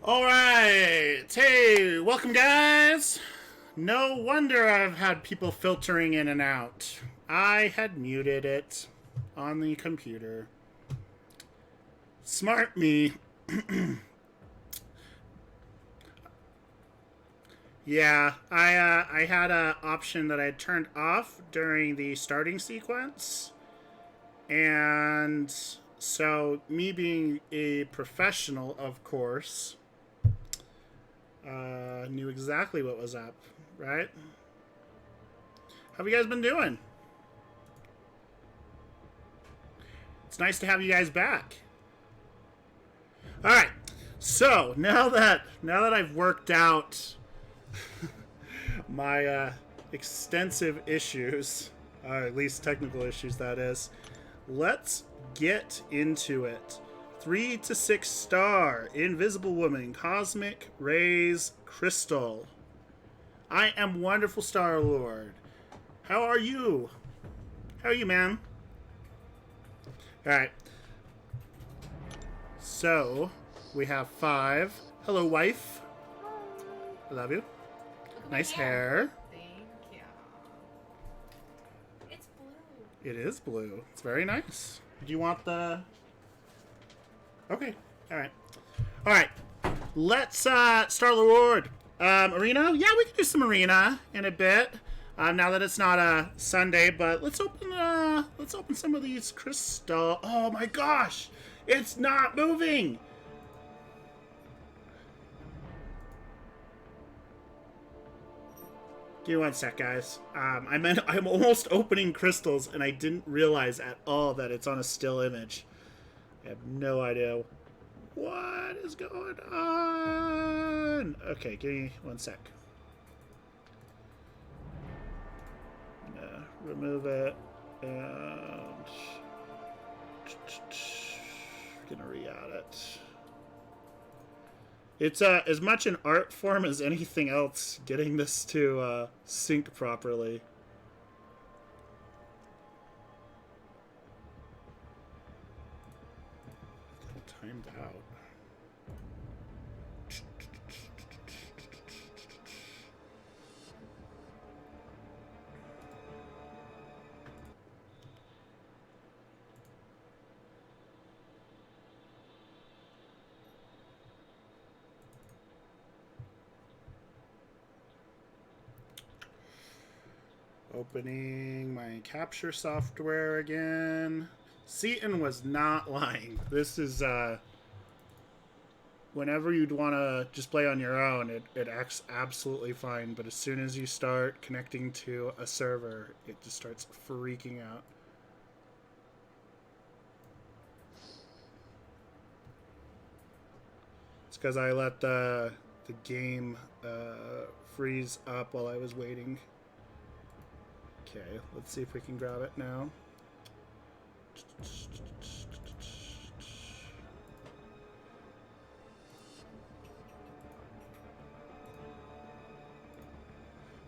All right. Hey, welcome, guys. No wonder I've had people filtering in and out. I had muted it on the computer. Smart me. Yeah, I had a option that I had turned off during the starting sequence, and so me being a professional, of course, knew exactly what was up. Right? How have you guys been doing? It's nice to have you guys back. All right. So now that I've worked out my extensive issues, at least technical issues, that is, let's get into it. 3 to 6 star Invisible Woman Cosmic Rays Crystal. I am Wonderful Star Lord. How are you? How are you, man? All right. So we have 5. Hello, wife. I love you. Look at my Nice hair. hair. Thank you. It's blue. It is blue. It's very nice. Do you want the... Okay. All right. All right. Let's Star Lord. Arena? Yeah, we can do some arena in a bit. Now that it's not a Sunday, but let's open some of these crystal. Oh my gosh! It's not moving. Give me one sec, guys. I'm almost opening crystals, and I didn't realize at all that it's on a still image. I have no idea what is going on. Okay, give me one sec. I'm gonna remove it and gonna re-add it. It's as much an art form as anything else getting this to sync properly. Timed out. Opening my capture software again. Seaton was not lying. This is whenever you'd want to just play on your own, it acts absolutely fine. But as soon as you start connecting to a server, it just starts freaking out. It's because I let the game freeze up while I was waiting. Okay, let's see if we can grab it now.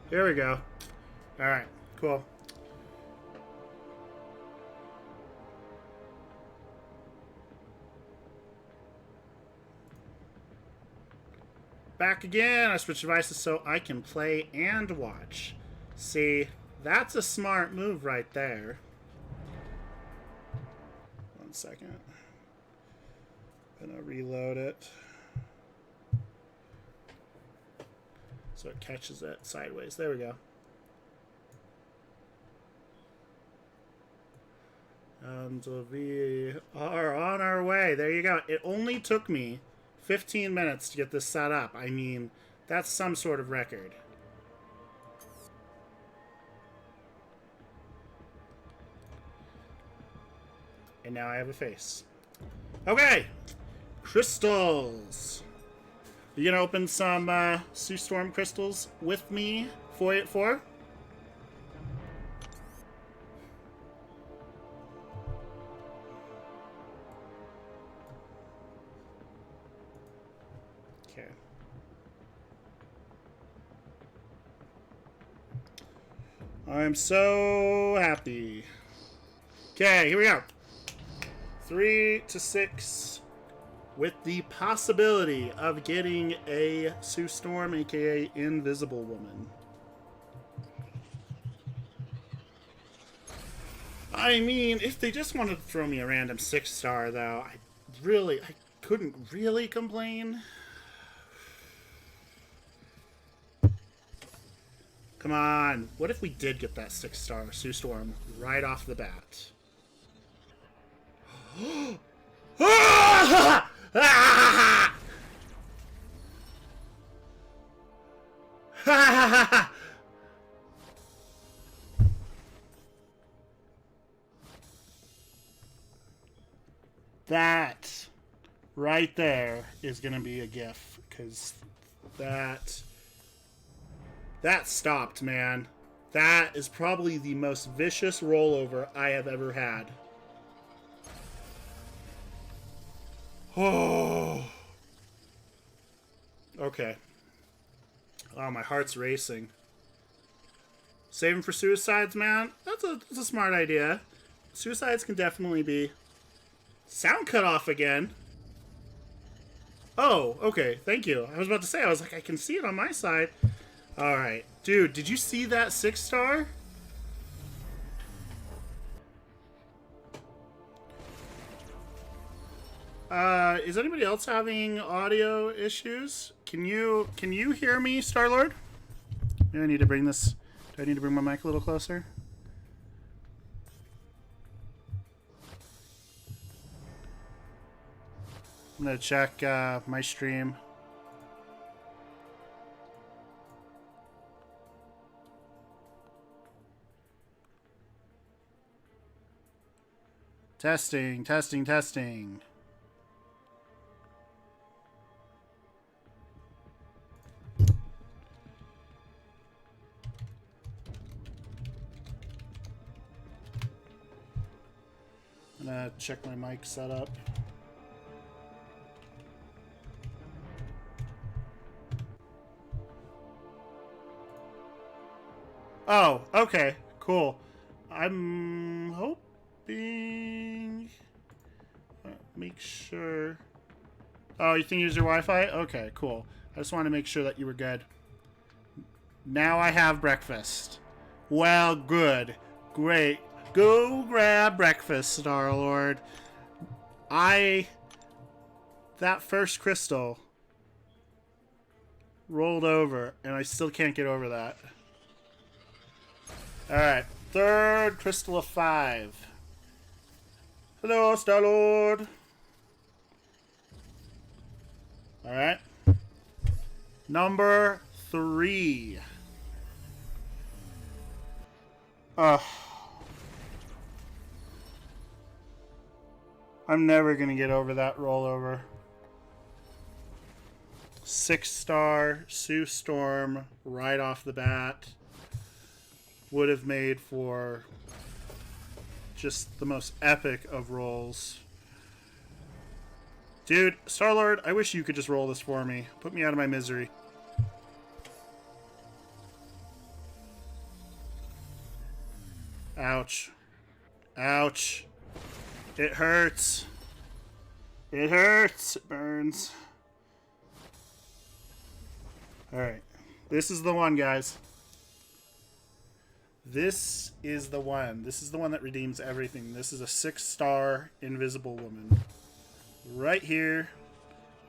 Here we go. Alright, cool. Back again. I switched devices so I can play and watch. See, that's a smart move right there. One second. Gonna reload it. So it catches it sideways. There we go. And we are on our way. There you go. It only took me 15 minutes to get this set up. I mean, that's some sort of record. And now I have a face. Okay. Crystals. You gonna open some Sue Storm crystals with me? 484? Okay. I'm so happy. Okay, here we go. 3 to 6 with the possibility of getting a Sue Storm, aka Invisible Woman. I mean, if they just wanted to throw me a random 6-star, though, I couldn't really complain. Come on. What if we did get that 6-star Sue Storm right off the bat? That right there is going to be a gif, because that stopped, man. That is probably the most vicious rollover I have ever had. Oh. Okay. Oh, my heart's racing. Saving for suicides, man? That's a smart idea. Suicides can definitely be... Sound cut off again. Oh, okay. Thank you. I was about to say, I was like, I can see it on my side. Alright. Dude, did you see that 6-star? Is anybody else having audio issues? Can you hear me, Star-Lord? Do I need to bring my mic a little closer? I'm gonna check my stream. Testing, testing, testing. I'm gonna check my mic setup. Oh, okay, cool. I'm hoping... Make sure... Oh, you think you use your Wi-Fi? Okay, cool. I just wanted to make sure that you were good. Now I have breakfast. Well, good. Great. Go grab breakfast, Star-Lord. That first crystal rolled over, and I still can't get over that. Alright, third crystal of 5. Hello, Star-Lord. Alright. Number 3. I'm never gonna get over that rollover. 6-star Sue Storm right off the bat would have made for just the most epic of rolls. Dude, Star-Lord, I wish you could just roll this for me. Put me out of my misery. Ouch. Ouch. It hurts. It hurts. It burns. Alright. This is the one, guys. This is the one. This is the one that redeems everything. This is a 6-star Invisible Woman. Right here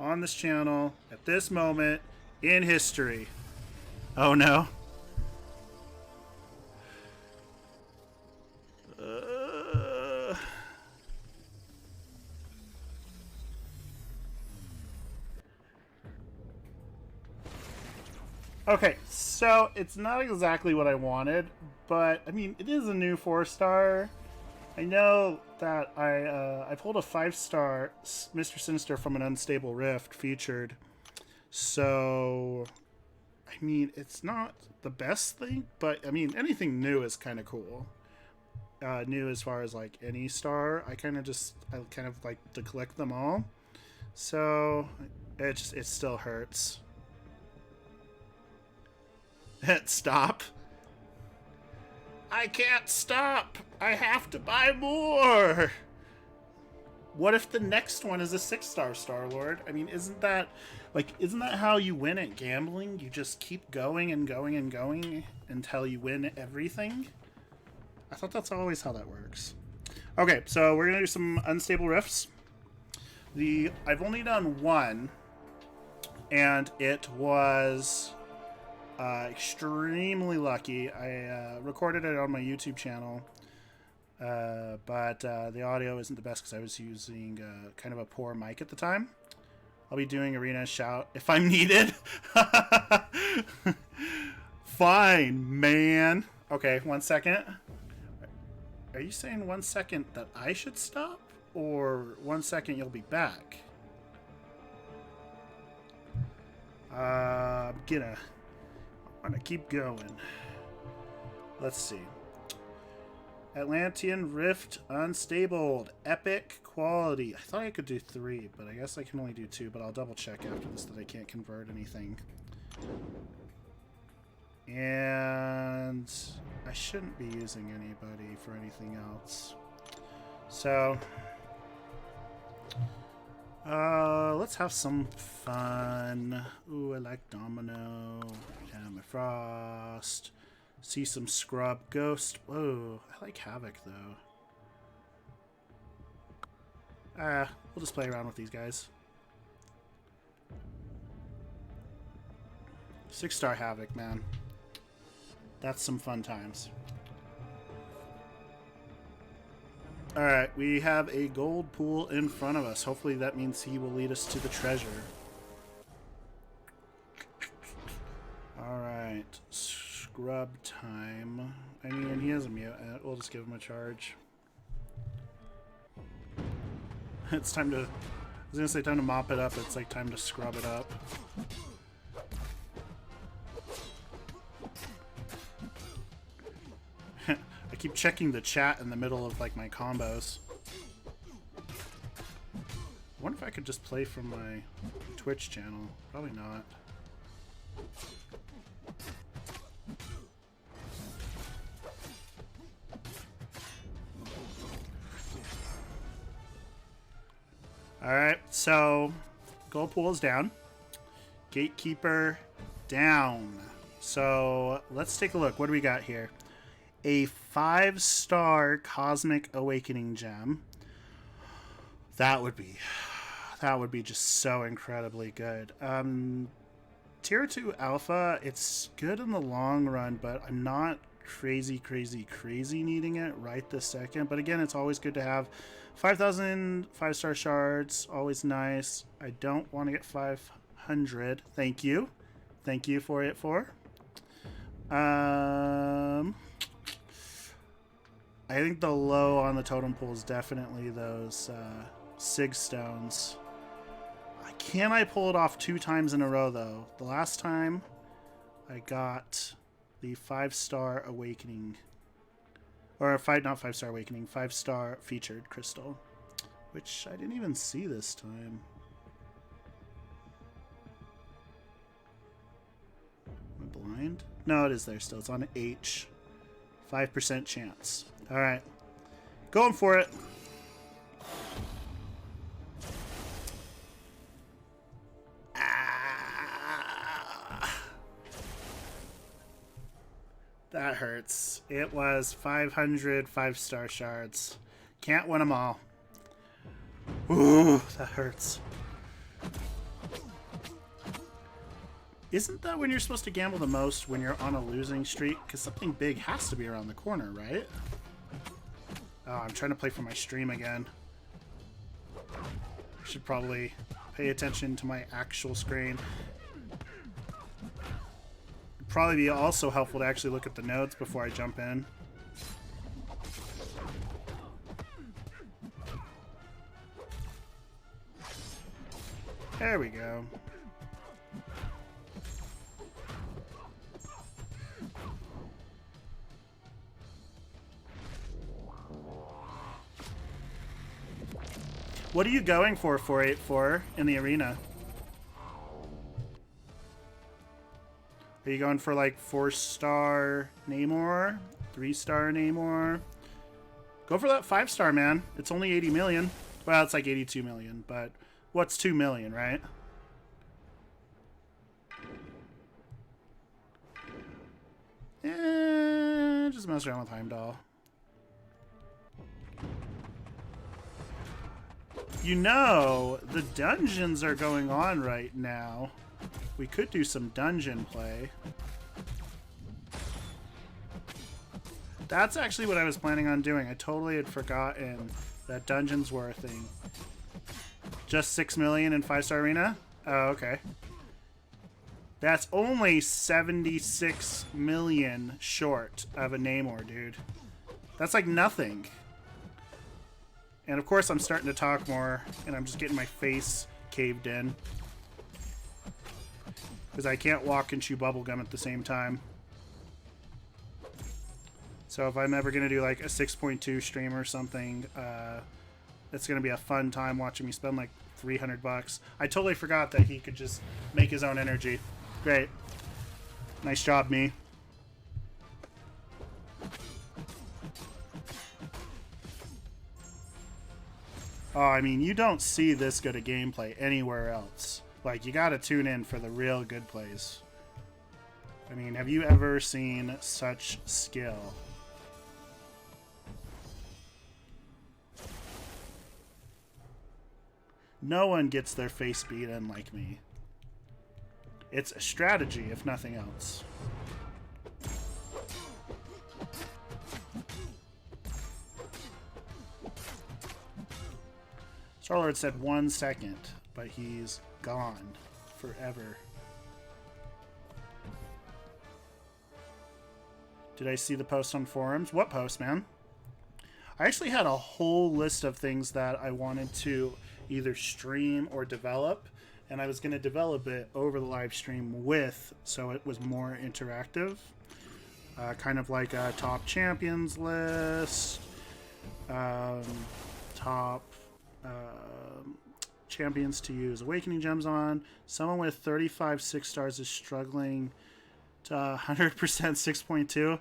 on this channel at this moment in history. Oh no. Okay, so it's not exactly what I wanted, but I mean, it is a new 4-star. I know that I pulled a 5-star Mr. Sinister from an Unstable Rift featured, so I mean, it's not the best thing, but I mean, anything new is kind of cool. New as far as like any star, I kind of like to collect them all, so it still hurts. Stop. I can't stop. I have to buy more. What if the next one is a 6-star Star-Lord? I mean, isn't that how you win at gambling? You just keep going and going and going until you win everything? I thought that's always how that works. Okay, so we're gonna do some unstable rifts. I've only done one, and it was extremely lucky. I recorded it on my YouTube channel, but the audio isn't the best because I was using kind of a poor mic at the time. I'll be doing arena shout if I'm needed. Fine, man. Okay, 1 second. Are you saying 1 second that I should stop? Or 1 second you'll be back? I'm gonna keep going. Let's see. Atlantean Rift Unstable. Epic quality. I thought I could do 3, but I guess I can only do 2, but I'll double check after this that I can't convert anything. And I shouldn't be using anybody for anything else. So let's have some fun. Ooh, I like Domino. Frost. See some Scrub. Ghost. Whoa, I like Havoc though. We'll just play around with these guys. 6-star Havoc, man. That's some fun times. Alright, we have a gold pool in front of us. Hopefully that means he will lead us to the treasure. Alright, scrub time. I mean, he has a mute. We'll just give him a charge. It's time to... I was gonna say time to mop it up. It's like time to scrub it up. I keep checking the chat in the middle of like my combos. I wonder if I could just play from my Twitch channel. Probably not. Alright, so gold pool is down. Gatekeeper down. So let's take a look. What do we got here? A 5-star Cosmic Awakening gem. That would be just so incredibly good. Tier 2 Alpha, it's good in the long run, but I'm not crazy needing it right this second. But again, it's always good to have 5,000 5-star shards. Always nice. I don't want to get 500. Thank you for it. I think the low on the totem pool is definitely those Sig Stones. Can I pull it off 2 times in a row, though? The last time I got the 5-star Awakening. Or not 5-star Awakening, 5-star featured crystal. Which I didn't even see this time. Am I blind? No, it is there still. It's on H. 5% chance. Alright. Going for it. That hurts. It was 500 5-star shards. Can't win them all. Ooh, that hurts. Isn't that when you're supposed to gamble the most when you're on a losing streak? Because something big has to be around the corner, right? Oh, I'm trying to play for my stream again. I should probably pay attention to my actual screen. It'd probably be also helpful to actually look at the notes before I jump in. There we go. What are you going for 484 in the arena? Are you going for like 4-star Namor? 3-star Namor? Go for that 5-star, man. It's only 80 million. Well, it's like 82 million, but what's 2 million, right? Just mess around with Heimdall. You know, the dungeons are going on right now. We could do some dungeon play. That's actually what I was planning on doing. I totally had forgotten that dungeons were a thing. Just 6 million in 5-star arena? Oh, okay. That's only 76 million short of a Namor, dude. That's like nothing. And of course I'm starting to talk more, and I'm just getting my face caved in. Because I can't walk and chew bubblegum at the same time. So if I'm ever going to do like a 6.2 stream or something, it's going to be a fun time watching me spend like $300. I totally forgot that he could just make his own energy. Great. Nice job, me. Oh, I mean, you don't see this good a gameplay anywhere else. Like, you gotta tune in for the real good plays. I mean, have you ever seen such skill? No one gets their face beat in like me. It's a strategy, if nothing else. Star-Lord said 1 second, but he's gone forever. Did I see the post on forums? What post, man? I actually had a whole list of things that I wanted to either stream or develop, and I was going to develop it over the live stream so it was more interactive. Kind of like a top champions list, top champions to use awakening gems on. Someone with 35 6 stars is struggling to 100% 6.2.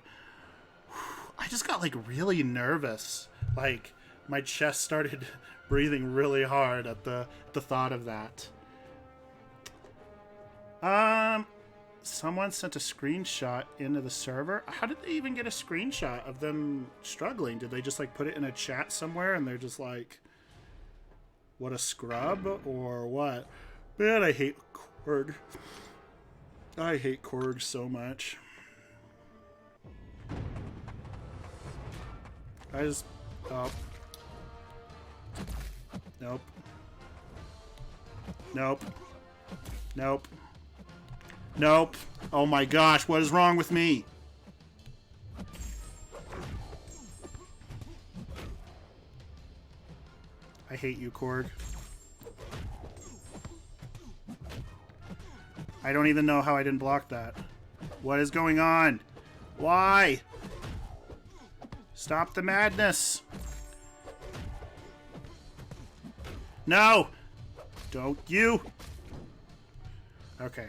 I just got like really nervous. Like my chest started breathing really hard at the thought of that. Someone sent a screenshot into the server. How did they even get a screenshot of them struggling? Did they just like put it in a chat somewhere and they're just like, what a scrub or what? Man, I hate Korg. I hate Korg so much. I just... Oh. Nope. Nope. Nope. Nope. Oh my gosh, what is wrong with me? I hate you, Korg. I don't even know how I didn't block that. What is going on? Why? Stop the madness. No! Don't you? Okay.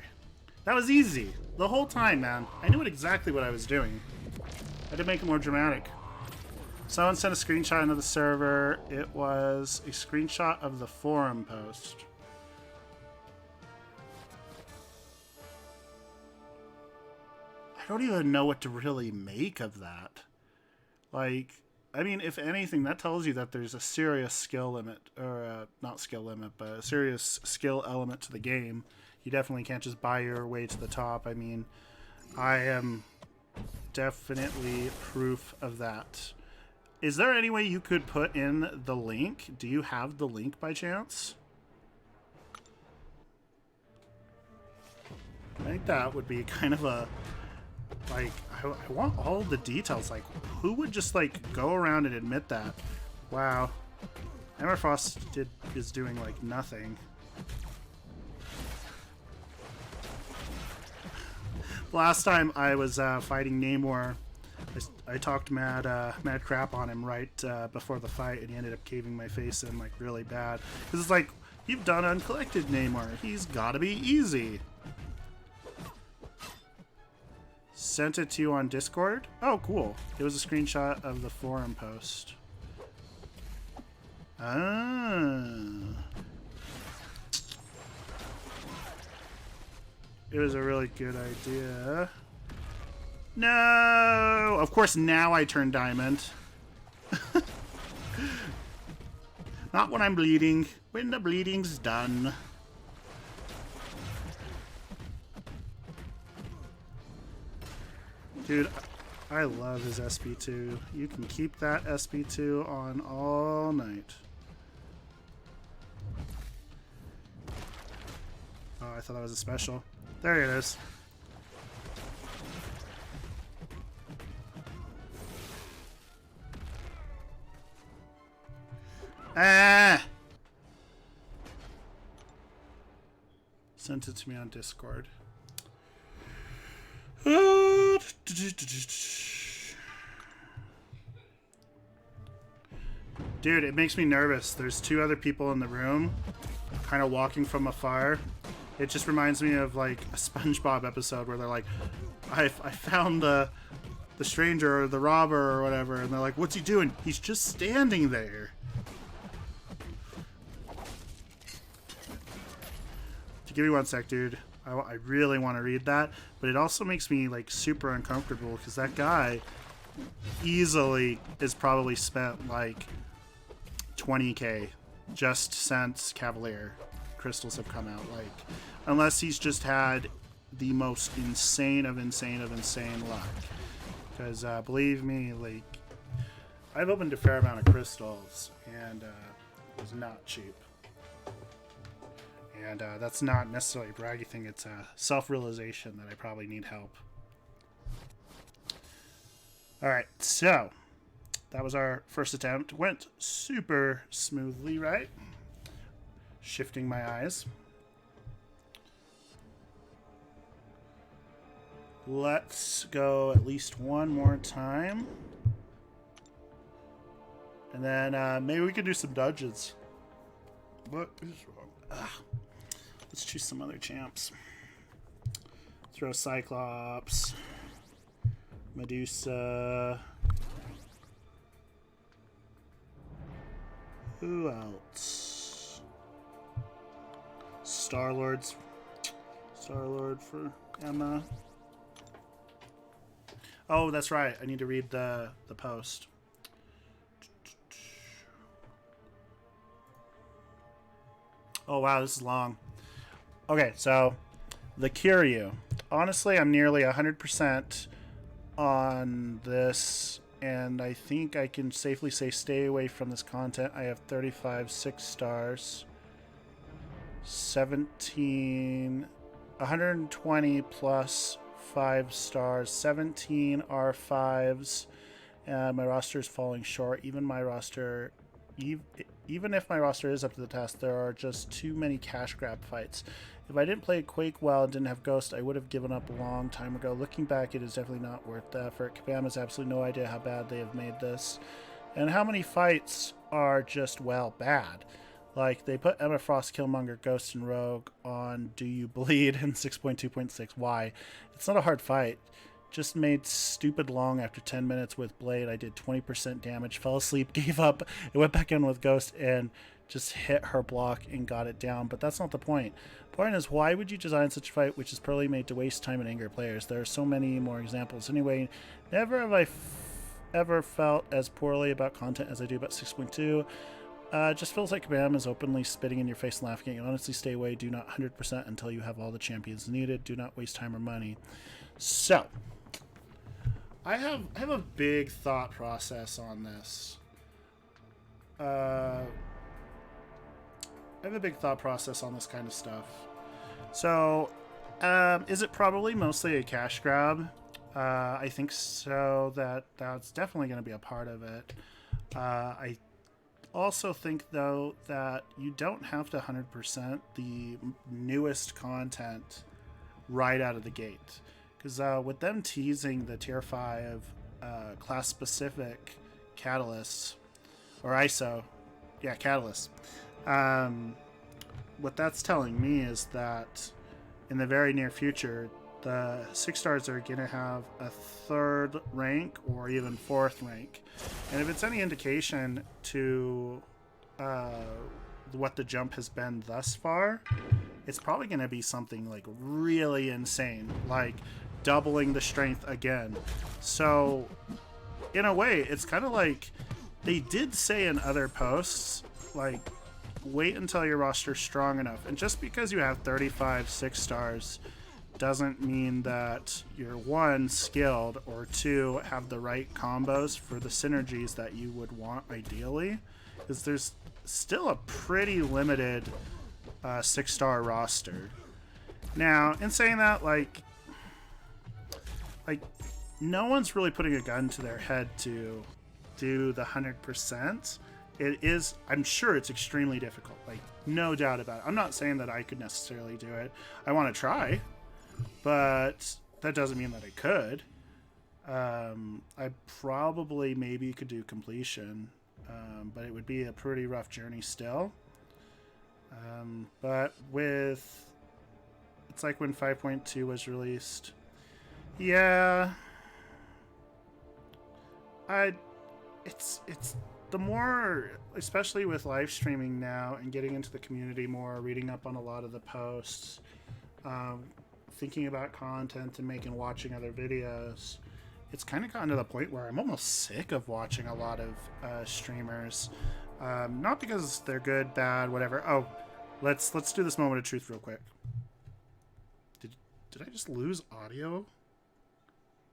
That was easy. The whole time, man. I knew exactly what I was doing. I had to make it more dramatic. Someone sent a screenshot into the server. It was a screenshot of the forum post. I don't even know what to really make of that. Like, I mean, if anything, that tells you that there's a serious skill limit, or not skill limit, but a serious skill element to the game. You definitely can't just buy your way to the top. I mean, I am definitely proof of that. Is there any way you could put in the link? Do you have the link by chance? I think that would be kind of a... Like, I want all the details. Like, who would just, like, go around and admit that? Wow. Hammerfrost is doing, like, nothing. Last time I was fighting Namor, I talked mad crap on him right before the fight, and he ended up caving my face in, like, really bad. Because it's like, you've done uncollected Namor. He's gotta be easy. Sent it to you on Discord? Oh, cool. It was a screenshot of the forum post. Ah. It was a really good idea. No! Of course, now I turn diamond. Not when I'm bleeding. When the bleeding's done. Dude, I love his SP2. You can keep that SP2 on all night. Oh, I thought that was a special. There it is. Ah! Sent it to me on Discord. Dude, it makes me nervous. There's two other people in the room, kind of walking from afar. It just reminds me of like a SpongeBob episode where they're like, I found the stranger or the robber or whatever, and they're like, what's he doing? He's just standing there. Give me one sec, dude. I really want to read that, but it also makes me like super uncomfortable because that guy easily is probably spent like 20k just since Cavalier crystals have come out. Like, unless he's just had the most insane of insane luck. Because believe me, like, I've opened a fair amount of crystals and it was not cheap. And that's not necessarily a braggy thing. It's a self-realization that I probably need help. Alright, so that was our first attempt. Went super smoothly, right? Shifting my eyes. Let's go at least one more time. And then maybe we could do some dungeons. What is wrong? Ugh. Let's choose some other champs. Throw Cyclops, Medusa. Who else? Star-Lord for Emma. Oh, that's right. I need to read the post. Oh wow, this is long. Okay, so the Kiryu. Honestly, I'm nearly 100% on this, and I think I can safely say stay away from this content. I have 35 6 stars, 17, 120 plus 5 stars, 17 R5s, and my roster is falling short. Even if my roster is up to the task, there are just too many cash grab fights. If I didn't play Quake well and didn't have Ghost, I would have given up a long time ago. Looking back, it is definitely not worth the effort. Kabam has absolutely no idea how bad they have made this. And how many fights are just, well, bad. Like, they put Emma Frost, Killmonger, Ghost, and Rogue on Do You Bleed in 6.2.6. Why? It's not a hard fight. Just made stupid long after 10 minutes with Blade. I did 20% damage, fell asleep, gave up, and went back in with Ghost and just hit her block and got it down. But that's not the point. The point is, why would you design such a fight which is purely made to waste time and anger players? There are so many more examples. Anyway, never have I ever felt as poorly about content as I do about 6.2. It just feels like Kabam is openly spitting in your face and laughing at you. Honestly, stay away. Do not 100% until you have all the champions needed. Do not waste time or money. So, I have a big thought process on this. I have a big thought process on this kind of stuff. So, is it probably mostly a cash grab? I think so. That's definitely going to be a part of it. I also think, though, that you don't have to 100% the newest content right out of the gate. Because with them teasing the tier 5 class-specific catalysts, or ISO, yeah, catalysts, what that's telling me is that in the very near future, the 6 stars are going to have a 3rd rank or even 4th rank. And if it's any indication to what the jump has been thus far, it's probably going to be something like really insane, like doubling the strength again. So in a way, it's kind of like they did say in other posts, like, wait until your roster's strong enough. And just because you have 35 6 stars doesn't mean that you're one, skilled, or two, have the right combos for the synergies that you would want ideally. Because there's still a pretty limited 6-star roster. Now, in saying that, like no one's really putting a gun to their head to do the 100%. It is, I'm sure it's extremely difficult, like no doubt about it. I'm not saying that I could necessarily do it. I want to try, but that doesn't mean that I could. I probably maybe could do completion, but it would be a pretty rough journey still. But with, it's like when 5.2 was released. Yeah, it's the more, especially with live streaming now and getting into the community more, reading up on a lot of the posts, thinking about content and watching other videos, it's kind of gotten to the point where I'm almost sick of watching a lot of streamers. Not because they're good, bad, whatever. Oh, let's do this moment of truth real quick. Did I just lose audio?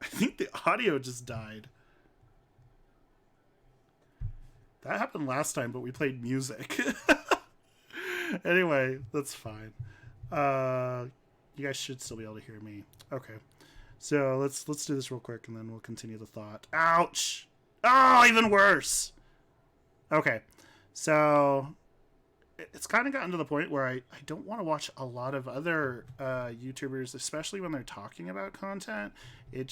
I think the audio just died. That happened last time, but we played music. Anyway, that's fine. You guys should still be able to hear me. Okay. So let's do this real quick and then we'll continue the thought. Ouch! Oh, even worse! Okay. So it's kind of gotten to the point where I don't want to watch a lot of other YouTubers, especially when they're talking about content. It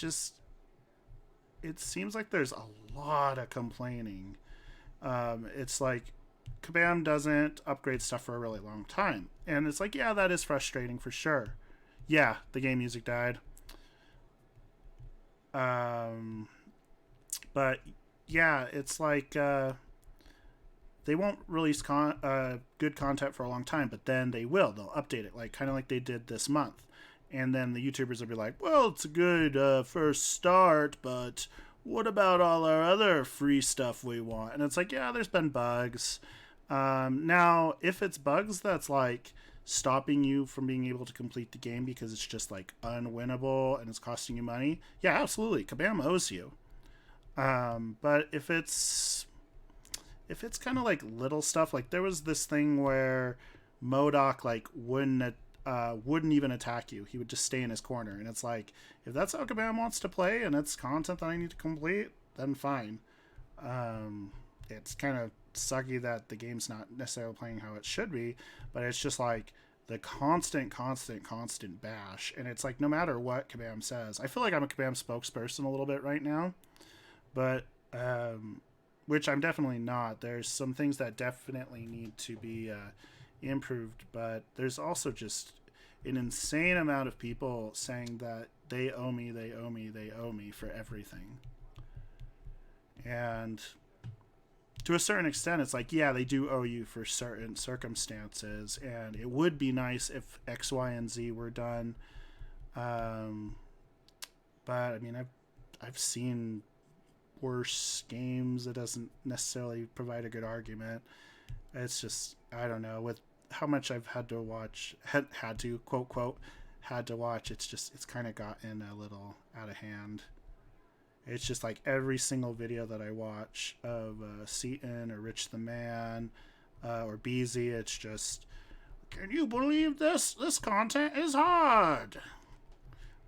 seems like there's a lot of complaining. It's like Kabam doesn't upgrade stuff for a really long time. And it's like, yeah, that is frustrating for sure. Yeah, the game music died. But yeah, it's like they won't release good content for a long time, but then they will. They'll update it, like kind of like they did this month. And then the YouTubers will be like, well, it's a good first start, but what about all our other free stuff we want? And it's like, yeah, there's been bugs. Now, if it's bugs that's like stopping you from being able to complete the game because it's just like unwinnable and it's costing you money, yeah, absolutely, Kabam owes you. But if it's kind of like little stuff, like there was this thing where MODOK like wouldn't even attack you. He would just stay in his corner. And it's like, if that's how Kabam wants to play and it's content that I need to complete, then fine. It's kind of sucky that the game's not necessarily playing how it should be, but it's just like the constant bash. And it's like, no matter what Kabam says, I feel like I'm a Kabam spokesperson a little bit right now, but, which I'm definitely not. There's some things that definitely need to be, improved, but there's also just an insane amount of people saying that they owe me for everything. And to a certain extent, it's like, yeah, they do owe you for certain circumstances, and it would be nice if X, Y, and Z were done. But I mean, I've seen worse games. It doesn't necessarily provide a good argument. It's just, I don't know, with how much I've had to watch, had to quote watch, it's kind of gotten a little out of hand. It's just like every single video that I watch of Seaton or Rich the Man or Beezy, it's just, can you believe this? This content is hard.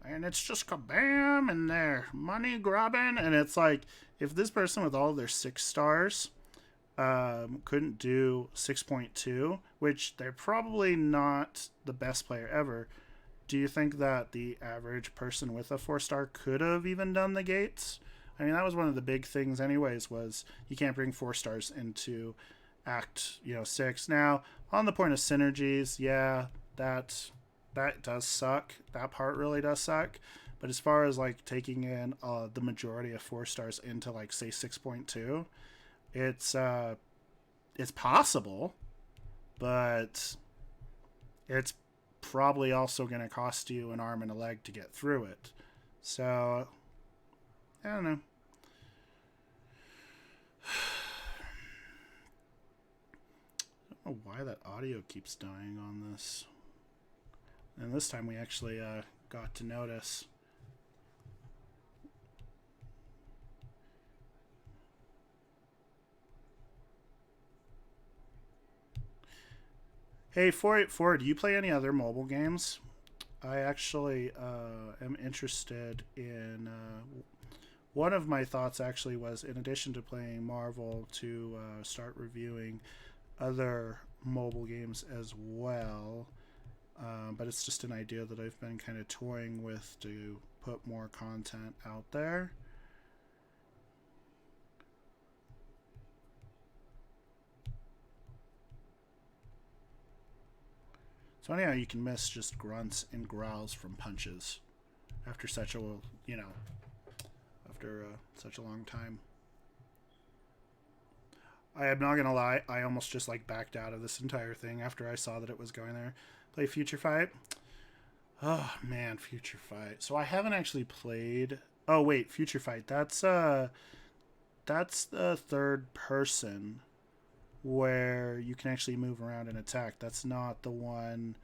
And it's just Kabam and their money grabbing. And it's like, if this person with all of their 6 stars couldn't do 6.2, which they're probably not the best player ever, do you think that the average person with a 4-star could have even done the gates? I mean, that was one of the big things anyways, was you can't bring 4 stars into Act 6. Now, on the point of synergies, yeah, that does suck. That part really does suck. But as far as like taking in the majority of 4 stars into like say 6.2, it's it's possible, but it's probably also going to cost you an arm and a leg to get through it. So, I don't know. I don't know why that audio keeps dying on this. And this time we actually got to notice. Hey, 484, do you play any other mobile games? I actually am interested in... one of my thoughts actually was, in addition to playing Marvel, to start reviewing other mobile games as well. But it's just an idea that I've been kind of toying with to put more content out there. So anyhow, you can miss just grunts and growls from punches after such a, after such a long time. I am not gonna lie, I almost just like backed out of this entire thing after I saw that it was going there. Play Future Fight. Oh man, Future Fight. So I haven't actually played. Oh wait, Future Fight. That's the third person where you can actually move around and attack. That's not the one.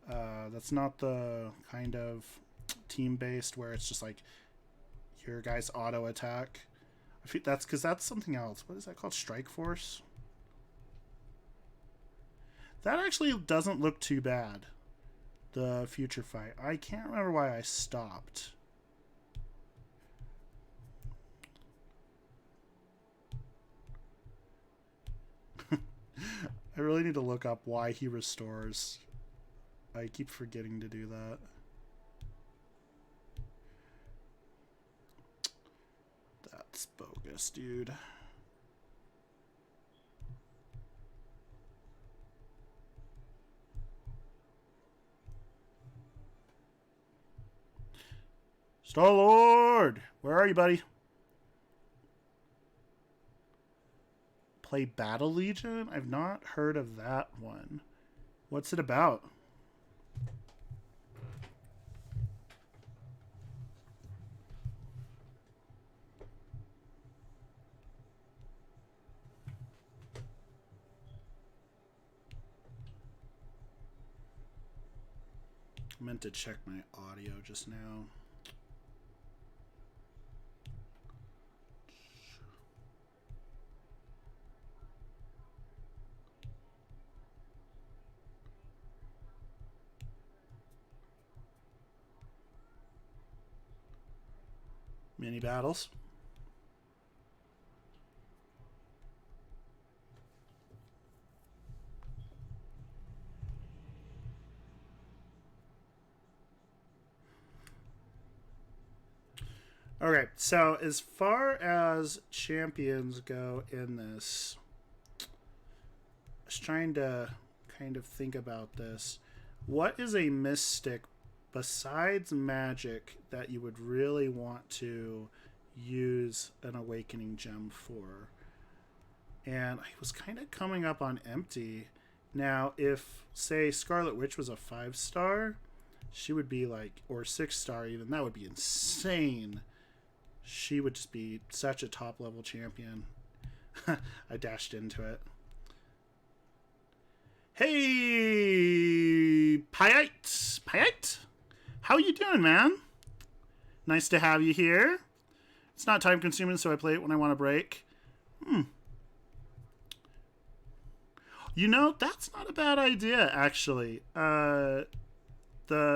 That's not the kind of team based where it's just like your guys auto attack. I think that's because that's something else. What is that called? Strike Force? That actually doesn't look too bad. The Future Fight. I can't remember why I stopped. I really need to look up why he restores. I keep forgetting to do that. That's bogus, dude. Star-Lord! Where are you, buddy? Play Battle Legion? I've not heard of that one. What's it about? I meant to check my audio just now. Mini battles. Okay, so as far as champions go in this, I was trying to kind of think about this. What is a mystic besides magic that you would really want to use an awakening gem for? And I was kind of coming up on empty. Now, if, say, Scarlet Witch was a 5-star, she would be like, or 6-star even, that would be insane. She would just be such a top-level champion. I dashed into it. Hey, Pyite! Pyite? How you doing, man? Nice to have you here. It's not time-consuming, so I play it when I want to break. You know, that's not a bad idea, actually. The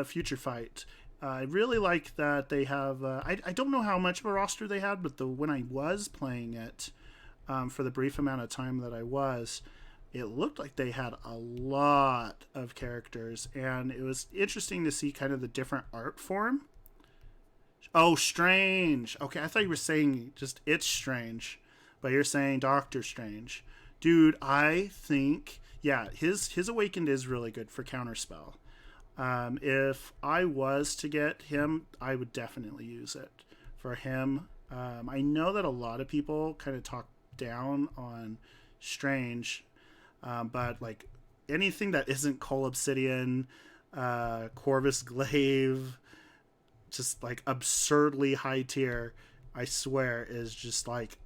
Future Fight. I really like that they have... I don't know how much of a roster they had, but when I was playing it, for the brief amount of time that I was, it looked like they had a lot of characters, and it was interesting to see kind of the different art form. Oh, Strange. Okay, I thought you were saying just It's Strange, but you're saying Doctor Strange. Dude, I think... Yeah, his Awakened is really good for Counterspell. If I was to get him, I would definitely use it for him. I know that a lot of people kind of talk down on strange. But like anything that isn't Coal Obsidian, Corvus Glaive, just like absurdly high tier, I swear is just like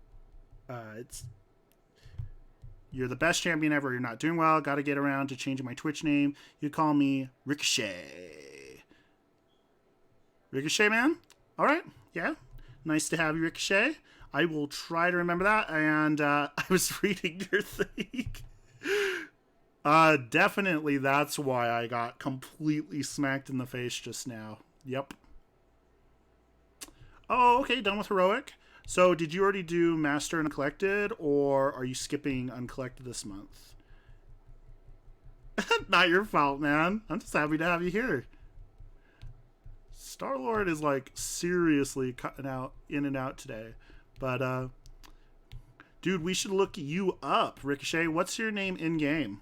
it's you're the best champion ever. You're not doing well. Got to get around to changing my Twitch name. You call me Ricochet. Ricochet, man? All right. Yeah. Nice to have you, Ricochet. I will try to remember that. And I was reading your thing. Definitely that's why I got completely smacked in the face just now. Yep. Oh, okay. Done with Heroic. So, did you already do Master and Collected, or are you skipping Uncollected this month? Not your fault, man. I'm just happy to have you here. Star-Lord is, like, seriously cutting out in and out today. But, dude, we should look you up. Ricochet, what's your name in-game?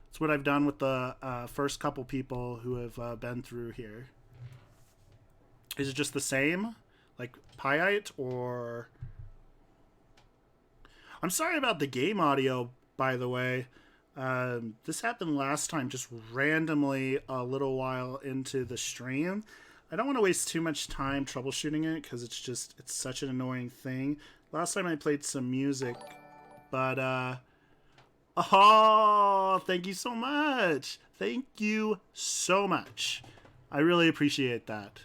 That's what I've done with the first couple people who have been through here. Is it just the same? Like Pyite, or I'm sorry about the game audio, by the way. This happened last time, just randomly a little while into the stream. I don't want to waste too much time troubleshooting it because it's such an annoying thing. Last time I played some music, but oh, thank you so much. Thank you so much. I really appreciate that.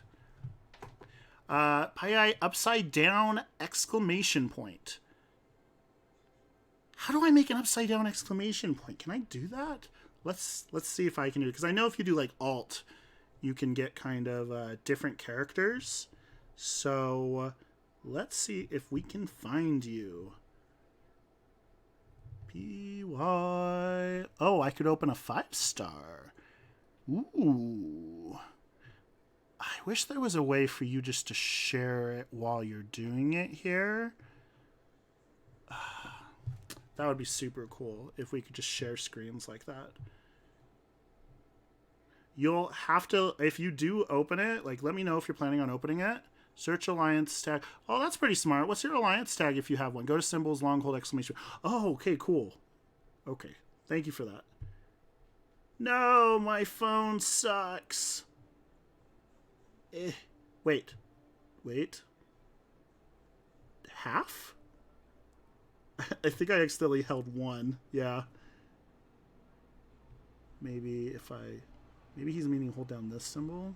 Pyite upside down exclamation point. How do I make an upside down exclamation point? Can I do that? Let's see if I can do it. Because I know if you do like Alt, you can get kind of different characters. So let's see if we can find you. PY. Oh, I could open a 5-star. Ooh. I wish there was a way for you just to share it while you're doing it here. That would be super cool if we could just share screens like that. You'll have to, if you do open it, like let me know if you're planning on opening it. Search alliance tag. Oh, that's pretty smart. What's your alliance tag if you have one? Go to symbols, long hold, exclamation. Oh, okay, cool. Okay, thank you for that. No, my phone sucks. Wait. Half? I think I accidentally held 1. Yeah. Maybe if maybe he's meaning hold down this symbol.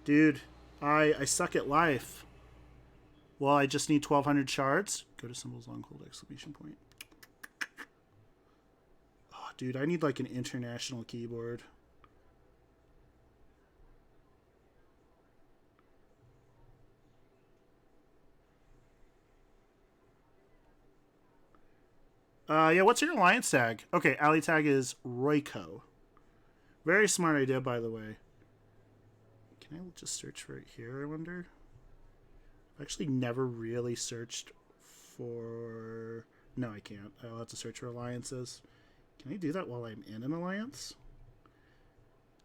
Dude, I suck at life. Well, I just need 1,200 shards. Go to symbols, long hold, exclamation point. Oh, dude, I need like an international keyboard. Yeah, what's your alliance tag? Okay, ally tag is Royco. Very smart idea, by the way. Can I just search for it here, I wonder? I've actually never really searched for... No, I can't. I'll have to search for alliances. Can I do that while I'm in an alliance?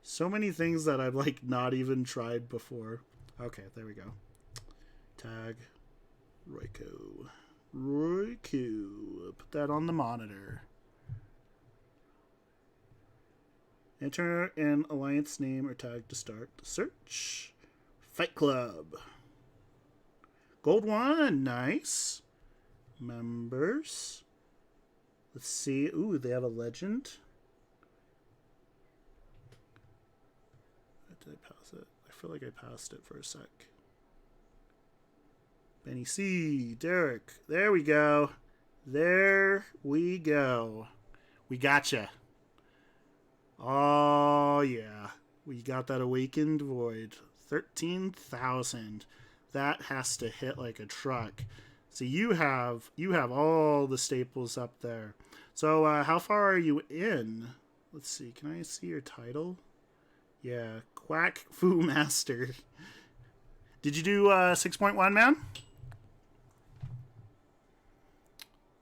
So many things that I've, like, not even tried before. Okay, there we go. Tag Royco. Royco. Put that on the monitor. Enter an alliance name or tag to start the search. Fight Club. Gold 1. Nice. Members. Let's see. Ooh, they have a legend. Did I pass it? I feel like I passed it for a sec. Benny C. Derek. There we go. There we go. We gotcha. Oh, yeah. We got that Awakened Void. 13,000. That has to hit like a truck. So you have all the staples up there. So how far are you in? Let's see. Can I see your title? Yeah. Quack Fu Master. Did you do 6.1, man?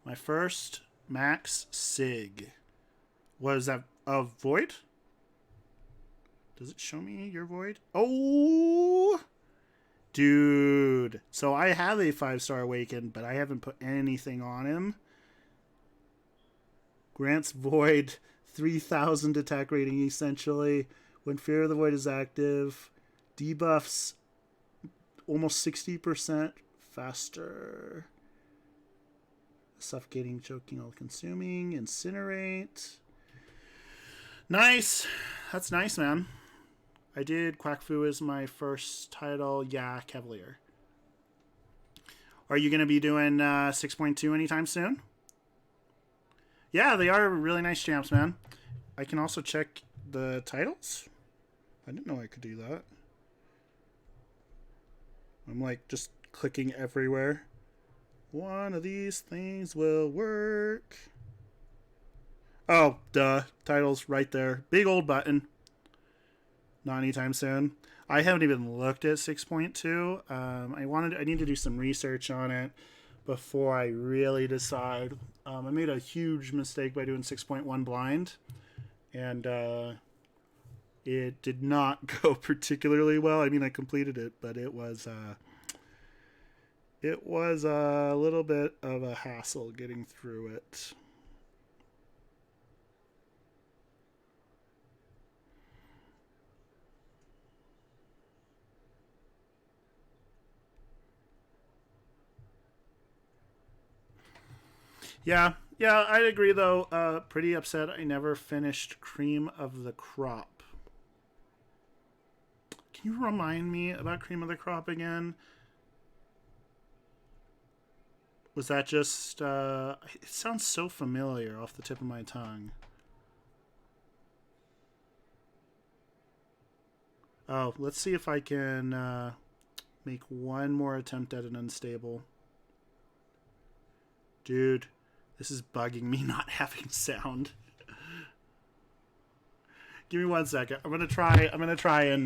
My first max sig. Was that a void? Does it show me your void? Oh! Dude. So I have a 5-star Awaken, but I haven't put anything on him. Grants Void 3000 attack rating essentially. When Fear of the Void is active, debuffs almost 60% faster. Suffocating, choking, all consuming, incinerate. Nice. That's nice, man. I did Quackfu as my first title. Yeah, Cavalier. Are you going to be doing 6.2 anytime soon? Yeah, they are really nice champs, man. I can also check the titles. I didn't know I could do that. I'm like just clicking everywhere. One of these things will work. Oh, duh. Titles right there. Big old button. Not anytime soon. I haven't even looked at 6.2. I need to do some research on it before I really decide. I made a huge mistake by doing 6.1 blind, and it did not go particularly well. I mean, I completed it, but it was a little bit of a hassle getting through it. Yeah, I'd agree though. Pretty upset I never finished Cream of the Crop. Can you remind me about Cream of the Crop again? Was that just... it sounds so familiar off the tip of my tongue. Oh, let's see if I can make one more attempt at an unstable. Dude, this is bugging me not having sound. Give me 1 second. I'm gonna try and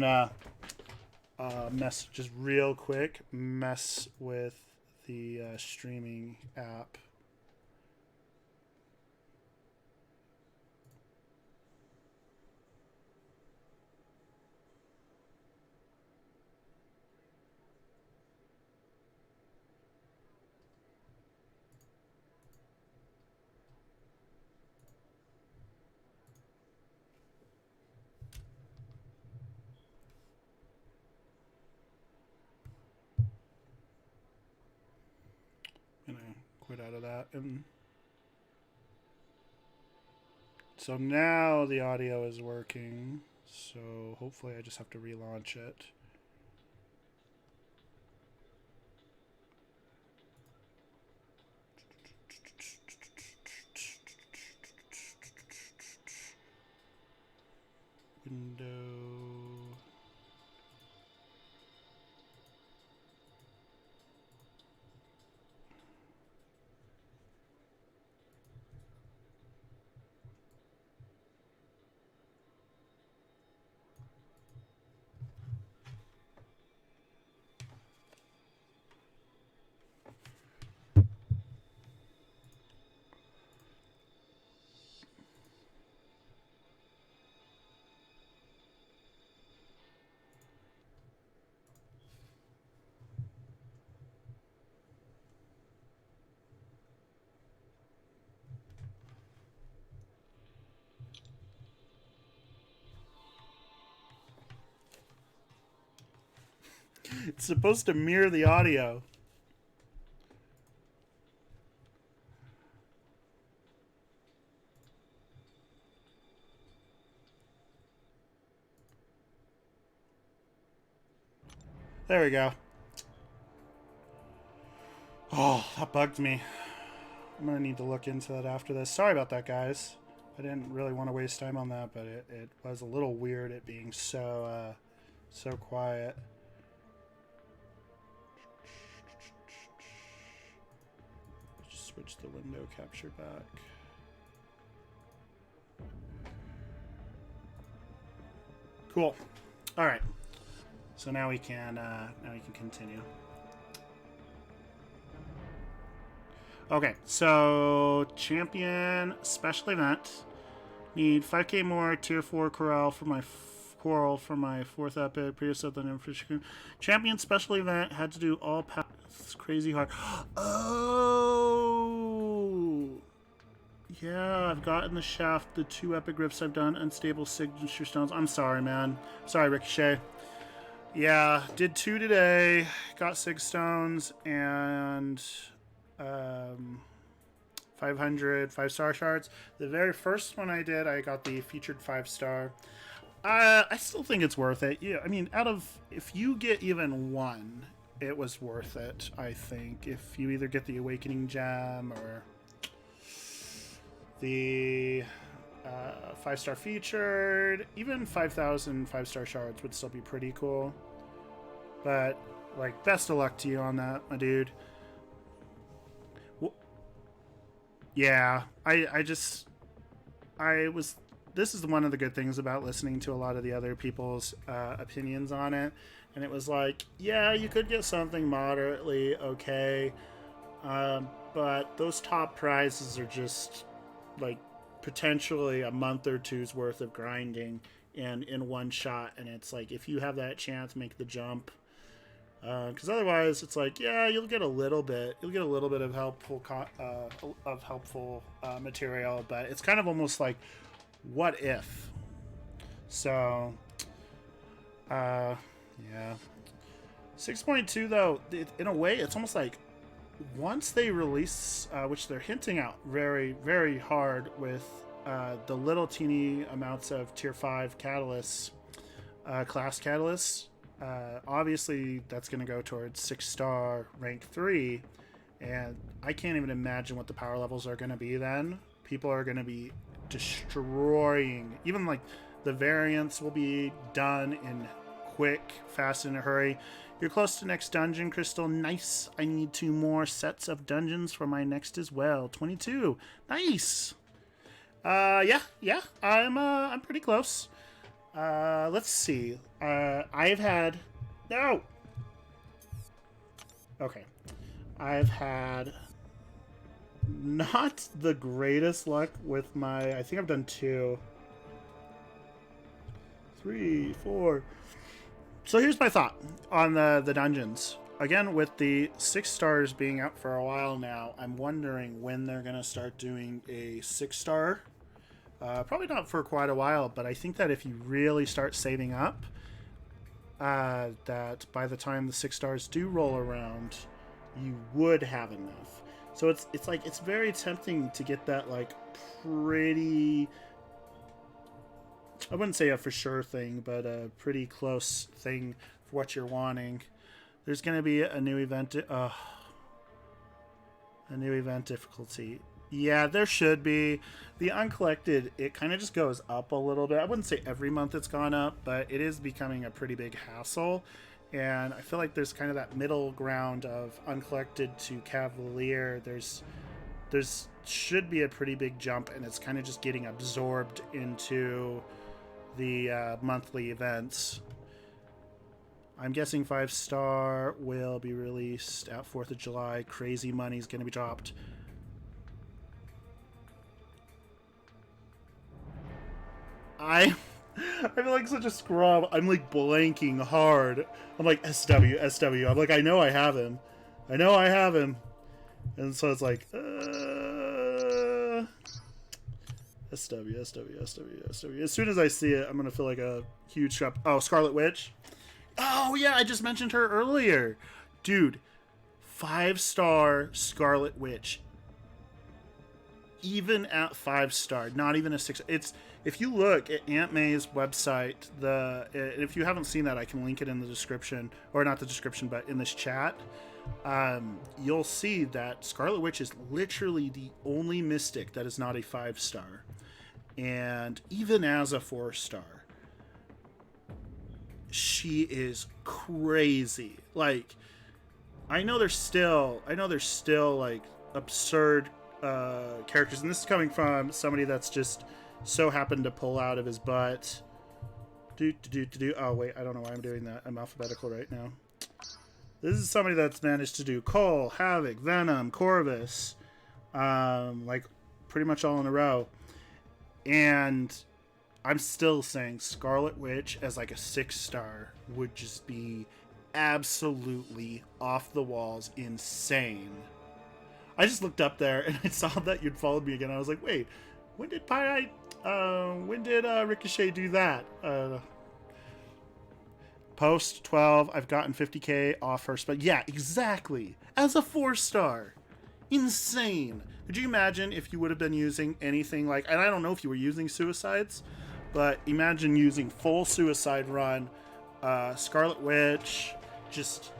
mess just real quick. Mess with the streaming app. I'm gonna quit out of that, and so now the audio is working. So hopefully I just have to relaunch it. Window. It's supposed to mirror the audio. There we go. Oh, that bugged me. I'm gonna need to look into that after this. Sorry about that, guys. I didn't really want to waste time on that, but it was a little weird it being so so quiet. Just switch the window capture back. Cool. All right. So now we can continue. Okay, so champion special event. Need 5k more tier 4 corral for my Quarrel for my 4th epic. Previous of the Infantry Champion special event. Had to do all paths crazy hard. Oh! Yeah, I've gotten the shaft, the 2 epic rifts I've done, unstable signature stones. I'm sorry, man. Sorry, Ricochet. Yeah, did 2 today. Got 6 stones and 500 5-star shards. The very first one I did, I got the featured 5-star. I still think it's worth it. Yeah, I mean, if you get even 1, it was worth it, I think. If you either get the Awakening Gem or the 5-star featured, even 5,000 5-star shards would still be pretty cool. But, like, best of luck to you on that, my dude. Yeah, this is one of the good things about listening to a lot of the other people's opinions on it. And it was like, yeah, you could get something moderately okay. But those top prizes are just like potentially a month or two's worth of grinding and in one shot. And it's like, if you have that chance, make the jump. Because otherwise, it's like, yeah, you'll get a little bit of helpful material, but it's kind of almost like, what if? So, yeah. 6.2 though, in a way, it's almost like once they release, which they're hinting out very, very hard with the little teeny amounts of tier 5 catalysts, class catalysts. Obviously, that's going to go towards 6-star rank 3, and I can't even imagine what the power levels are going to be then. People are going to be destroying. Even like the variants will be done in quick, fast, in a hurry. You're close to next dungeon, Crystal. Nice. I need 2 more sets of dungeons for my next as well. 22. Nice. Yeah. I'm pretty close. Let's see. I've had not the greatest luck with my. I think I've done 2, 3, 4. So here's my thought on the dungeons. Again, with the 6 stars being out for a while now, I'm wondering when they're gonna start doing a 6-star. Probably not for quite a while, but I think that if you really start saving up, that by the time the 6 stars do roll around, you would have enough. So it's like, it's very tempting to get that like pretty, I wouldn't say a for sure thing, but a pretty close thing for what you're wanting. There's going to be a new event difficulty. Yeah, there should be. The uncollected, it kind of just goes up a little bit. I wouldn't say every month it's gone up, but it is becoming a pretty big hassle. And I feel like there's kind of that middle ground of uncollected to Cavalier. There's should be a pretty big jump, and it's kind of just getting absorbed into the monthly events. I'm guessing 5-star will be released at 4th of July. Crazy money's going to be dropped. I feel like such a scrub. I'm like blanking hard. I'm like, SW. I'm like, I know I have him. And so it's like, SW. As soon as I see it, I'm going to feel like a huge trap. Oh, Scarlet Witch. Oh, yeah, I just mentioned her earlier. Dude, 5-star Scarlet Witch. Even at 5-star, not even a 6. It's, if you look at Aunt May's website, if you haven't seen that, I can link it in the description, or not the description, but in this chat. You'll see that Scarlet Witch is literally the only mystic that is not a 5-star. And even as a 4-star, she is crazy. Like, I know there's still like absurd characters, and this is coming from somebody that's just so happened to pull out of his butt. Oh wait, I don't know why I'm doing that. I'm alphabetical right now. This is somebody that's managed to do Cole, Havoc, Venom, Corvus, like pretty much all in a row. And I'm still saying Scarlet Witch as like a 6-star would just be absolutely off the walls insane. I just looked up there and I saw that you'd followed me again. I was like, wait, when did Ricochet do that? Post 12, I've gotten 50k off her spell. Yeah, exactly. As a 4-star. Insane. Could you imagine if you would have been using anything like, and I don't know if you were using Suicides, but imagine using full Suicide Run, Scarlet Witch, just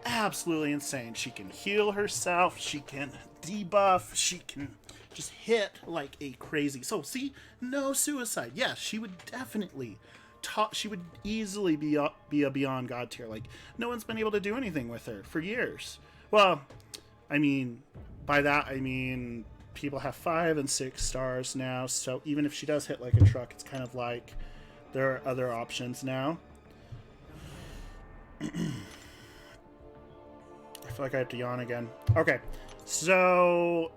absolutely insane. She can heal herself, she can debuff, she can just hit like a crazy. So see, no suicide. Yes, she would definitely she would easily be a Beyond God tier. Like, no one's been able to do anything with her for years. Well, I mean, by that I mean people have 5 and 6 stars now, so even if she does hit like a truck, it's kind of like there are other options now. I feel like I have to yawn again. Okay, so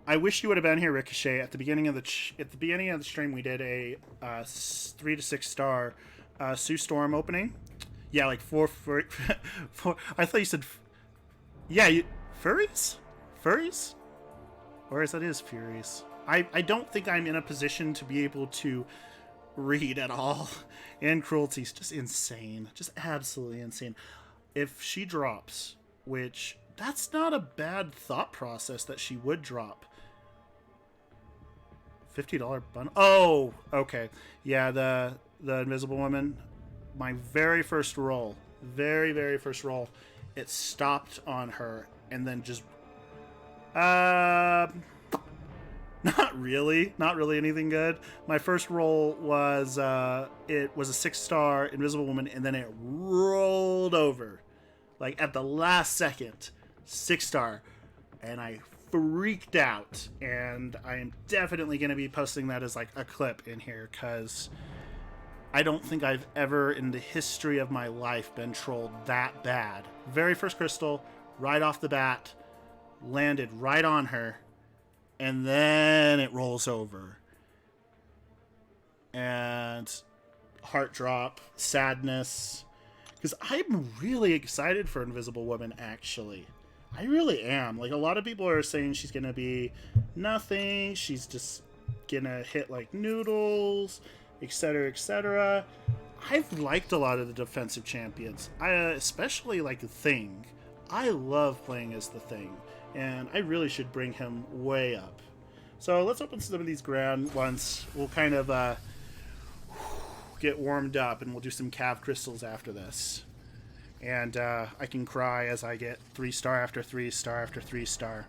I wish you would have been here, Ricochet. At the beginning of the stream, we did a 3 to 6 star Sue Storm opening. Yeah, like 4. I thought you said, yeah, furries, or is that is Furies? I don't think I'm in a position to be able to read at all. And Cruelty's just insane, just absolutely insane. If she drops, which that's not a bad thought process that she would drop. $50 bundle. Oh, okay. Yeah, the Invisible Woman. My very first roll, very first roll, it stopped on her and then just not really anything good. My first roll was it was a 6-star Invisible Woman, and then it rolled over like at the last second, 6-star, and I freaked out. And I am definitely going to be posting that as like a clip in here, because I don't think I've ever in the history of my life been trolled that bad. Very first crystal, right off the bat, landed right on her, and then it rolls over. And heart drop, sadness, because I'm really excited for Invisible Woman, actually. I really am. Like, a lot of people are saying she's going to be nothing, she's just going to hit like noodles, etc., etc. I've liked a lot of the defensive champions. I especially like the Thing. I love playing as the Thing, and I really should bring him way up. So let's open some of these grand ones. We'll kind of get warmed up, and we'll do some Cav crystals after this. And I can cry as I get 3-star after 3-star after 3-star.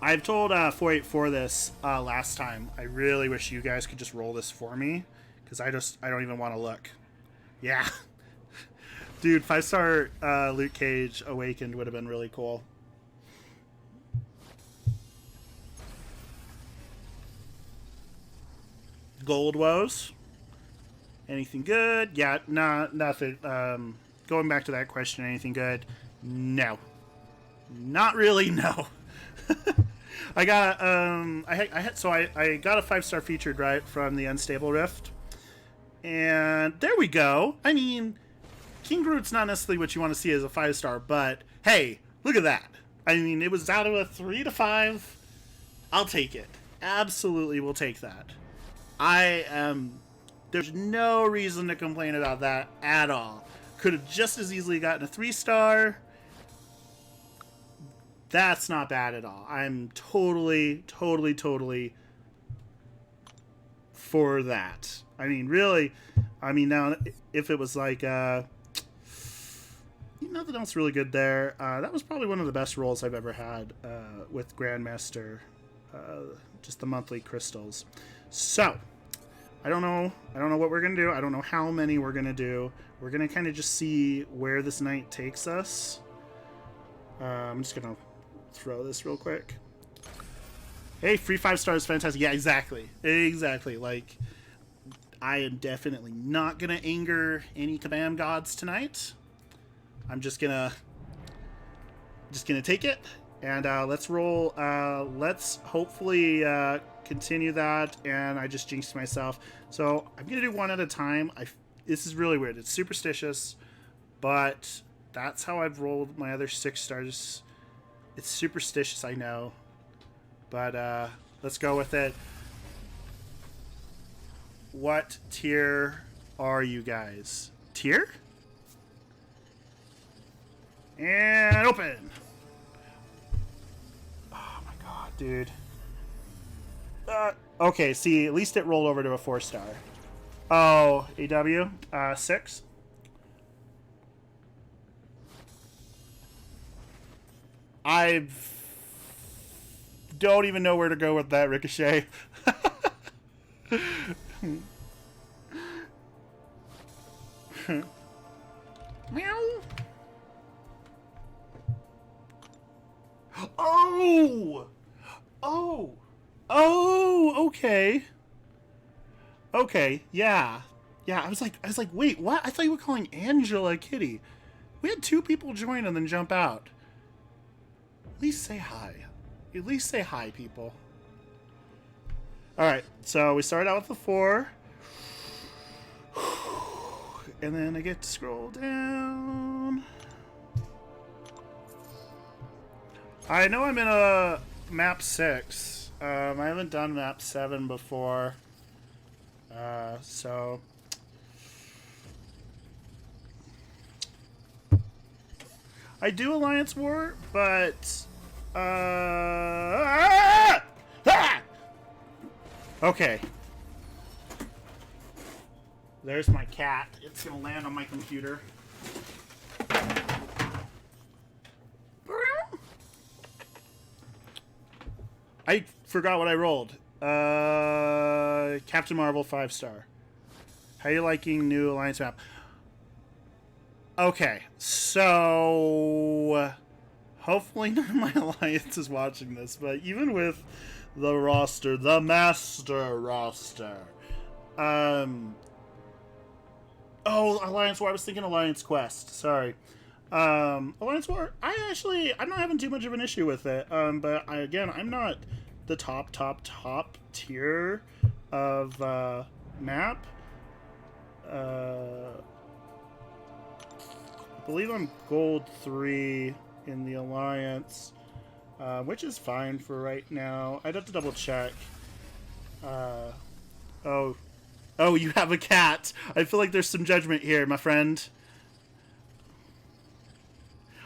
I've told 484 this last time. I really wish you guys could just roll this for me, because I don't even want to look. Yeah. Dude, 5-star Luke Cage Awakened would have been really cool. Gold Woes. Anything good? Yeah, nothing. Going back to that question, anything good? No. Not really, no. I got I got a 5-star featured right from the Unstable Rift. And there we go. I mean, King Groot's not necessarily what you want to see as a 5-star, but hey, look at that. I mean, it was out of a 3 to 5. I'll take it. Absolutely will take that. There's no reason to complain about that at all. Could have just as easily gotten a 3-star. That's not bad at all. I'm totally for that. I mean, really, now, if it was like, nothing else really good there. That was probably one of the best rolls I've ever had with Grandmaster, just the monthly crystals. So, I don't know what we're going to do. I don't know how many we're going to do. We're going to kind of just see where this night takes us. I'm just going to throw this real quick. Hey, free 5 stars, fantastic. Yeah, exactly. Like, I am definitely not going to anger any Kabam gods tonight. I'm just going to take it And let's roll. Let's hopefully continue that. And I just jinxed myself. So I'm going to do one at a time. This is really weird. It's superstitious. But that's how I've rolled my other 6 stars. It's superstitious, I know. But let's go with it. What tier are you guys? Tier? And open. Oh my god, dude. Okay, see, at least it rolled over to a 4-star. Oh, AW, 6. I don't even know where to go with that, Ricochet. Meow. Oh! Oh! Oh, okay. Okay, yeah. Yeah, I was like, wait, what? I thought you were calling Angela Kitty. We had 2 people join and then jump out. At least say hi. At least say hi, people. Alright, so we started out with the 4. And then I get to scroll down. I know I'm in a map 6. I haven't done map 7 before. So... I do Alliance War, but... Okay. There's my cat. It's gonna land on my computer. I forgot what I rolled. Captain Marvel 5-star. How you liking new Alliance map? Okay, so hopefully none of my alliance is watching this, but even with the roster, the master roster, oh, Alliance War. I was thinking Alliance Quest. Sorry. Alliance War. I'm not having too much of an issue with it. But I'm not the top tier of map. I believe I'm gold 3 in the Alliance, which is fine for right now. I'd have to double check. Oh, you have a cat. I feel like there's some judgment here, my friend.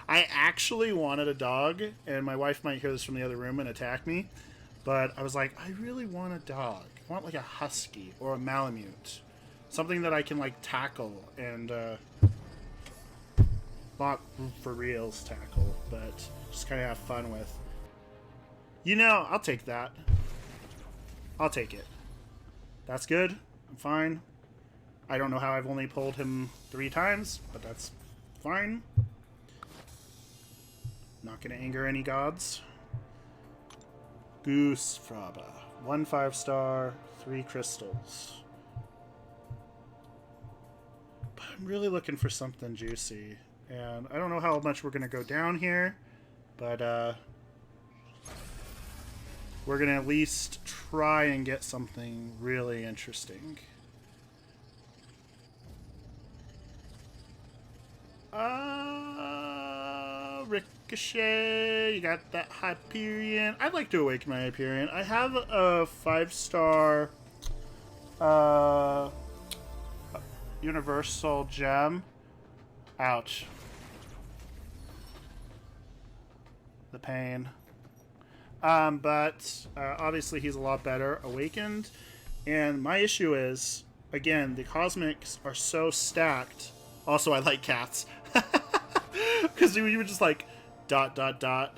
I actually wanted a dog, and my wife might hear this from the other room and attack me, but I was like, I really want a dog. I want like a husky or a Malamute. Something that I can like tackle and, not for reals tackle, but just kind of have fun with. You know, I'll take that. I'll take it. That's good. I'm fine. I don't know how I've only pulled him 3 times, but that's fine. Not gonna anger any gods. Goose Fraba. 1 5-star, 3 crystals. But I'm really looking for something juicy. And I don't know how much we're gonna go down here, but we're gonna at least try and get something really interesting. Ricochet, you got that Hyperion. I'd like to awaken my Hyperion. I have a 5-star Universal Gem. Ouch. The pain. But obviously he's a lot better awakened. And my issue is, again, the cosmics are so stacked. Also, I like cats. Because you were just like, ... Hulkbuster.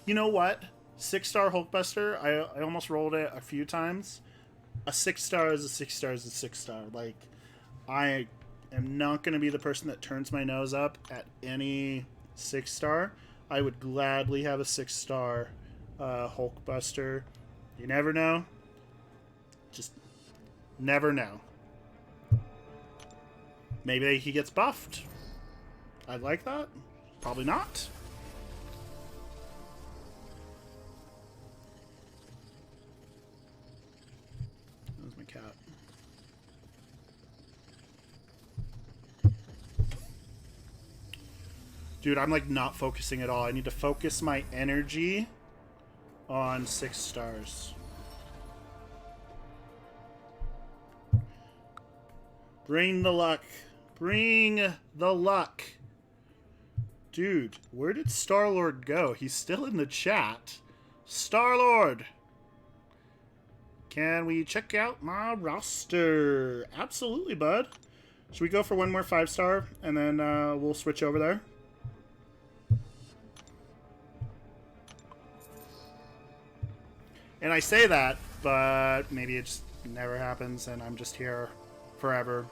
You know what? 6-star Hulkbuster, I almost rolled it a few times. A 6-star is a 6-star is a 6-star. Like, I am not going to be the person that turns my nose up at any 6-star. I would gladly have a 6-star Hulkbuster. You never know. Just never know. Maybe he gets buffed. I'd like that. Probably not. Dude, I'm like not focusing at all. I need to focus my energy on 6 stars. Bring the luck. Bring the luck. Dude, where did Star-Lord go? He's still in the chat. Star-Lord! Can we check out my roster? Absolutely, bud. Should we go for one more 5-star, and then we'll switch over there? And I say that, but maybe it just never happens, and I'm just here forever.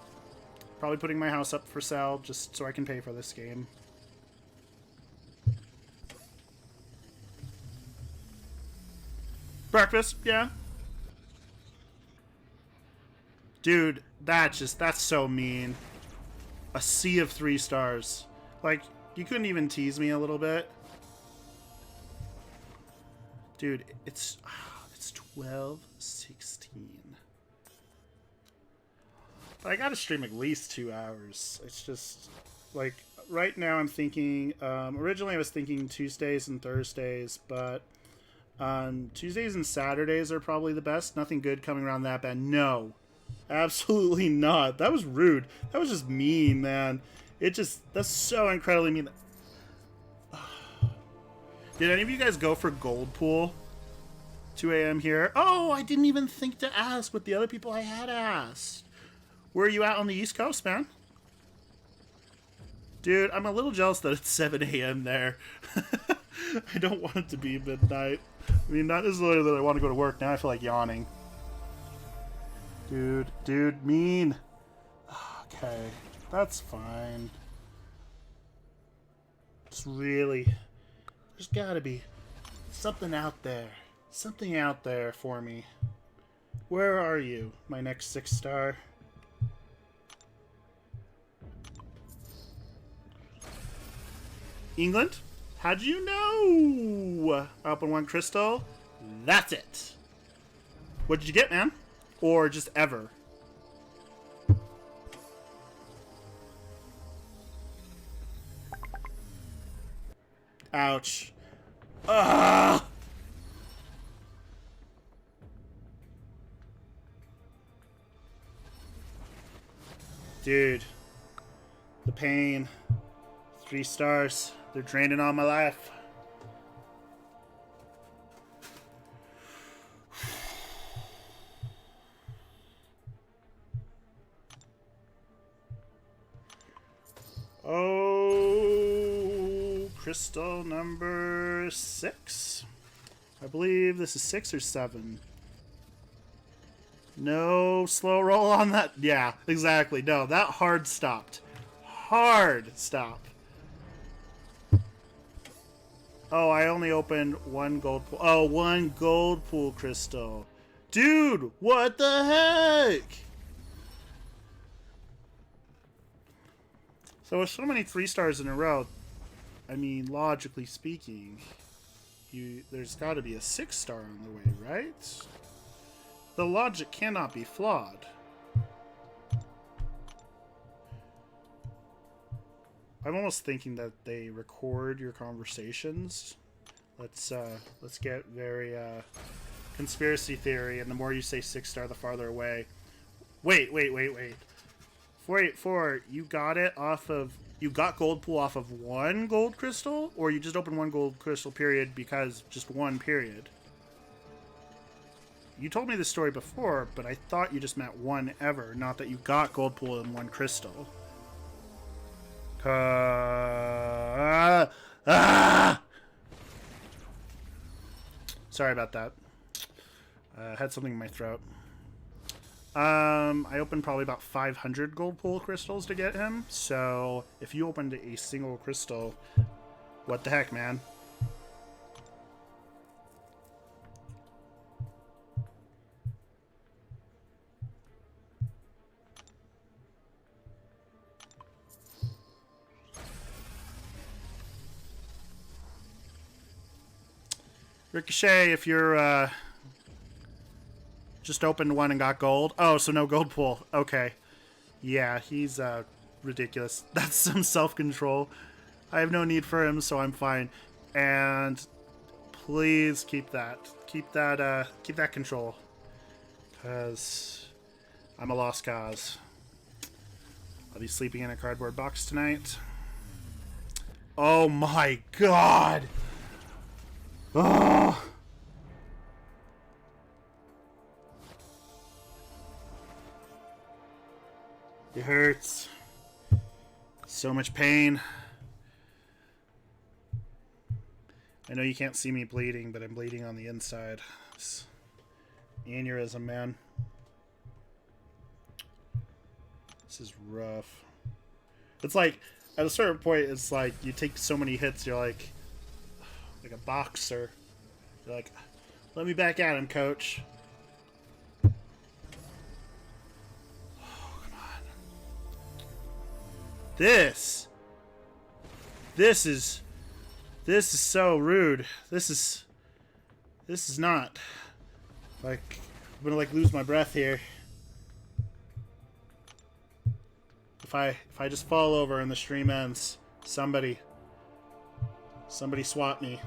Probably putting my house up for sale just so I can pay for this game. Breakfast, yeah. Dude, that's so mean. A sea of 3 stars. Like, you couldn't even tease me a little bit. Dude, it's 12:16. I gotta stream at least 2 hours. It's just, like, right now I'm thinking, originally I was thinking Tuesdays and Thursdays, but Tuesdays and Saturdays are probably the best. Nothing good coming around that bad. No, absolutely not. That was rude. That was just mean, man. That's so incredibly mean. Did any of you guys go for Gold Pool? 2 a.m. here. Oh, I didn't even think to ask what the other people I had asked. Where are you at on the East Coast, man? Dude, I'm a little jealous that it's 7 a.m. there. I don't want it to be midnight. I mean, not necessarily that I want to go to work. Now I feel like yawning. Dude, mean. Okay, that's fine. It's really... There's gotta be something out there. Something out there for me. Where are you, my next 6-star? England? How'd you know? Up in 1 crystal. That's it. What did you get, man? Or just ever? Ouch. Ugh! Dude. The pain. 3 stars. They're draining all my life. Oh, crystal number 6. I believe this is 6 or 7. No slow roll on that. Yeah, exactly. No, that hard stopped. Hard stop. Oh, I only opened 1 gold pool. Oh, 1 gold pool crystal. Dude, what the heck? So with so many 3 stars in a row, I mean, logically speaking, there's got to be a 6-star on the way, right? The logic cannot be flawed. I'm almost thinking that they record your conversations. Let's get very conspiracy theory, and the more you say 6-star, the farther away. Wait. 484, you got it off of... You got gold pool off of 1 gold crystal? Or you just opened 1 gold crystal period because just 1 period? You told me this story before, but I thought you just meant 1 ever, not that you got gold pool in 1 crystal. Sorry about that. I had something in my throat. I opened probably about 500 gold pool crystals to get him. So if you opened a single crystal, what the heck, man? Ricochet, if you're just opened 1 and got gold. Oh, so no gold pool. Okay. Yeah, he's ridiculous. That's some self-control. I have no need for him, so I'm fine. And please keep that control, because I'm a lost cause. I'll be sleeping in a cardboard box tonight. Oh my god! Oh! It hurts. So much pain. I know you can't see me bleeding, but I'm bleeding on the inside. It's aneurysm, man. This is rough. It's like, at a certain point, it's like you take so many hits, you're like a boxer. You're like, let me back at him, coach. Oh, come on. This is so rude. This is not like, I'm gonna like lose my breath here. If I just fall over and the stream ends, somebody swat me.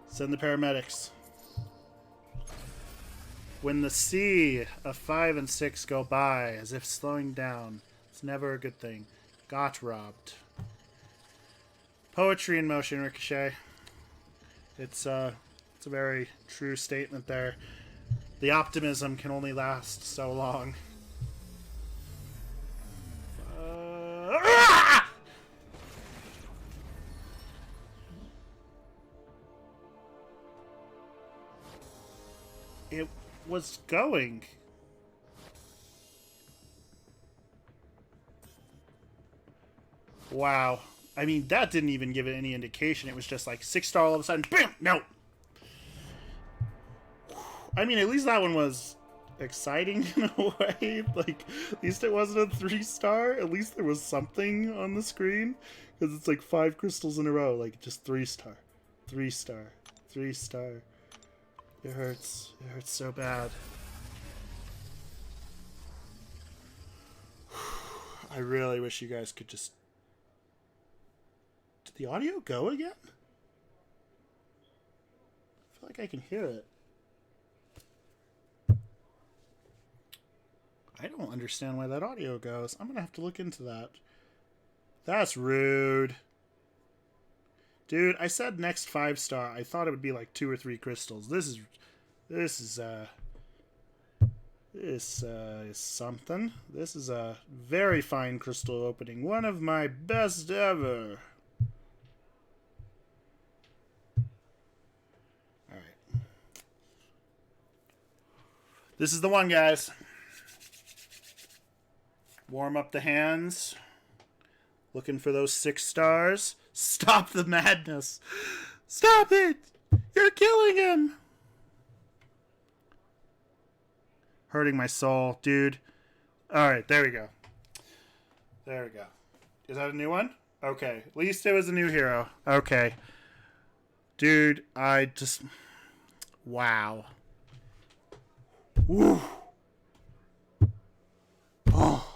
Send the paramedics. When the sea of 5 and 6 go by as if slowing down, it's never a good thing. Got robbed. Poetry in motion, Ricochet. It's a very true statement there. The optimism can only last so long. It was going. Wow. I mean, that didn't even give it any indication. It was just like 6-star all of a sudden. BAM! No! I mean, at least that one was exciting in a way. Like, at least it wasn't a 3-star. At least there was something on the screen. Because it's like 5 crystals in a row. Like, just 3-star. 3-star. 3-star. It hurts. It hurts so bad. I really wish you guys could just... Did the audio go again? I feel like I can hear it. I don't understand why that audio goes. I'm gonna have to look into that. That's rude. Dude, I said next 5-star. I thought it would be like 2 or 3 crystals. This is something. This is a very fine crystal opening. One of my best ever. Alright. This is the one, guys. Warm up the hands. Looking for those 6 stars. Stop the madness. Stop it. You're killing him. Hurting my soul, dude. Alright, there we go. There we go. Is that a new one? Okay. At least it was a new hero. Okay. Dude, I just... Wow. Woo. Oh.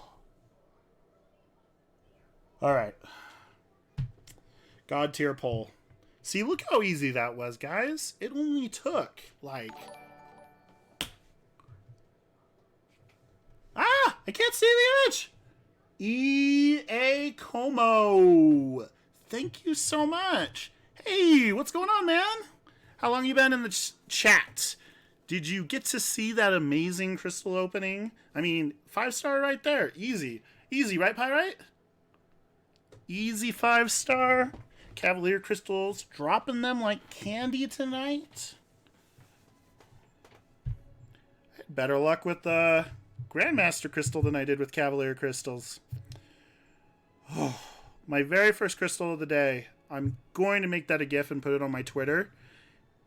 Alright. God tier poll. See, look how easy that was, guys. It only took, like... Ah! I can't see the image! EA Como. Thank you so much. Hey, what's going on, man? How long you been in the chat? Did you get to see that amazing crystal opening? I mean, 5-star right there. Easy. Easy, right, Pyrite? Easy 5-star. Cavalier crystals. Dropping them like candy tonight. I had better luck with the Grandmaster crystal than I did with Cavalier crystals. Oh, my very first crystal of the day. I'm going to make that a GIF and put it on my Twitter.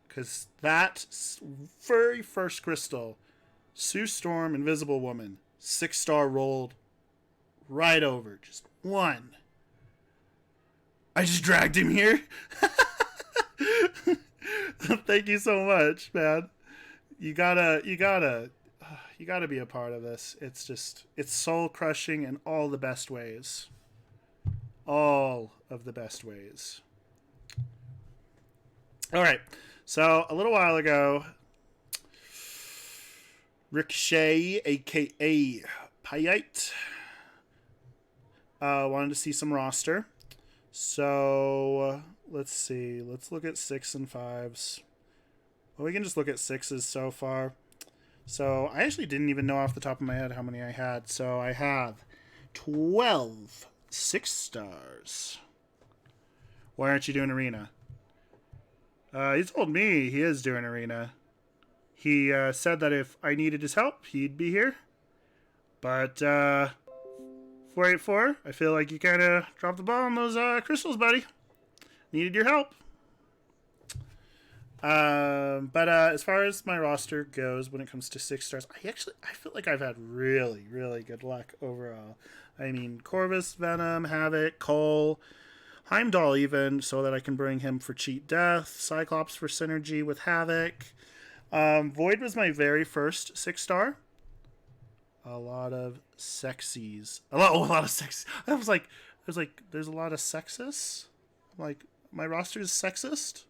Because that very first crystal, Sue Storm, Invisible Woman, 6-star rolled right over. Just one. I just dragged him here. Thank you so much, man. You gotta be a part of this. It's soul crushing in all the best ways. all of the best ways. All right. So a little while ago, Ricochet, aka Payite, wanted to see some roster. So let's see. Let's look at 6 and 5s. Well, we can just look at 6s so far. So I actually didn't even know off the top of my head how many I had. So I have 12 6-stars. Why aren't you doing arena? He told me he is doing arena. He said that if I needed his help, he'd be here. But 484, I feel like you kind of dropped the ball on those crystals, buddy. Needed your help. But as far as my roster goes, when it comes to 6-stars, I feel like I've had really, really good luck overall. I mean, Corvus, Venom, Havoc, Cole, Heimdall even, so that I can bring him for Cheat Death, Cyclops for synergy with Havoc. Void was my very first 6-star. A lot of sexies. A lot of sex. I was like, there's a lot of sexists. I'm like, my roster is sexist.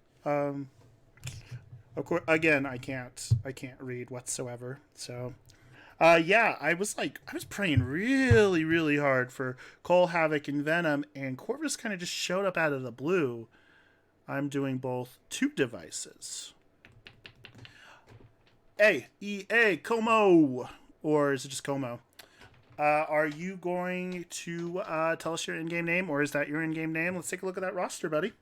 Of course, again, I can't read whatsoever. So, yeah, I was praying really, really hard for Cole, Havoc, and Venom, and Corvus kind of just showed up out of the blue. I'm doing both 2 devices. EA, Como, or is it just Como? Are you going to tell us your in-game name, or is that your in-game name? Let's take a look at that roster, buddy.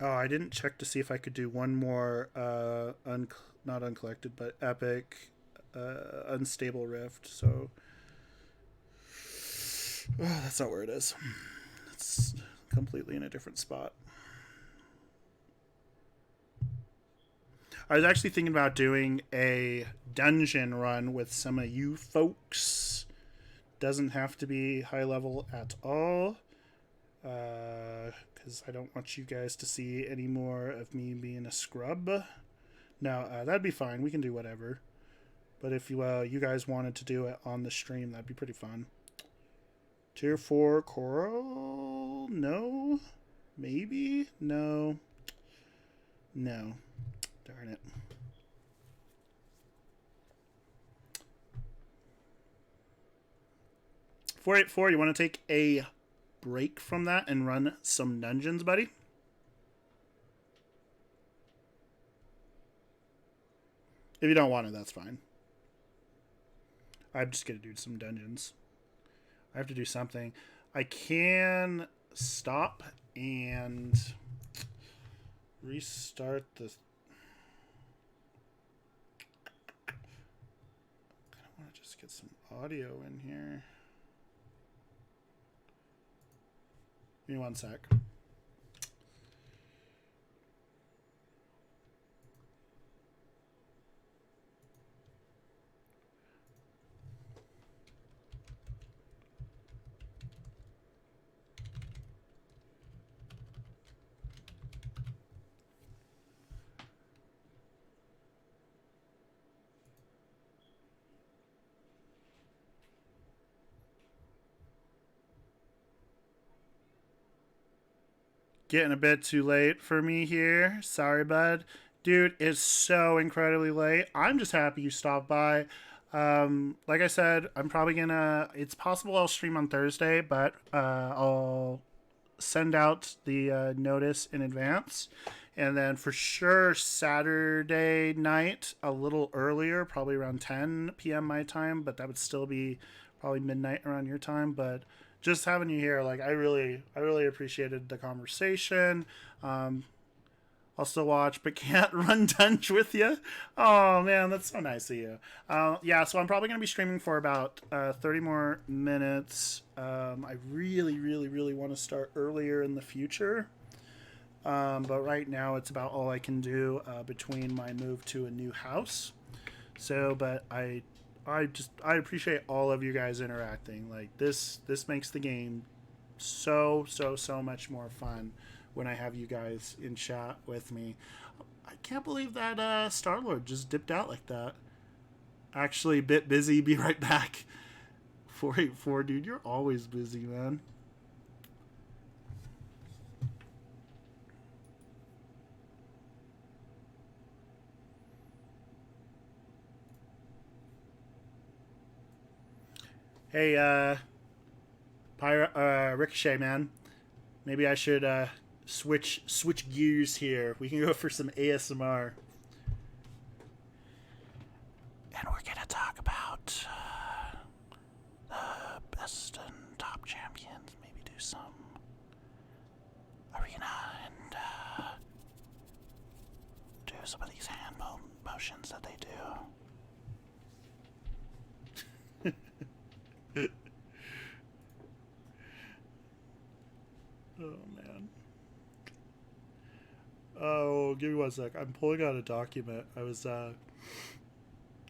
Oh, I didn't check to see if I could do one more not uncollected, but epic unstable rift. So that's not where it is. It's completely in a different spot. I was actually thinking about doing a dungeon run with some of you folks. Doesn't have to be high level at all. Because I don't want you guys to see any more of me being a scrub. Now, that'd be fine. We can do whatever. But if you guys wanted to do it on the stream, that'd be pretty fun. Tier 4 Coral? No? Maybe? No. No. Darn it. $484, you want to take a break from that and run some dungeons, buddy? If you don't want it, that's fine. I'm just going to do some dungeons. I have to do something. I can stop and restart the... I want to just get some audio in here. Give me one sec. Getting a bit too late for me here. Sorry, bud. Dude, it's so incredibly late. I'm just happy you stopped by. Like I said, I'm probably gonna... It's possible I'll stream on Thursday, but I'll send out the notice in advance. And then for sure, Saturday night, a little earlier, probably around 10 p.m. my time, but that would still be probably midnight around your time, but... Just having you here, like I really appreciated the conversation. I'll still watch, but can't run Dunge with you. Oh man, that's so nice of you. Yeah, so I'm probably gonna be streaming for about 30 more minutes. I really want to start earlier in the future, but right now it's about all I can do between my move to a new house. So, but I appreciate all of you guys interacting. Like this makes the game so much more fun when I have you guys in chat with me. I I can't believe that Star-Lord just dipped out like that. Actually, a bit busy. Be right back. 484, dude. You're always busy, man. Hey, Ricochet, man. Maybe I should switch gears here. We can go for some ASMR. And we're gonna talk about the best and top champions. Maybe do some arena and do some of these hand motions that they do. Oh man. Oh, give me 1 sec. I'm pulling out a document.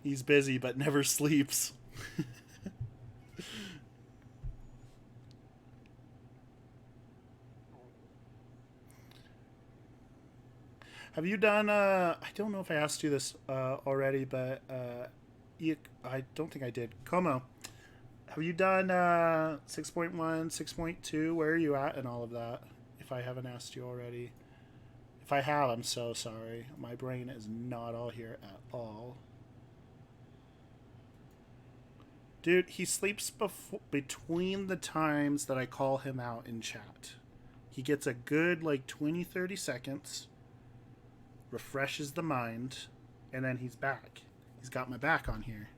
He's busy but never sleeps. Have you done, I don't know if I asked you this already, but I don't think I did. Como, have you done 6.1, 6.2? Where are you at in all of that? If I haven't asked you already. If I have, I'm so sorry. My brain is not all here at all. Dude, he sleeps between the times that I call him out in chat. He gets a good, like, 20, 30 seconds, refreshes the mind, and then he's back. He's got my back on here.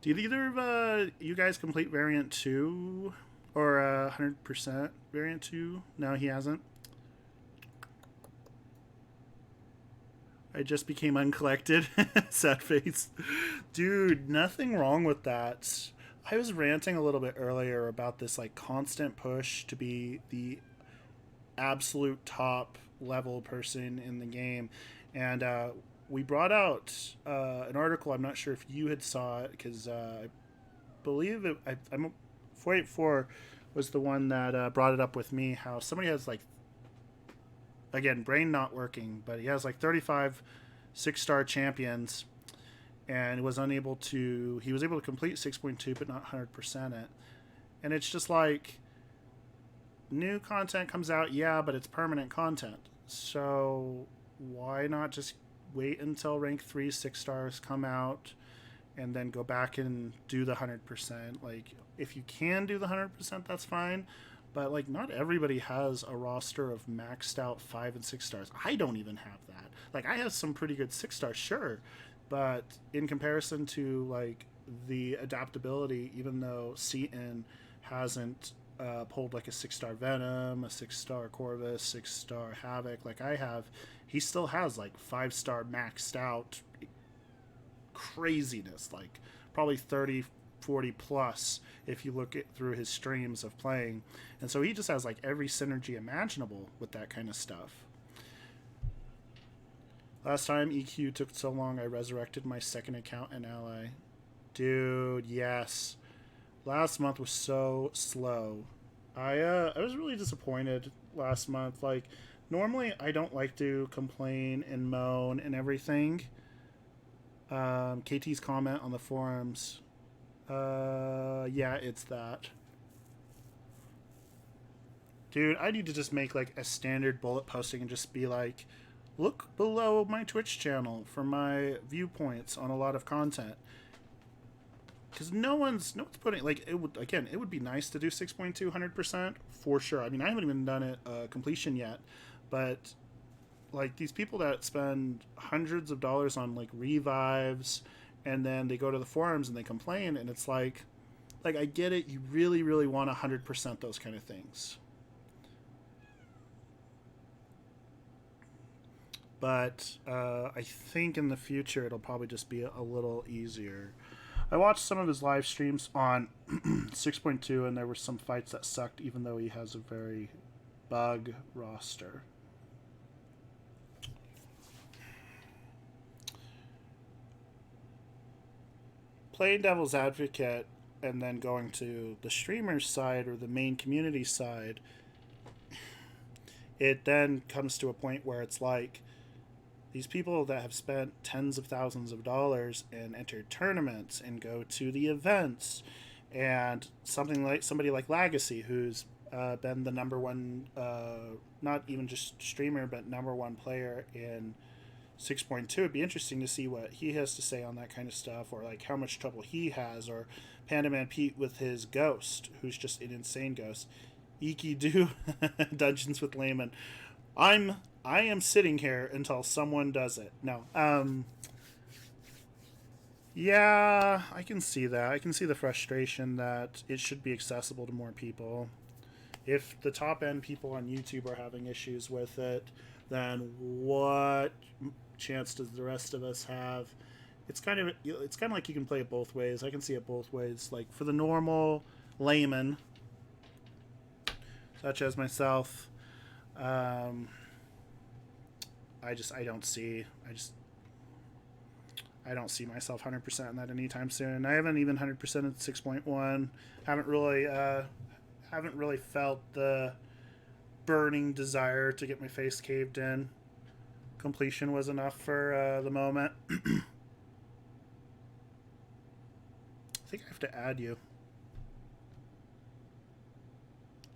Did either of you guys complete Variant 2? Or 100% Variant 2? No, he hasn't. I just became uncollected. Sad face. Dude, nothing wrong with that. I was ranting a little bit earlier about this like constant push to be the absolute top level person in the game. And we brought out an article. I'm not sure if you had saw it because I believe I'm 484 was the one that brought it up with me. How somebody has like, again, brain not working, but he has like 35 6-star champions, and he was able to complete 6.2 but not 100% it. And it's just like, new content comes out, yeah, but it's permanent content, so why not just wait until rank 3 6-stars come out and then go back and do the 100%? Like, if you can do the 100%, that's fine, but like, not everybody has a roster of maxed out 5 and 6 stars. I don't even have that. Like, I have some pretty good 6 stars, sure, but in comparison to like the adaptability, even though Seaton hasn't pulled like a 6-star Venom, a 6-star Corvus, 6-star Havoc like I have, he still has like 5-star maxed out craziness, like probably 30, 40 plus if you look through his streams of playing. And so he just has like every synergy imaginable with that kind of stuff. Last time EQ took so long, I resurrected my second account in Ally. Dude, yes. Last month was so slow. I was really disappointed last month. Like, normally I don't like to complain and moan and everything. KT's comment on the forums. Yeah, it's that. Dude, I need to just make like a standard bullet posting and just be like, look below my Twitch channel for my viewpoints on a lot of content. Because no one's putting, like, it would be nice to do 6.2 100% for sure. I mean, I haven't even done it completion yet, but like, these people that spend hundreds of dollars on like revives, and then they go to the forums and they complain, and it's like I get it, you really, really want 100% those kind of things. But I think in the future it'll probably just be a little easier. I watched some of his live streams on 6.2, and there were some fights that sucked, even though he has a very bug roster. Playing devil's advocate, and then going to the streamer side or the main community side, it then comes to a point where it's like these people that have spent tens of thousands of dollars and entered tournaments and go to the events, and somebody like Legacy, who's been the number one, not even just streamer, but number one player in 6.2. It'd be interesting to see what he has to say on that kind of stuff, or like how much trouble he has, or Panda Man Pete with his Ghost, who's just an insane ghost. Iki do Dungeons with Layman. I am sitting here until someone does it. No. Yeah, I can see that. I can see the frustration that it should be accessible to more people. If the top end people on YouTube are having issues with it, then what chance does the rest of us have? It's kind of like you can play it both ways. I can see it both ways. Like for the normal layman, such as myself, I don't see myself 100% in that anytime soon. I haven't even 100% at 6.1. Haven't really felt the burning desire to get my face caved in. Completion was enough for the moment. I think I have to add you.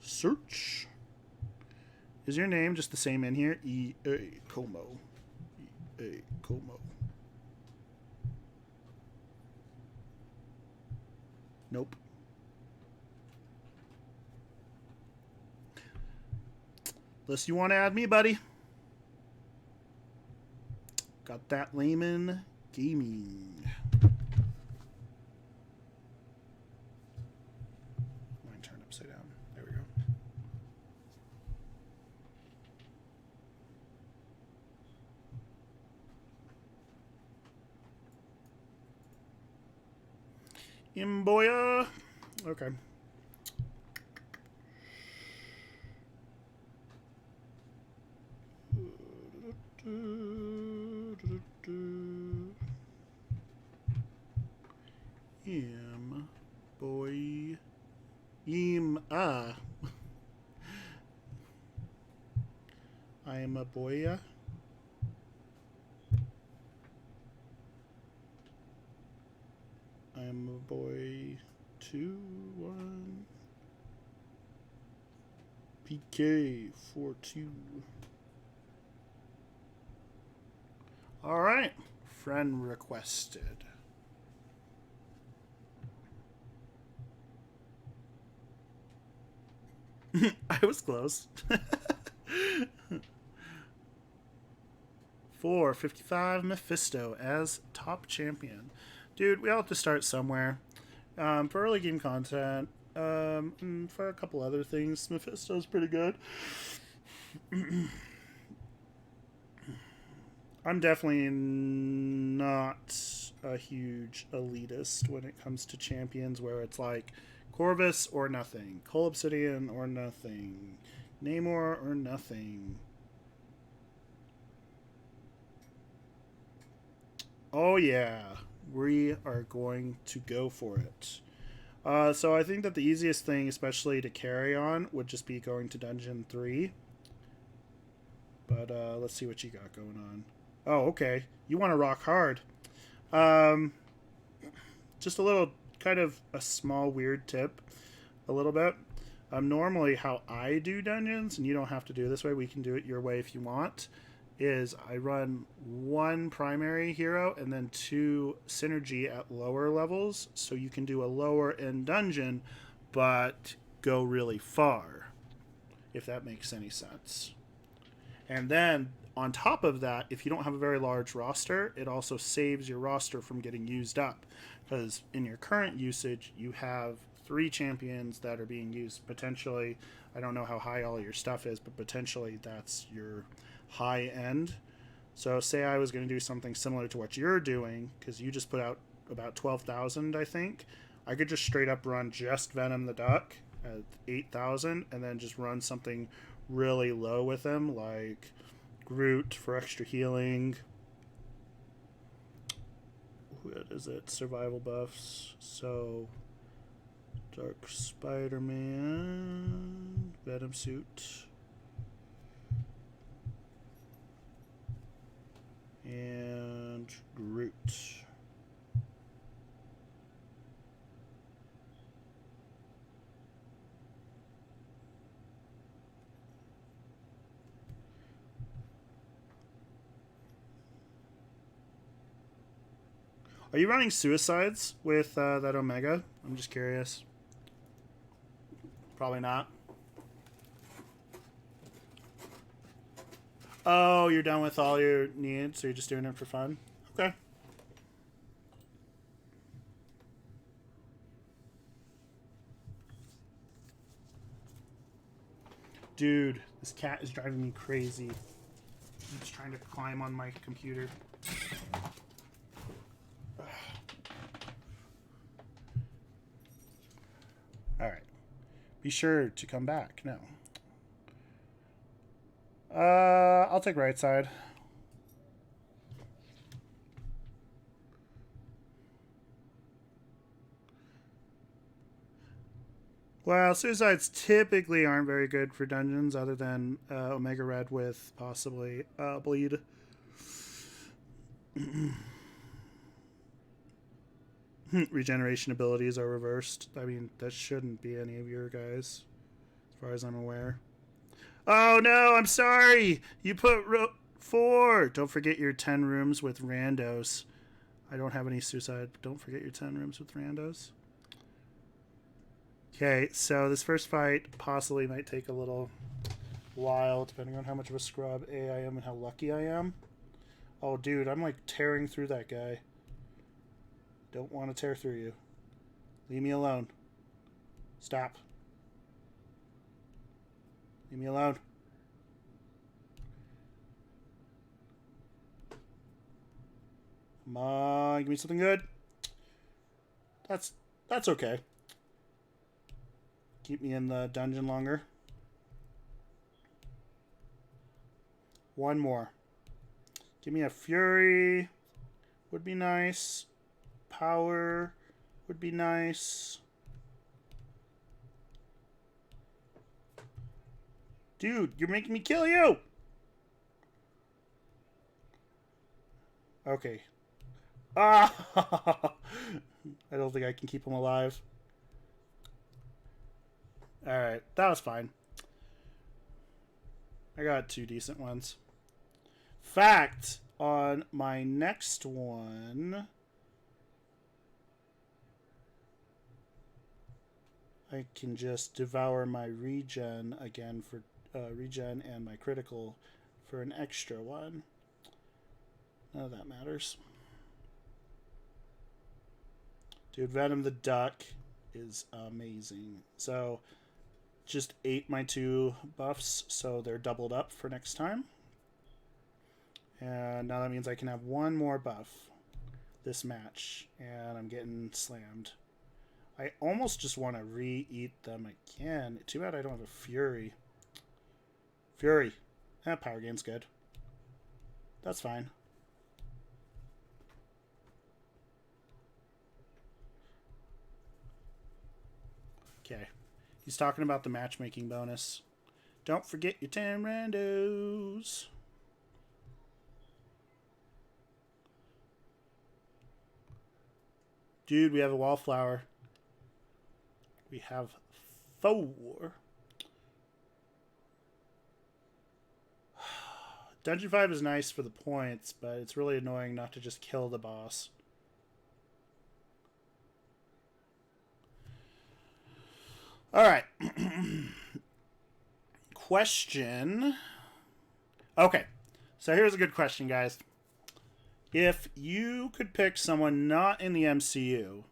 Search. Is your name just the same in here? E.A. Como. E.A. Como. Nope. Unless you want to add me, buddy. Got that layman gaming. Mine turned upside down. There we go. Imboya. Okay. Boy. I am a boya. I am a boy 2-1 PK 4-2. All right, friend requested. I was close. 455 Mephisto as top champion. Dude, we all have to start somewhere. For early game content, and for a couple other things, Mephisto's pretty good. I'm definitely not a huge elitist when it comes to champions, where it's like Corvus or nothing, Cole Obsidian or nothing, Namor or nothing. Oh yeah, we are going to go for it. So I think that the easiest thing, especially to carry on, would just be going to Dungeon 3. But let's see what you got going on. Oh, okay. You want to rock hard. Just a little, kind of a small weird tip. A little bit. Normally how I do dungeons, and you don't have to do it this way, we can do it your way if you want, is I run one primary hero and then 2 synergy at lower levels, so you can do a lower end dungeon, but go really far, if that makes any sense. And then, on top of that, if you don't have a very large roster, it also saves your roster from getting used up. Because in your current usage, you have 3 champions that are being used potentially. I don't know how high all your stuff is, but potentially that's your high end. So say I was going to do something similar to what you're doing, because you just put out about 12,000, I think. I could just straight up run just Venom the Duck at 8,000, and then just run something really low with him, like Groot for extra healing. What is it? Survival buffs. So Dark Spider-Man. Venom suit. And Groot. Are you running Suicides with that Omega? I'm just curious. Probably not. Oh, you're done with all your needs, so you're just doing it for fun? Okay. Dude, this cat is driving me crazy. He's trying to climb on my computer. Alright. Be sure to come back. No. I'll take right side. Well, suicides typically aren't very good for dungeons, other than Omega Red with possibly bleed. Regeneration abilities are reversed. I mean, that shouldn't be any of your guys, as far as I'm aware. Oh no, I'm sorry! You put 4! Don't forget your 10 rooms with randos. I don't have any suicide, but don't forget your 10 rooms with randos. Okay, so this first fight possibly might take a little while, depending on how much of a scrub A I am and how lucky I am. Oh, dude, I'm like tearing through that guy. Don't want to tear through you. Leave me alone. Stop. Leave me alone. Come on, give me something good. That's okay. Keep me in the dungeon longer. One more. Give me a fury. Would be nice. Power would be nice. Dude, you're making me kill you! Okay. Ah! I don't think I can keep him alive. Alright, that was fine. I got 2 decent ones. Fact, on my next one, I can just devour my regen again for regen and my critical for an extra one. None of that matters. Dude, Venom the Duck is amazing. So, just ate my 2 buffs, so they're doubled up for next time. And now that means I can have 1 more buff this match, and I'm getting slammed. I almost just want to re-eat them again. Too bad I don't have a Fury. Fury. Power gain's good. That's fine. Okay. He's talking about the matchmaking bonus. Don't forget your 10 randos. Dude, we have a wallflower. We have 4. Dungeon 5 is nice for the points, but it's really annoying not to just kill the boss. Alright. Question. Okay. So here's a good question, guys. If you could pick someone not in the MCU,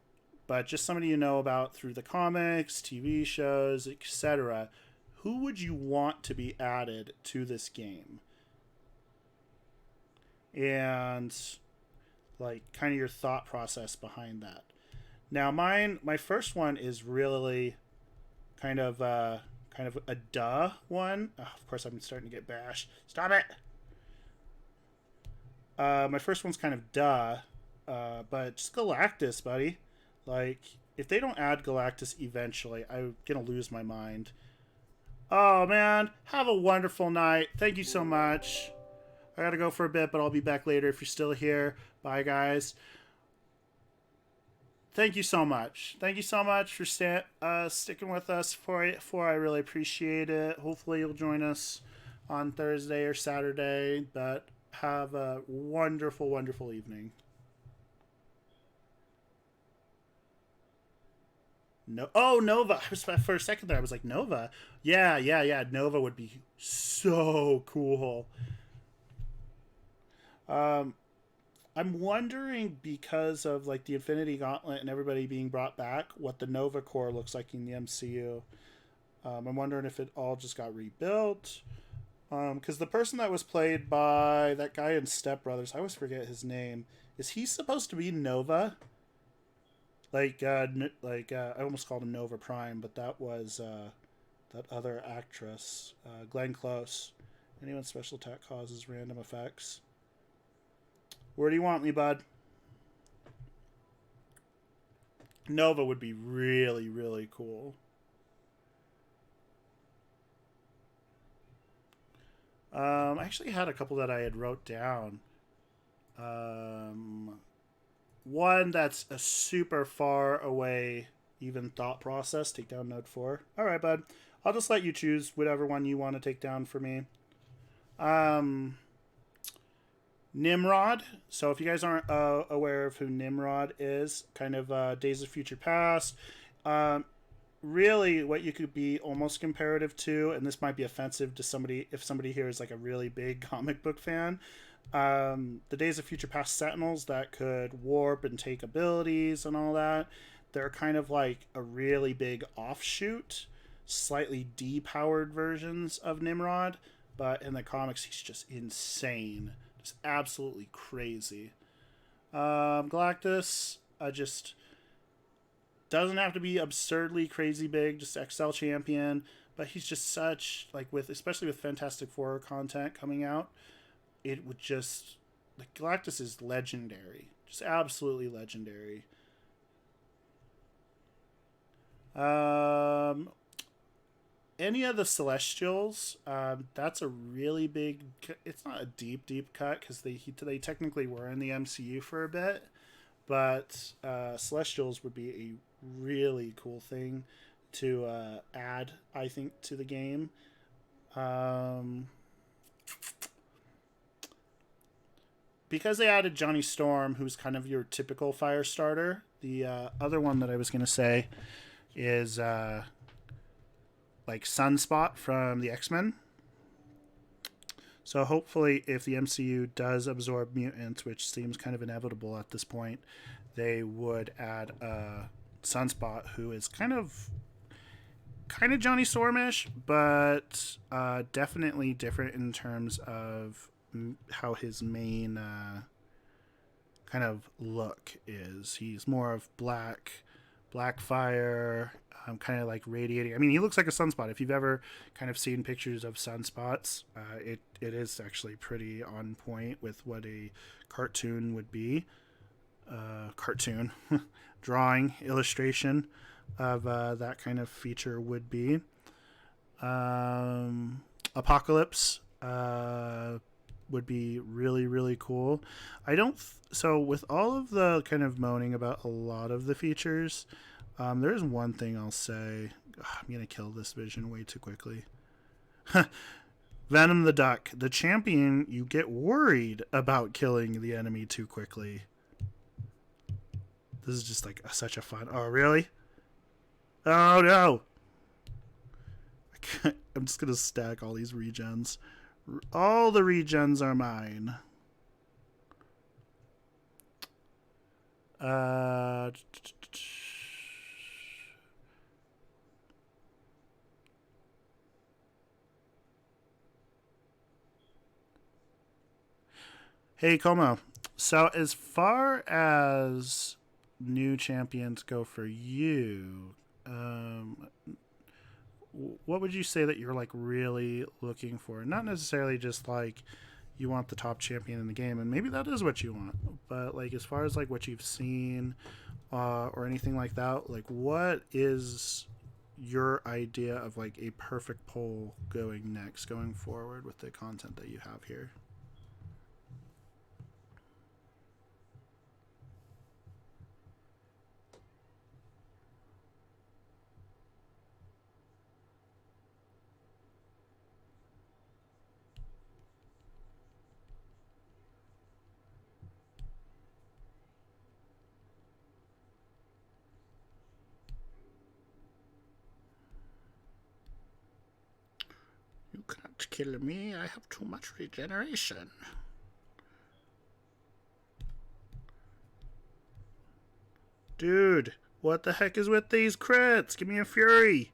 but just somebody you know about through the comics, TV shows, etc., who would you want to be added to this game? And like kind of your thought process behind that. Now my first one is really kind of a duh one. Oh, of course I'm starting to get bashed. Stop it. My first one's kind of duh, but just Galactus, buddy. Like, if they don't add Galactus eventually, I'm gonna lose my mind. Oh man, have a wonderful night. Thank you so much. I gotta go for a bit, but I'll be back later if you're still here. Bye, guys. Thank you so much. Thank you so much for sticking with us for I really appreciate it. Hopefully you'll join us on Thursday or Saturday, but have a wonderful, wonderful evening. No, oh Nova. For a second there, I was like Nova. Yeah. Nova would be so cool. Um, I'm wondering because of like the Infinity Gauntlet and everybody being brought back, what the Nova Corps looks like in the MCU. I'm wondering if it all just got rebuilt. Because the person that was played by that guy in Step Brothers, I always forget his name. Is he supposed to be Nova? I almost called him Nova Prime, but that was that other actress, Glenn Close. Anyone special attack causes random effects. Where do you want me, bud? Nova would be really, really cool. I actually had a couple that I had wrote down. One that's a super far away, even thought process. Take down Node 4. All right, bud. I'll just let you choose whatever one you want to take down for me. Nimrod. So if you guys aren't aware of who Nimrod is, kind of Days of Future Past. Really what you could be almost comparative to, and this might be offensive to somebody if somebody here is like a really big comic book fan. The Days of Future Past Sentinels that could warp and take abilities and all that. They're kind of like a really big offshoot, slightly depowered versions of Nimrod, but in the comics he's just insane. Just absolutely crazy. Galactus, just doesn't have to be absurdly crazy big, just XL champion, but he's just such, like, especially with Fantastic Four content coming out, it would just, like, Galactus is legendary. Just absolutely legendary. Any of the Celestials, that's a really big, it's not a deep cut, because they technically were in the MCU for a bit, but Celestials would be a really cool thing to add, I think, to the game. Because they added Johnny Storm, who's kind of your typical fire starter, the other one that I was going to say is like Sunspot from the X-Men. So hopefully if the MCU does absorb mutants, which seems kind of inevitable at this point, they would add Sunspot, who is kind of Johnny Stormish, but definitely different in terms of how his main kind of look is. He's more of black fire, kind of like radiating. I mean, he looks like a sunspot. If you've ever kind of seen pictures of sunspots, it is actually pretty on point with what a cartoon would be. Cartoon drawing illustration of that kind of feature would be. Apocalypse would be really, really cool. So with all of the kind of moaning about a lot of the features, there's one thing I'll say. I'm gonna kill this vision way too quickly. Venom the Duck, the champion, you get worried about killing the enemy too quickly. This is just like such a fun. Oh, really? Oh no! I'm just gonna stack all these regens. All the regens are mine. Hey, Como. So as far as new champions go for you, what would you say that you're like really looking for? Not necessarily just like, you want the top champion in the game, and maybe that is what you want. But like as far as like what you've seen or anything like that, like what is your idea of like a perfect poll going forward with the content that you have here? You can't kill me. I have too much regeneration. Dude, what the heck is with these crits? Give me a fury.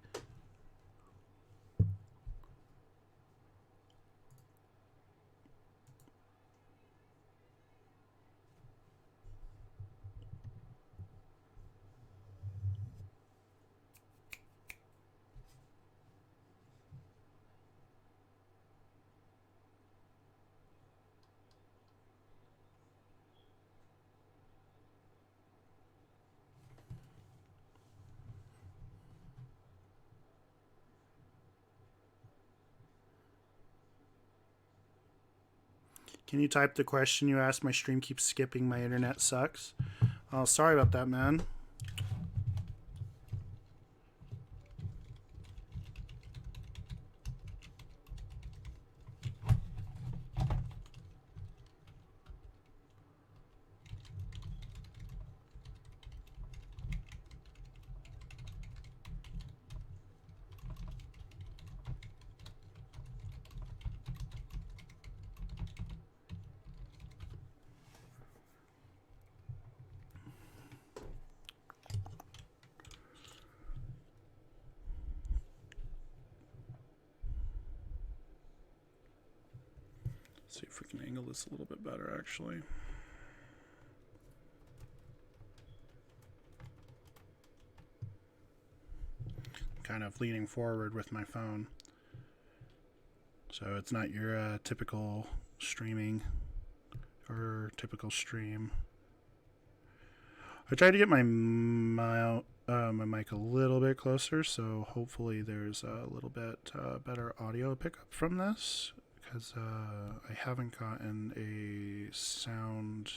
Can you type the question you asked? My stream keeps skipping. My internet sucks. Oh, sorry about that, man. See if we can angle this a little bit better, actually. Kind of leaning forward with my phone. So it's not your typical streaming or typical stream. I tried to get my mic a little bit closer, so hopefully there's a little bit better audio pickup from this. Because I haven't gotten a sound,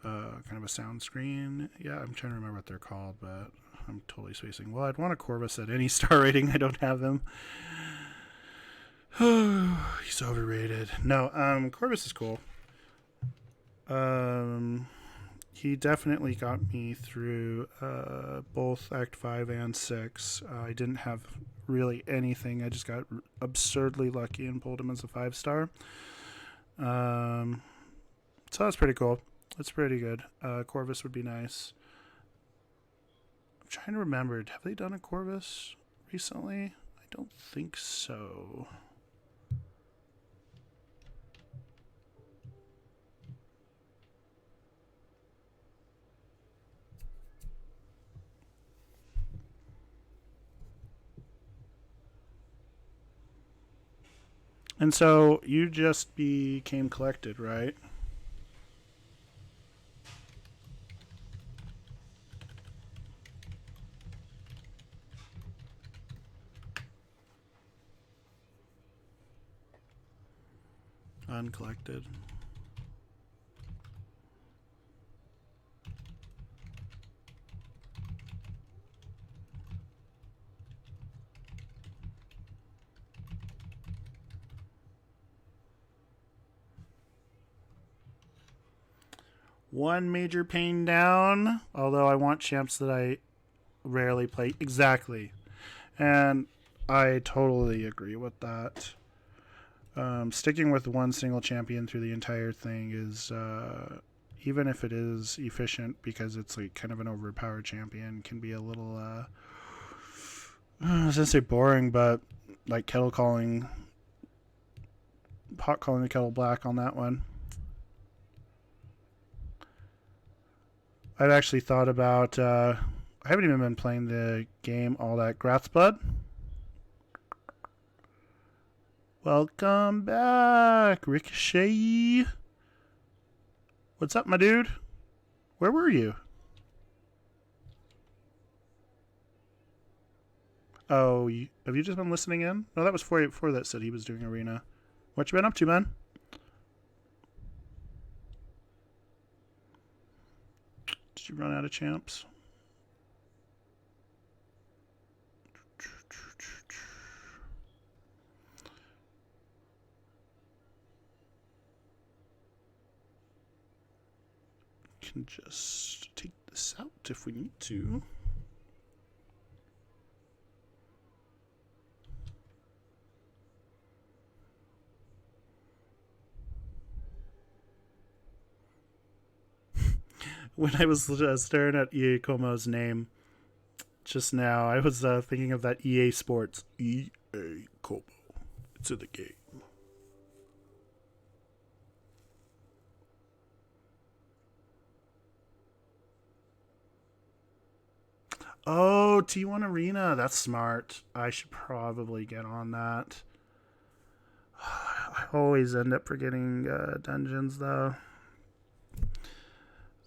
kind of a sound screen. Yeah, I'm trying to remember what they're called, but I'm totally spacing. Well, I'd want a Corvus at any star rating. I don't have him. He's overrated. No, Corvus is cool. He definitely got me through both Act 5 and 6. I didn't have really anything. I just got absurdly lucky and pulled him as a 5-star. So that's pretty cool. That's pretty good. Corvus would be nice. I'm trying to remember. Have they done a Corvus recently? I don't think so. And so you just became collected, right? Uncollected. One major pain down, although I want champs that I rarely play. Exactly. And I totally agree with that. Sticking with one single champion through the entire thing is, even if it is efficient because it's like kind of an overpowered champion, can be a little, I was gonna say boring, but like pot calling the kettle black on that one. I've actually thought about, I haven't even been playing the game all that. Grath's Blood. Welcome back, Ricochet. What's up, my dude? Where were you? Oh, have you just been listening in? No, that was 484 that said he was doing arena. What you been up to, man? Did you run out of champs? Can just take this out if we need to. When I was staring at EA Como's name just now, I was thinking of that EA Sports. EA Como. It's in the game. Oh, T1 Arena. That's smart. I should probably get on that. I always end up forgetting dungeons, though.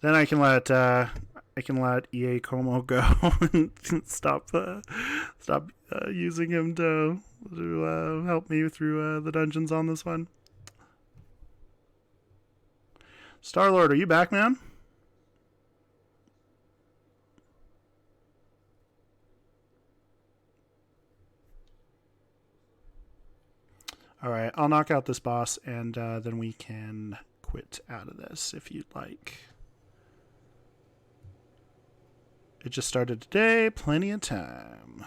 Then I can let EA Como go and stop using him to help me through the dungeons on this one. Star-Lord, are you back, man? Alright, I'll knock out this boss, and then we can quit out of this if you'd like. It just started today, plenty of time.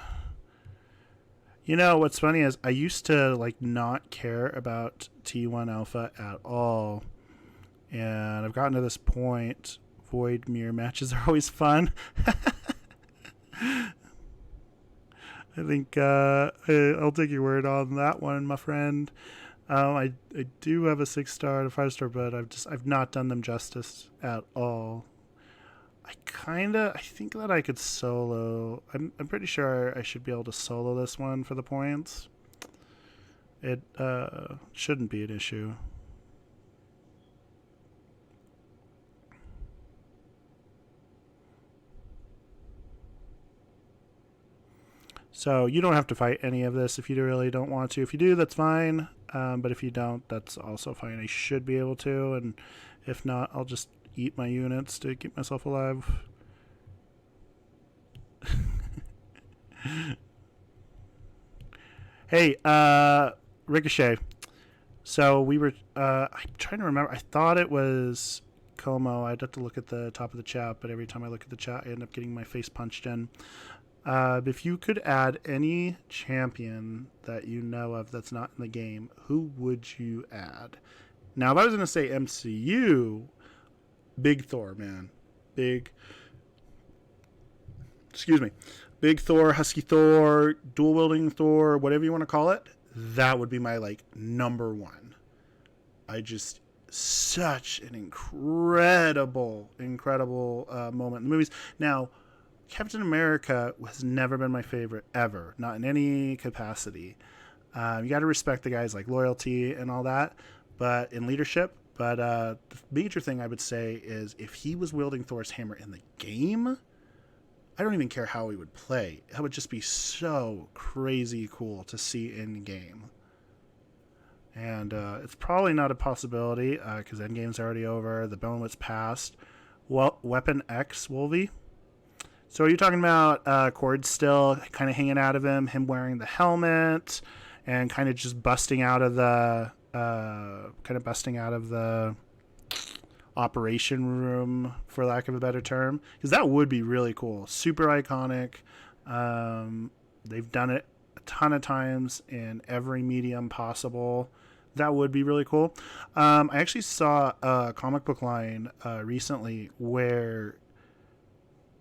You know, what's funny is I used to, not care about T1 Alpha at all. And I've gotten to this point. Void mirror matches are always fun. I think I'll take your word on that one, my friend. I do have a 6-star and a 5-star, but I've not done them justice at all. I think that I could solo. I'm pretty sure I should be able to solo this one for the points. It shouldn't be an issue. So you don't have to fight any of this if you really don't want to. If you do, that's fine. But if you don't, that's also fine. I should be able to, and if not, I'll just eat my units to keep myself alive. Hey, Ricochet. So we were, I'm trying to remember. I thought it was Como. I'd have to look at the top of the chat, but every time I look at the chat, I end up getting my face punched in. If you could add any champion that you know of that's not in the game, who would you add? Now, if I was going to say MCU, Big Thor, man. Big Thor, Husky Thor, dual wielding Thor, whatever you want to call it. That would be my, number one. Such an incredible moment in the movies. Now, Captain America has never been my favorite ever, not in any capacity. You got to respect the guy's loyalty and all that, but in leadership. But the major thing I would say is if he was wielding Thor's hammer in the game, I don't even care how he would play. That would just be so crazy cool to see in game. And it's probably not a possibility because Endgame's already over. The Bonewit's passed. Well, Weapon X, Wolvie. So are you talking about Cord still kind of hanging out of him wearing the helmet, and kind of just busting out of the operation room, for lack of a better term? Because that would be really cool. Super iconic. They've done it a ton of times in every medium possible. That would be really cool. I actually saw a comic book line recently where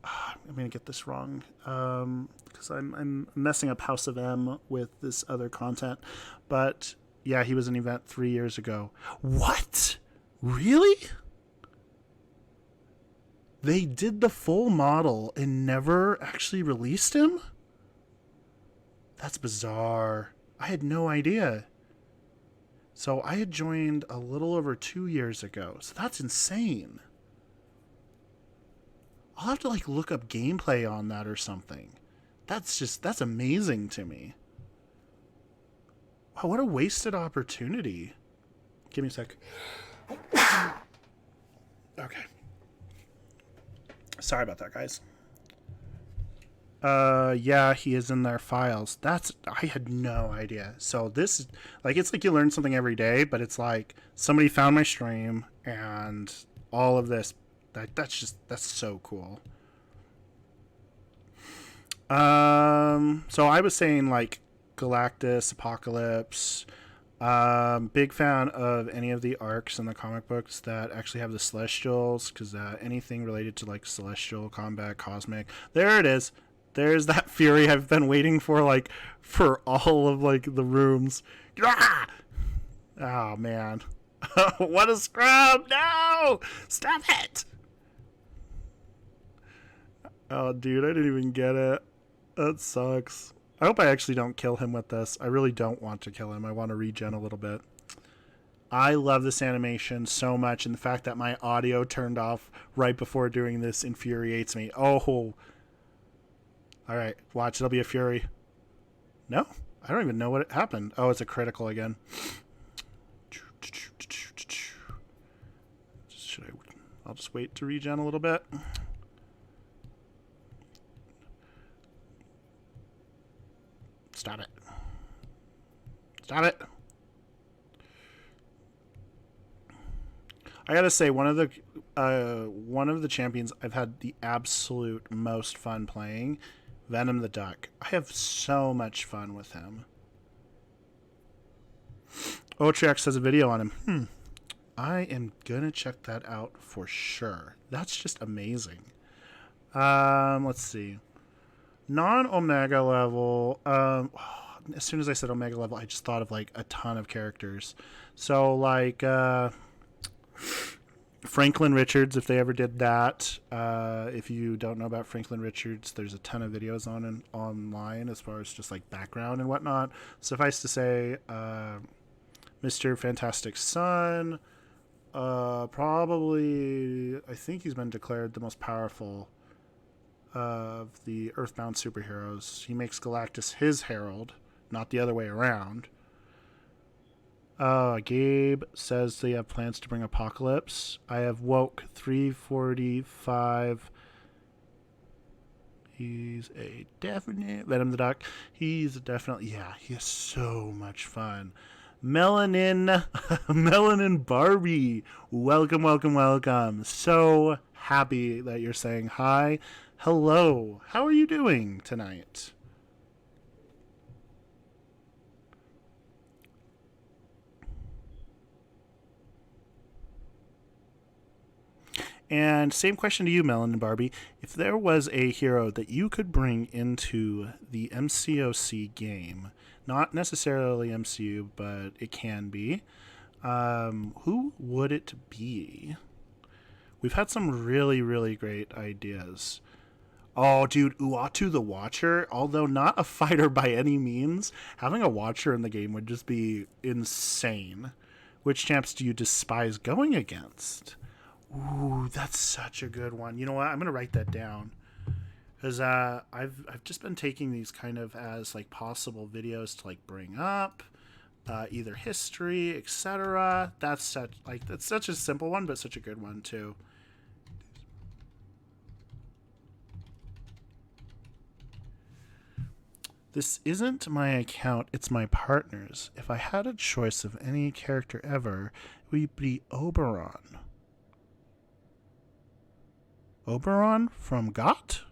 I'm going to get this wrong because I'm messing up House of M with this other content. But yeah, he was an event 3 years ago. What? Really? They did the full model and never actually released him? That's bizarre. I had no idea. So I had joined a little over 2 years ago. So that's insane. I'll have to like look up gameplay on that or something. That's amazing to me. Wow, what a wasted opportunity. Give me a sec. Okay. Sorry about that, guys. Yeah, he is in their files. I had no idea. So this, like, it's like you learn something every day, but it's like somebody found my stream and all of this. That's so cool. So I was saying like Galactus, Apocalypse. Big fan of any of the arcs in the comic books that actually have the Celestials, because anything related to like Celestial combat, cosmic. There it is. There's that Fury I've been waiting for, like, for all of, like, the rooms. Ah! Oh, man. What a scrub! No! Stop it! Oh, dude, I didn't even get it. That sucks. I hope I actually don't kill him with this. I really don't want to kill him. I want to regen a little bit. I love this animation so much, and the fact that my audio turned off right before doing this infuriates me. Oh, alright, watch, it'll be a Fury. No? I don't even know what happened. Oh, it's a critical again. I'll just wait to regen a little bit. Stop it. Stop it. I gotta say, one of the champions I've had the absolute most fun playing, Venom the Duck. I have so much fun with him. Otriax has a video on him. I am gonna check that out for sure. That's just amazing. Let's see. Non-Omega level. As soon as I said Omega level, I just thought of like a ton of characters. So like Franklin Richards, if they ever did that. If you don't know about Franklin Richards, there's a ton of videos online as far as just like background and whatnot. Suffice to say, Mr. Fantastic Son, probably, I think he's been declared the most powerful of the Earthbound superheroes. He makes Galactus his herald, not the other way around. Gabe says they have plans to bring Apocalypse. I have Woke 345. He's a definite Venom the Duck. He's a definite, yeah, he is so much fun. Melanin Barbie. Welcome, welcome, welcome. So happy that you're saying hi. Hello. How are you doing tonight? And same question to you, Melon and Barbie. If there was a hero that you could bring into the MCOC game, not necessarily MCU, but it can be, who would it be? We've had some really, really great ideas. Oh, dude, Uatu the Watcher, although not a fighter by any means, having a Watcher in the game would just be insane. Which champs do you despise going against? Ooh, that's such a good one. You know what? I'm gonna write that down, because I've just been taking these kind of as like possible videos to like bring up, either history, etc. That's such a simple one, but such a good one too. This isn't my account, it's my partner's. If I had a choice of any character ever, it would be Oberon. Oberon from GOT?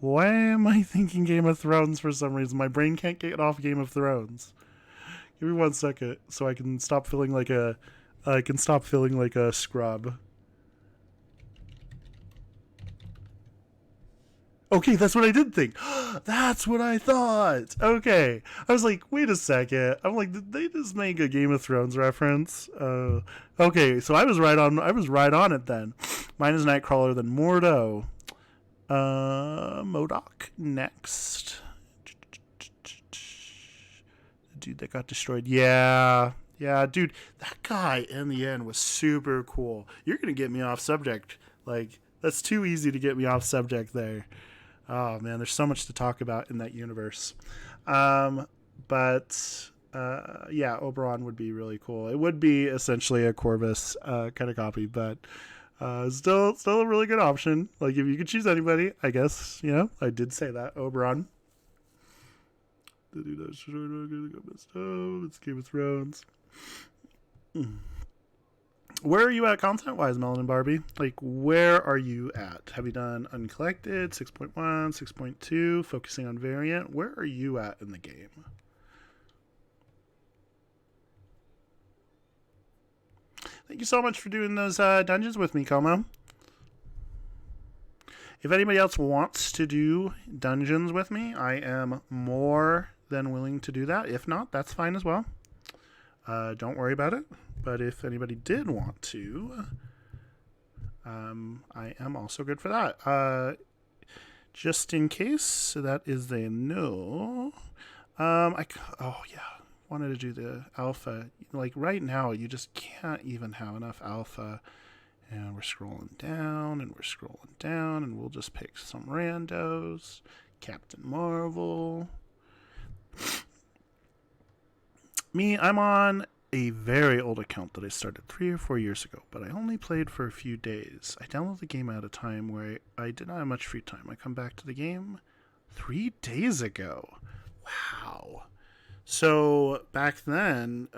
Why am I thinking Game of Thrones for some reason? My brain can't get off Game of Thrones. Give me 1 second so I can stop feeling like a scrub. Okay, that's what I did think. That's what I thought. Okay. I was like, wait a second. I'm like, did they just make a Game of Thrones reference? Okay, so I was right on it then. Mine is Nightcrawler, then Mordo. MODOK next. dude that got destroyed. Yeah. Yeah, dude, that guy in the end was super cool. You're going to get me off subject. Like, that's too easy to get me off subject there. Oh, man, there's so much to talk about in that universe. But yeah, Oberon would be really cool. It would be essentially a Corvus kind of copy, but still a really good option. Like, if you could choose anybody, I guess, I did say that. Oberon. It's Game of Thrones. Where are you at content-wise, Melon and Barbie? Like, where are you at? Have you done Uncollected, 6.1, 6.2, focusing on Variant? Where are you at in the game? Thank you so much for doing those dungeons with me, Como. If anybody else wants to do dungeons with me, I am more than willing to do that. If not, that's fine as well. Don't worry about it. But if anybody did want to, I am also good for that. Just in case, that is a no. Oh yeah, wanted to do the alpha. Like right now, you just can't even have enough alpha. And we're scrolling down, and we're scrolling down, and we'll just pick some randos. Captain Marvel. Me, I'm on a very old account that I started 3 or 4 years ago, but I only played for a few days. I downloaded the game at a time where I did not have much free time. I come back to the game 3 days ago. Wow. So back then,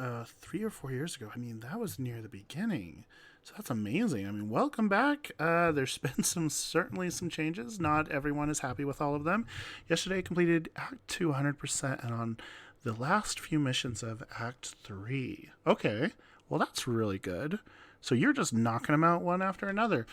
3 or 4 years ago, I mean, that was near the beginning. So that's amazing. I mean, welcome back. There's been certainly some changes. Not everyone is happy with all of them. Yesterday I completed Act 2 100% and on the last few missions of Act 3. Okay, well that's really good. So you're just knocking them out one after another.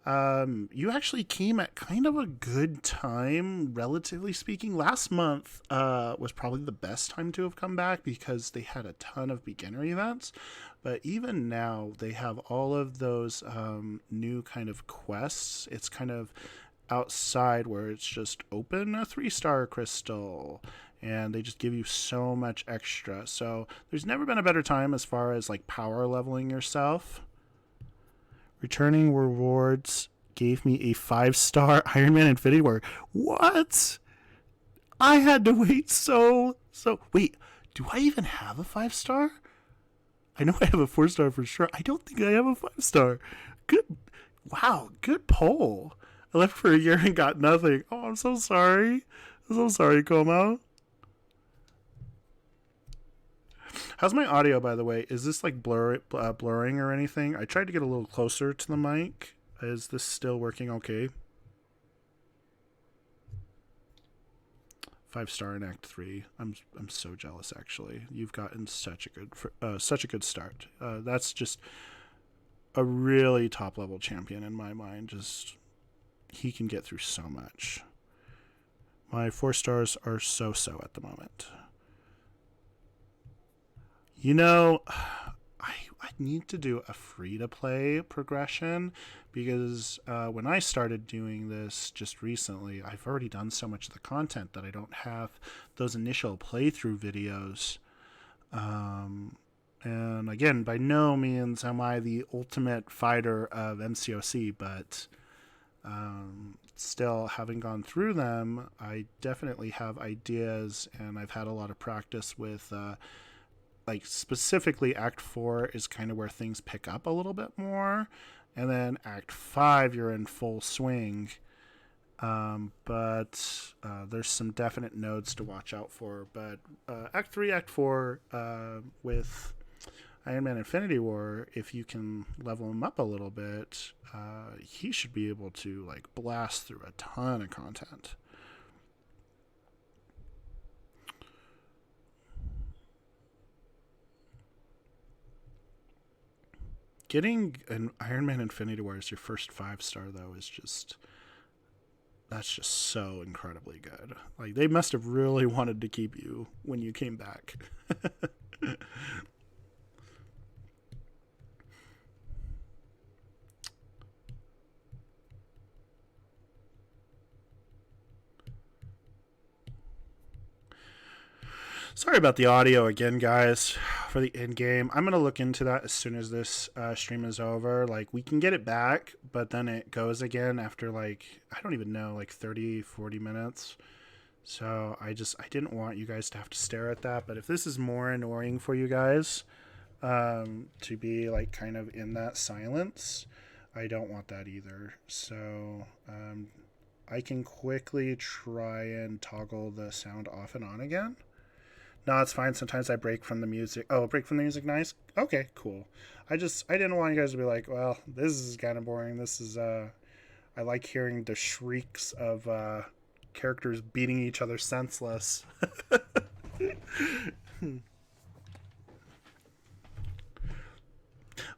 You actually came at kind of a good time, relatively speaking. Last month was probably the best time to have come back because they had a ton of beginner events. But even now, they have all of those new kind of quests. It's kind of outside where it's just open a 3-star crystal. And they just give you so much extra. So there's never been a better time as far as like power leveling yourself. Returning rewards gave me a 5-star Iron Man Infinity War. What? I had to wait so. Wait, do I even have a 5-star? I know I have a 4-star for sure. I don't think I have a 5-star. Good. Wow, good poll. I left for a year and got nothing. Oh, I'm so sorry. I'm so sorry, Como. How's my audio, by the way? Is this like blurring or anything? I tried to get a little closer to the mic. Is this still working okay? 5-star in Act 3. I'm so jealous, actually. You've gotten such a good start. That's just a really top level champion in my mind. Just he can get through so much. My 4 stars are so at the moment. I need to do a free-to-play progression because when I started doing this just recently, I've already done so much of the content that I don't have those initial playthrough videos. And again, by no means am I the ultimate fighter of MCOC, but still, having gone through them, I definitely have ideas, and I've had a lot of practice with like specifically Act 4 is kind of where things pick up a little bit more, and then Act 5 you're in full swing. But there's some definite nodes to watch out for. But Act 3, Act 4 with Iron Man Infinity War, if you can level him up a little bit, he should be able to like blast through a ton of content. Getting an Iron Man Infinity War as your first 5-star, though, is that's just so incredibly good. Like, they must have really wanted to keep you when you came back. Sorry about the audio again, guys, for the in game. I'm going to look into that as soon as this stream is over. Like, we can get it back, but then it goes again after, like, I don't even know, like 30, 40 minutes. So I didn't want you guys to have to stare at that. But if this is more annoying for you guys to be, like, kind of in that silence, I don't want that either. So I can quickly try and toggle the sound off and on again. No, it's fine. Sometimes I break from the music. Oh, break from the music, nice. Okay, cool. I didn't want you guys to be like, well, this is kind of boring. This is I like hearing the shrieks of characters beating each other senseless.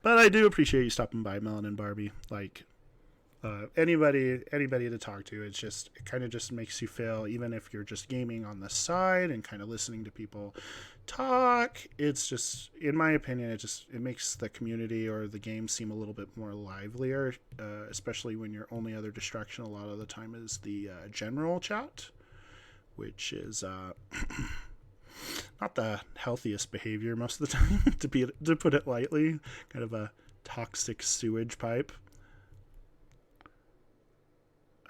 But I do appreciate you stopping by, Melon and Barbie. Like, anybody to talk to, it kind of just makes you feel, even if you're just gaming on the side and kind of listening to people talk, it's just, in my opinion, it makes the community or the game seem a little bit more livelier, especially when your only other distraction a lot of the time is the general chat, which is not the healthiest behavior most of the time, to put it lightly. Kind of a toxic sewage pipe.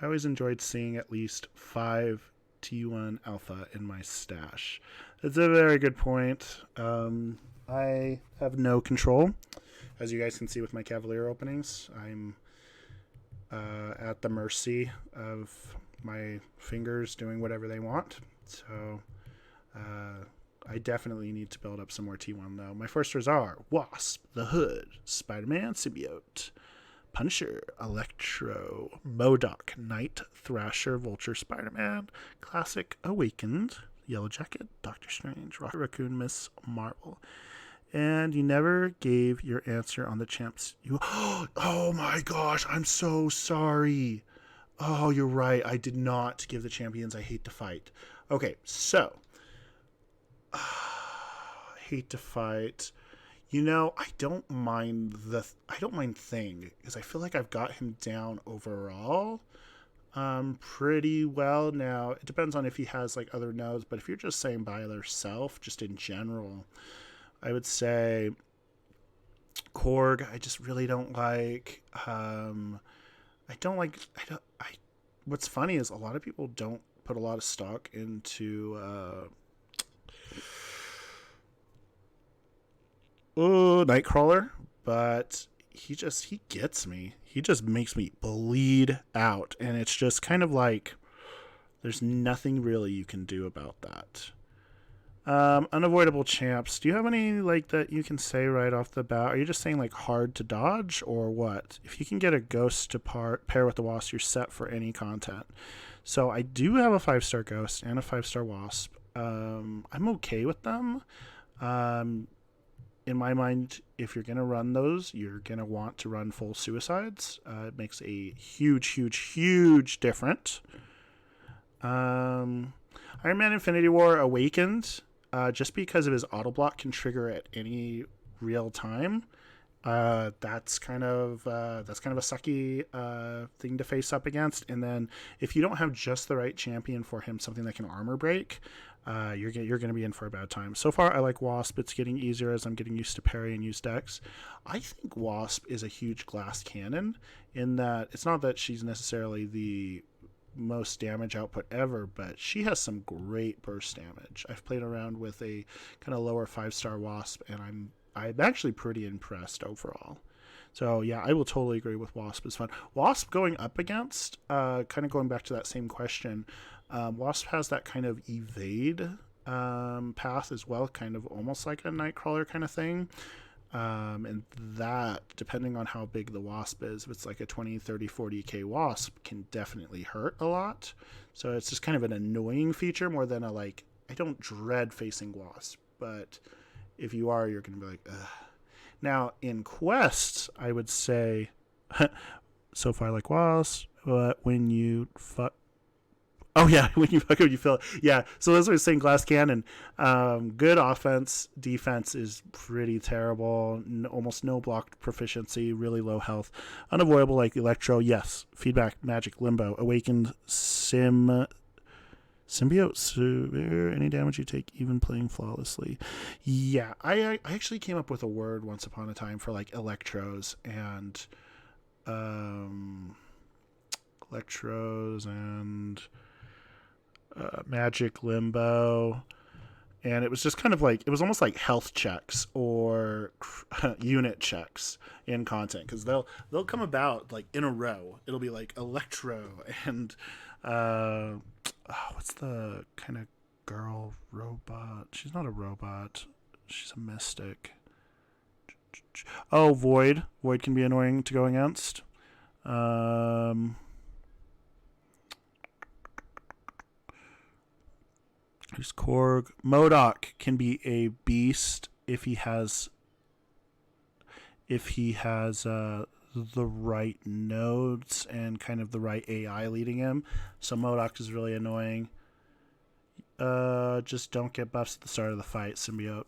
I always enjoyed seeing at least 5 T1 Alpha in my stash. It's a very good point. I have no control. As you guys can see with my Cavalier openings, I'm at the mercy of my fingers doing whatever they want. So I definitely need to build up some more T1 though. My firsters are Wasp, the Hood, Spider-Man, Symbiote, Punisher, Electro, MODOK, Knight, Thrasher, Vulture, Spider-Man, Classic, Awakened, Yellow Jacket, Doctor Strange, Rocket Raccoon, Miss Marvel. And you never gave your answer on the champs. Oh my gosh, I'm so sorry. Oh, you're right. I did not give the champions I hate to fight. Okay, so hate to fight. You know, I don't mind Thing, because I feel like I've got him down overall pretty well. Now, it depends on if he has like other nodes, but if you're just saying by yourself, just in general, I would say Korg, I just really don't like. What's funny is a lot of people don't put a lot of stock into Nightcrawler, but he gets me. He just makes me bleed out, and it's just kind of like there's nothing really you can do about that. Unavoidable champs. Do you have any like that you can say right off the bat? Are you just saying like hard to dodge or what? If you can get a ghost to pair with the wasp, you're set for any content. So I do have a 5-star ghost and a 5-star wasp. I'm okay with them. In my mind, if you're going to run those, you're going to want to run full suicides. It makes a huge difference. Iron Man Infinity War Awakened, just because of his auto block can trigger at any real time. That's kind of a sucky thing to face up against. And then if you don't have just the right champion for him, something that can armor break, you're going to be in for a bad time. So far, I like Wasp. It's getting easier as I'm getting used to parry and use decks. I think Wasp is a huge glass cannon in that it's not that she's necessarily the most damage output ever, but she has some great burst damage. I've played around with a kind of lower 5-star Wasp, and I'm actually pretty impressed overall. So yeah, I will totally agree with Wasp is fun. Wasp going up against, kind of going back to that same question, Wasp has that kind of evade path as well, kind of almost like a Nightcrawler kind of thing. And that, depending on how big the Wasp is, if it's like a 20, 30, 40k Wasp, can definitely hurt a lot. So it's just kind of an annoying feature more than I don't dread facing Wasp, but if you are, you're going to be like, ugh. Now, in quests, I would say, so far I like Wasp, but when you fuck... Oh, yeah, when you fuck up, you feel it. Yeah, so as I was saying, Glass Cannon, good offense, defense is pretty terrible, almost no block proficiency, really low health. Unavoidable like Electro, yes. Feedback, Magic, Limbo, Awakened, Symbiote severe. Any damage you take, even playing flawlessly. Yeah, I actually came up with a word once upon a time for like electros and magic limbo, and it was just kind of like, it was almost like health checks or unit checks in content, because they'll come about like in a row. It'll be like electro and what's the kind of girl robot? She's not a robot, she's a mystic. Oh, void can be annoying to go against. There's Korg. MODOK can be a beast if he has the right nodes and kind of the right AI leading him. So MODOK is really annoying. Just don't get buffs at the start of the fight, Symbiote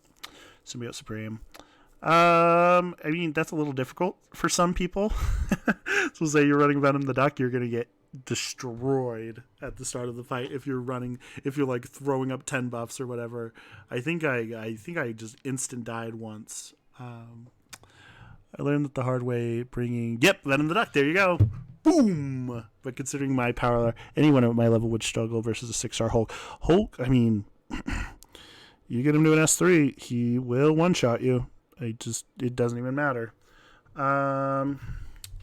Supreme. I mean, that's a little difficult for some people. So say you're running Venom the Duck, you're gonna get destroyed at the start of the fight if you're like throwing up 10 buffs or whatever. I think I just instant died once. I learned that the hard way, bringing Venom the Duck, there you go, boom. But considering my power, anyone at my level would struggle versus a 6-star Hulk. I mean, you get him to an S3, he will one-shot you. It doesn't even matter.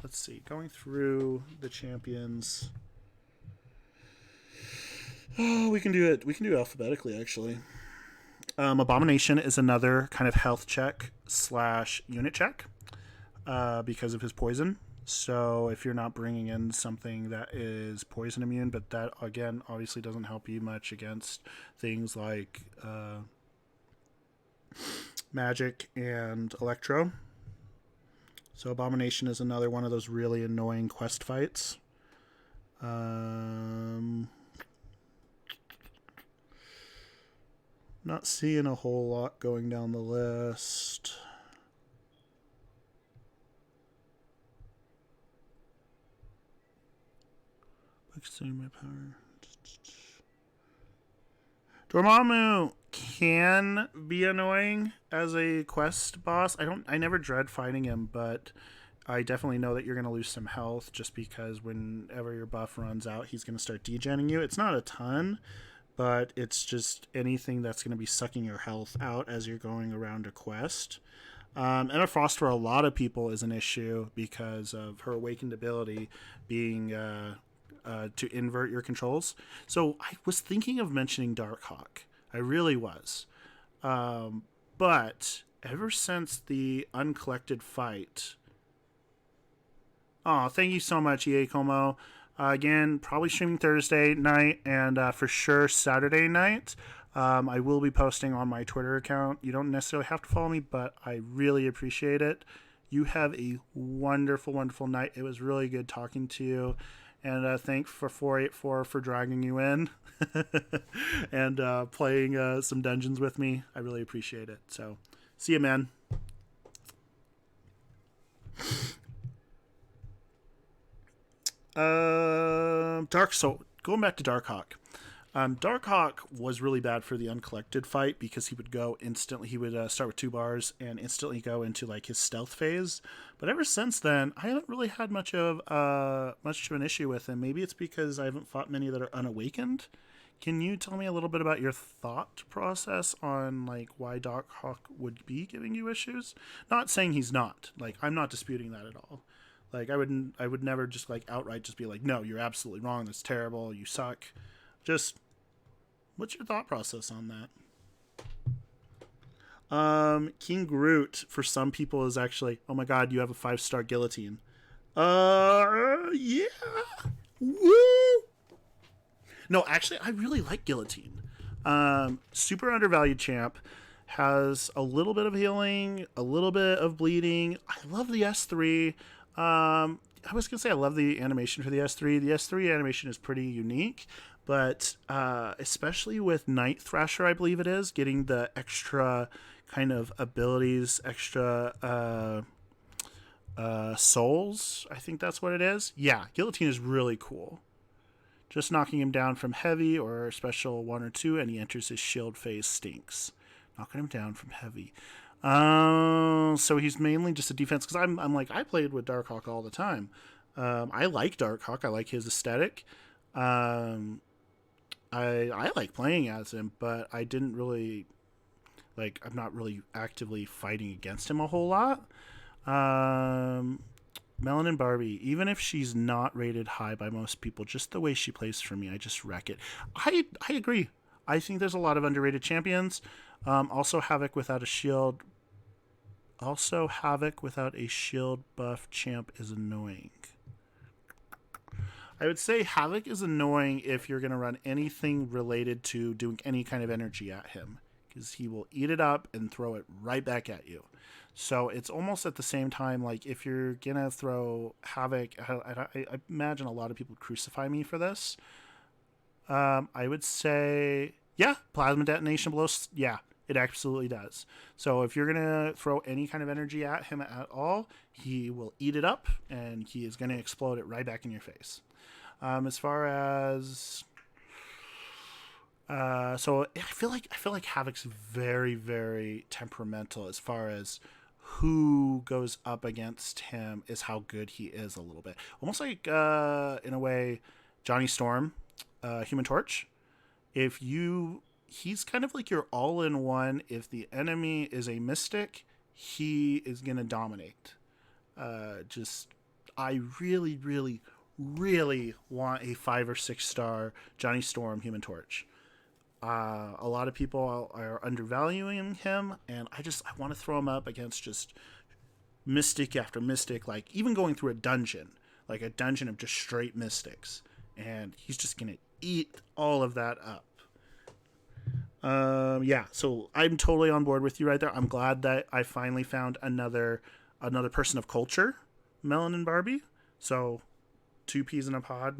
Let's see. Going through the champions. Oh, we can do it. We can do it alphabetically, actually. Abomination is another kind of health check / unit check because of his poison. So if you're not bringing in something that is poison immune, but that, again, obviously doesn't help you much against things like magic and electro. So Abomination is another one of those really annoying quest fights. Not seeing a whole lot going down the list. Extending my power. Dormammu can be annoying as a quest boss. I never dread fighting him, but I definitely know that you're going to lose some health just because whenever your buff runs out, he's going to start degenning you. It's not a ton, but it's just anything that's going to be sucking your health out as you're going around a quest. Emma Frost for a lot of people is an issue because of her awakened ability being to invert your controls. So I was thinking of mentioning Darkhawk. I really was. But ever since the Uncollected fight... Oh, thank you so much, EA Como. Again, probably streaming Thursday night and for sure Saturday night. I will be posting on my Twitter account. You don't necessarily have to follow me, but I really appreciate it. You have a wonderful, wonderful night. It was really good talking to you. And thanks for 484 for dragging you in and playing some dungeons with me. I really appreciate it. So, see you, man. Dark Soul. Going back to Darkhawk. Darkhawk was really bad for the Uncollected fight because he would go instantly. He would start with 2 bars and instantly go into like his stealth phase. But ever since then, I haven't really had much of an issue with him. Maybe it's because I haven't fought many that are unawakened. Can you tell me a little bit about your thought process on like why Darkhawk would be giving you issues? Not saying he's not. Like, I'm not disputing that at all. Like, I would never just like outright just be like, no, you're absolutely wrong. That's terrible. You suck. Just, what's your thought process on that? King Groot, for some people, is actually, oh my god, you have a 5-star guillotine. Yeah. Woo! No, actually, I really like Guillotine. Super undervalued champ. Has a little bit of healing, a little bit of bleeding. I love the S3. I was going to say I love the animation for the S3. The S3 animation is pretty unique. But especially with Night Thrasher, I believe it is, getting the extra kind of abilities, extra souls, I think that's what it is. Yeah, Guillotine is really cool. Just knocking him down from heavy or special 1 or 2, and he enters his shield phase stinks. Knocking him down from heavy. So he's mainly just a defense, because I'm like, I played with Darkhawk all the time. I like Darkhawk. I like his aesthetic. I like playing as him, but I didn't really like. I'm not really actively fighting against him a whole lot. Melanin Barbie, even if she's not rated high by most people, just the way she plays for me, I just wreck it. I agree. I think there's a lot of underrated champions. Also, Havoc without a shield. Also, Havoc without a shield buff champ is annoying. I would say Havoc is annoying if you're going to run anything related to doing any kind of energy at him, because he will eat it up and throw it right back at you. So it's almost at the same time, like if you're going to throw Havoc, I imagine a lot of people crucify me for this. I would say, yeah, Plasma Detonation blows, yeah, it absolutely does. So if you're going to throw any kind of energy at him at all, he will eat it up, and he is going to explode it right back in your face. As far as so I feel like Havoc's very, very temperamental as far as who goes up against him is how good he is a little bit. Almost like in a way Johnny Storm, Human Torch. He's kind of like your all-in-one. If the enemy is a mystic, he is gonna dominate. I really, really, really want a 5 or 6 star Johnny Storm Human Torch. A lot of people are undervaluing him, and I want to throw him up against just mystic after mystic, like even going through a dungeon of just straight mystics, and he's just gonna eat all of that up. Yeah, so I'm totally on board with you right there. I'm glad that I finally found another person of culture, Melanin Barbie. So 2 peas in a pod,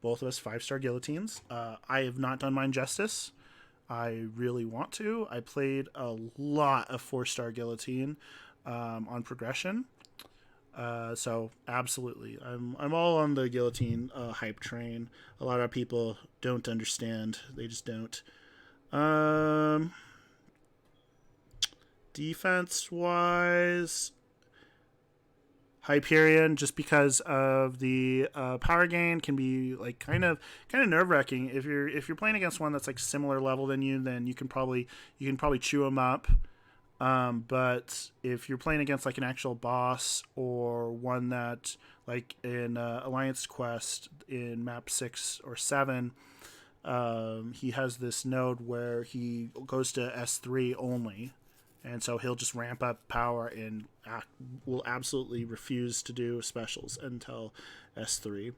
both of us 5-star guillotines. I have not done mine justice. I really want to. I played a lot of 4-star guillotine on progression. So absolutely, I'm all on the guillotine hype train. A lot of people don't understand. They just don't. Defense wise, Hyperion, just because of the power gain, can be like kind of nerve wracking. If you're playing against one that's like similar level than you, then you can probably chew them up. But if you're playing against like an actual boss, or one that like in Alliance Quest in map 6 or 7, he has this node where he goes to S3 only. And so he'll just ramp up power and will absolutely refuse to do specials until S3.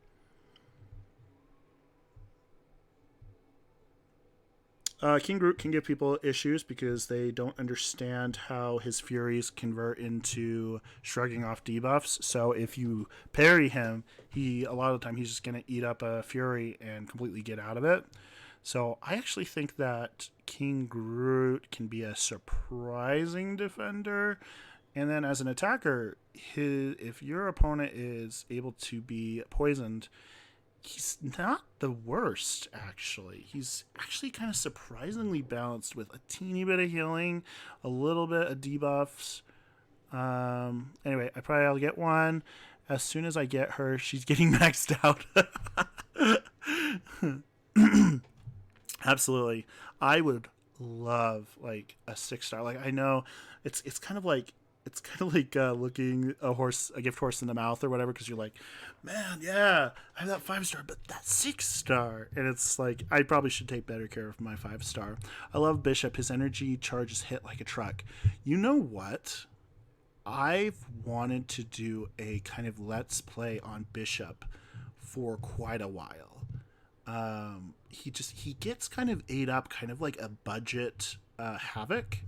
King Groot can give people issues because they don't understand how his Furies convert into shrugging off debuffs. So if you parry him, a lot of the time he's just going to eat up a Fury and completely get out of it. So I actually think that King Groot can be a surprising defender. And then as an attacker, if your opponent is able to be poisoned, he's not the worst, actually. He's actually kind of surprisingly balanced with a teeny bit of healing, a little bit of debuffs. Anyway, I'll get one. As soon as I get her, she's getting maxed out. Absolutely. I would love like a 6-star. Like, I know it's kind of like looking a gift horse in the mouth or whatever, because you're like, man, yeah, I have that 5-star, but that 6-star, and it's like I probably should take better care of my 5-star. I love Bishop. His energy charges hit like a truck. You know what? I've wanted to do a kind of let's play on Bishop for quite a while. He gets kind of ate up, kind of like a budget Havoc,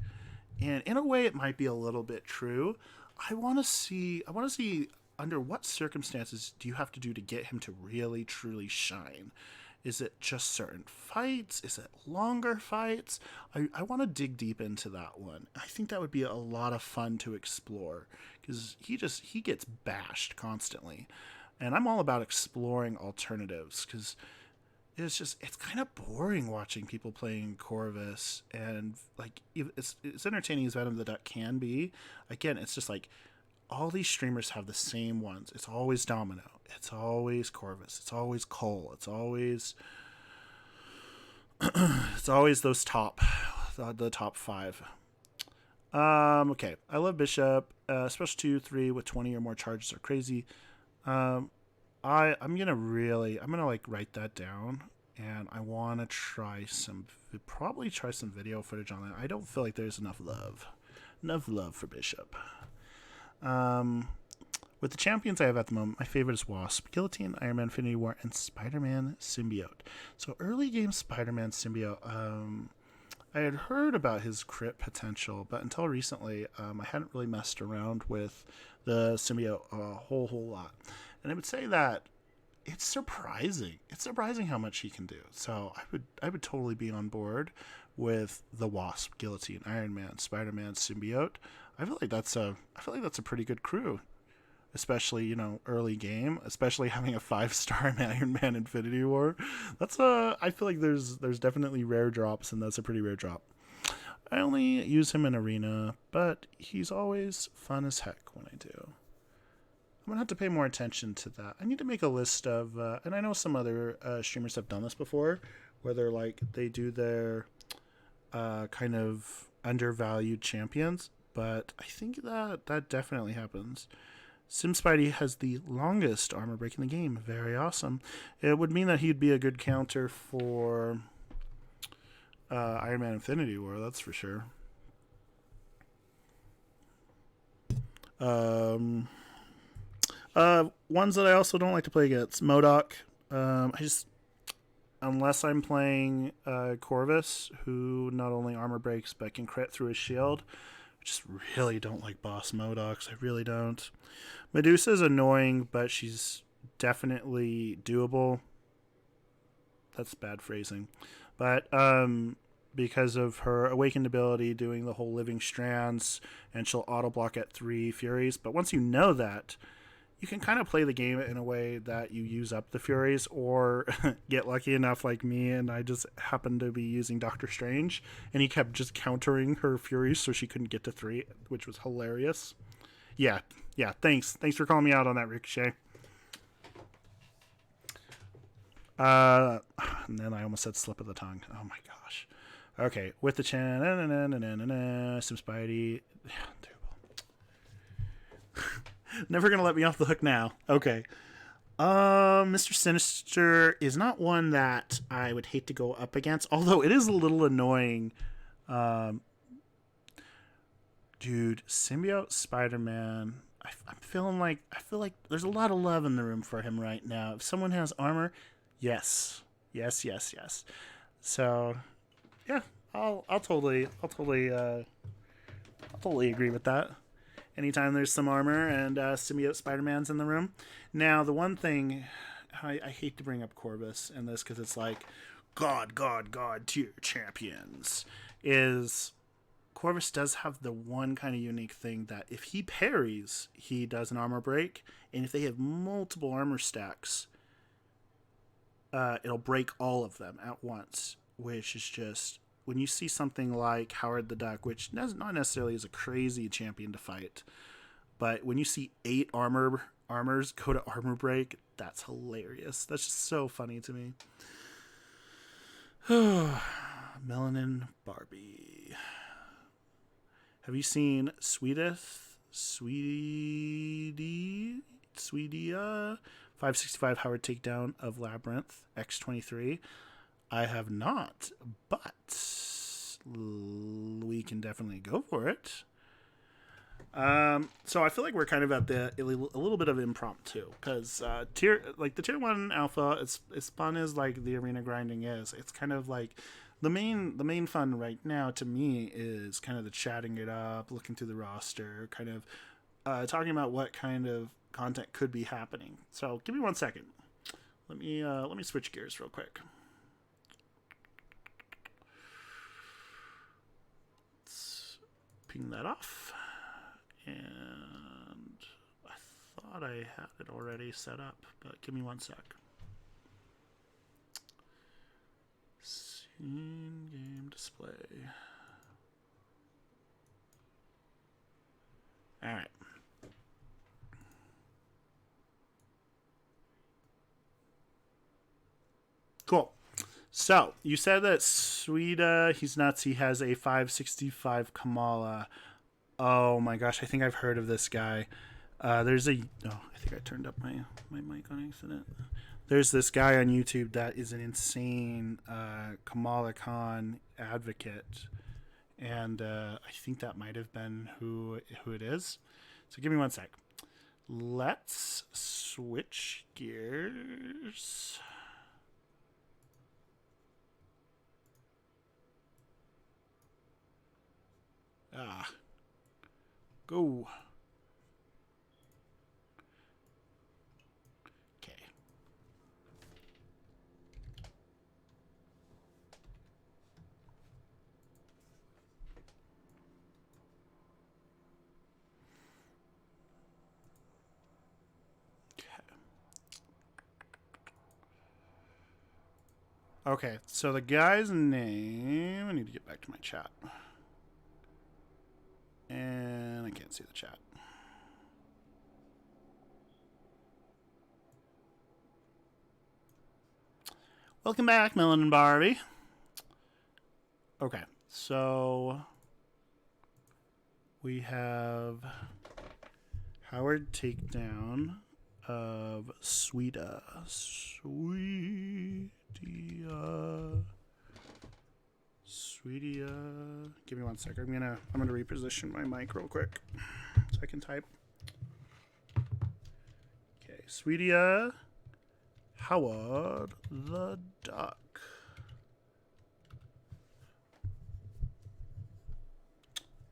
and in a way it might be a little bit true. I want to see under what circumstances do you have to do to get him to really truly shine. Is it just certain fights? Is it longer fights? I want to dig deep into that one. I think that would be a lot of fun to explore, because he gets bashed constantly, and I'm all about exploring alternatives, because it's kind of boring watching people playing Corvus, and like it's entertaining as Venom the Duck can be. Again, it's just like all these streamers have the same ones. It's always Domino. It's always Corvus. It's always Cole. It's always those the top five. Okay. I love Bishop. Special 2, 3 with 20 or more charges are crazy. I'm gonna like write that down, and I want to probably try some video footage on that. I don't feel like there's enough love for Bishop. With the champions I have at the moment, my favorite is Wasp, Guillotine, Iron Man Infinity War, and Spider-Man Symbiote. So early game Spider-Man Symbiote, I had heard about his crit potential, but until recently, I hadn't really messed around with the symbiote a whole lot. And I would say that it's surprising. It's surprising how much he can do. So I would totally be on board with the Wasp, Guillotine, Iron Man, Spider-Man, Symbiote. I feel like that's a pretty good crew, especially early game, especially having a 5-star Iron Man Infinity War. I feel like there's definitely rare drops, and that's a pretty rare drop. I only use him in arena, but he's always fun as heck when I do. I'm gonna have to pay more attention to that. I need to make a list of, and I know some other streamers have done this before, where they do their kind of undervalued champions, but I think that definitely happens. Sim Spidey has the longest armor break in the game. Very awesome. It would mean that he'd be a good counter for Iron Man Infinity War, that's for sure. Ones that I also don't like to play against. MODOK. Unless I'm playing Corvus, who not only armor breaks but can crit through his shield, I just really don't like boss MODOKs. I really don't. Medusa is annoying, but she's definitely doable. That's bad phrasing. But because of her awakened ability doing the whole living strands, and she'll auto block at 3 Furies. But once you know that, you can kind of play the game in a way that you use up the Furies, or get lucky enough like me, and I just happened to be using Doctor Strange, and he kept just countering her Furies so she couldn't get to 3, which was hilarious. Yeah, thanks for calling me out on that, Ricochet. And then I almost said slip of the tongue. Oh my gosh. Okay, with the chan, Sim Spidey. Never gonna let me off the hook now. Okay. Mr. Sinister is not one that I would hate to go up against, although it is a little annoying. Dude, Symbiote Spider-Man. I feel like there's a lot of love in the room for him right now. If someone has armor, yes. So, yeah, I'll totally agree with that. Anytime there's some armor and Symbiote Spider-Man's in the room. Now, the one thing, I hate to bring up Corvus in this because it's like, God tier champions, is Corvus does have the one kind of unique thing that if he parries, he does an armor break, and if they have multiple armor stacks, it'll break all of them at once, which is just, when you see something like Howard the Duck, which not necessarily is a crazy champion to fight, but when you see 8 armors go to armor break, that's hilarious. That's just so funny to me. Melanin Barbie. Have you seen Sweetia 565 Howard takedown of Labyrinth X23? I have not, but we can definitely go for it. So I feel like we're kind of at a little bit of impromptu, because the tier 1 alpha, as fun as like the arena grinding is, it's kind of like the main fun right now to me is kind of the chatting it up, looking through the roster, kind of talking about what kind of content could be happening. So give me 1 second. Let me switch gears real quick. Let's ping that off. And I thought I had it already set up, but give me 1 sec. In-game display. All right. Cool. So, you said that Suida, he's nuts, he has a 565 Kamala. Oh my gosh, I think I've heard of this guy. There's a... Oh, I think I turned up my mic on accident. There's this guy on YouTube that is an insane Kamala Khan advocate. And I think that might have been who it is. So give me one sec. Let's switch gears. Go. Okay. Okay, so the guy's name... I need to get back to my chat. And I can't see the chat. Welcome back, Melon and Barbie. Okay, so we have Howard takedown of Sweetia. Sweetia. Give me one sec. I'm gonna reposition my mic real quick so I can type. Okay, Sweetia. Howard the Duck.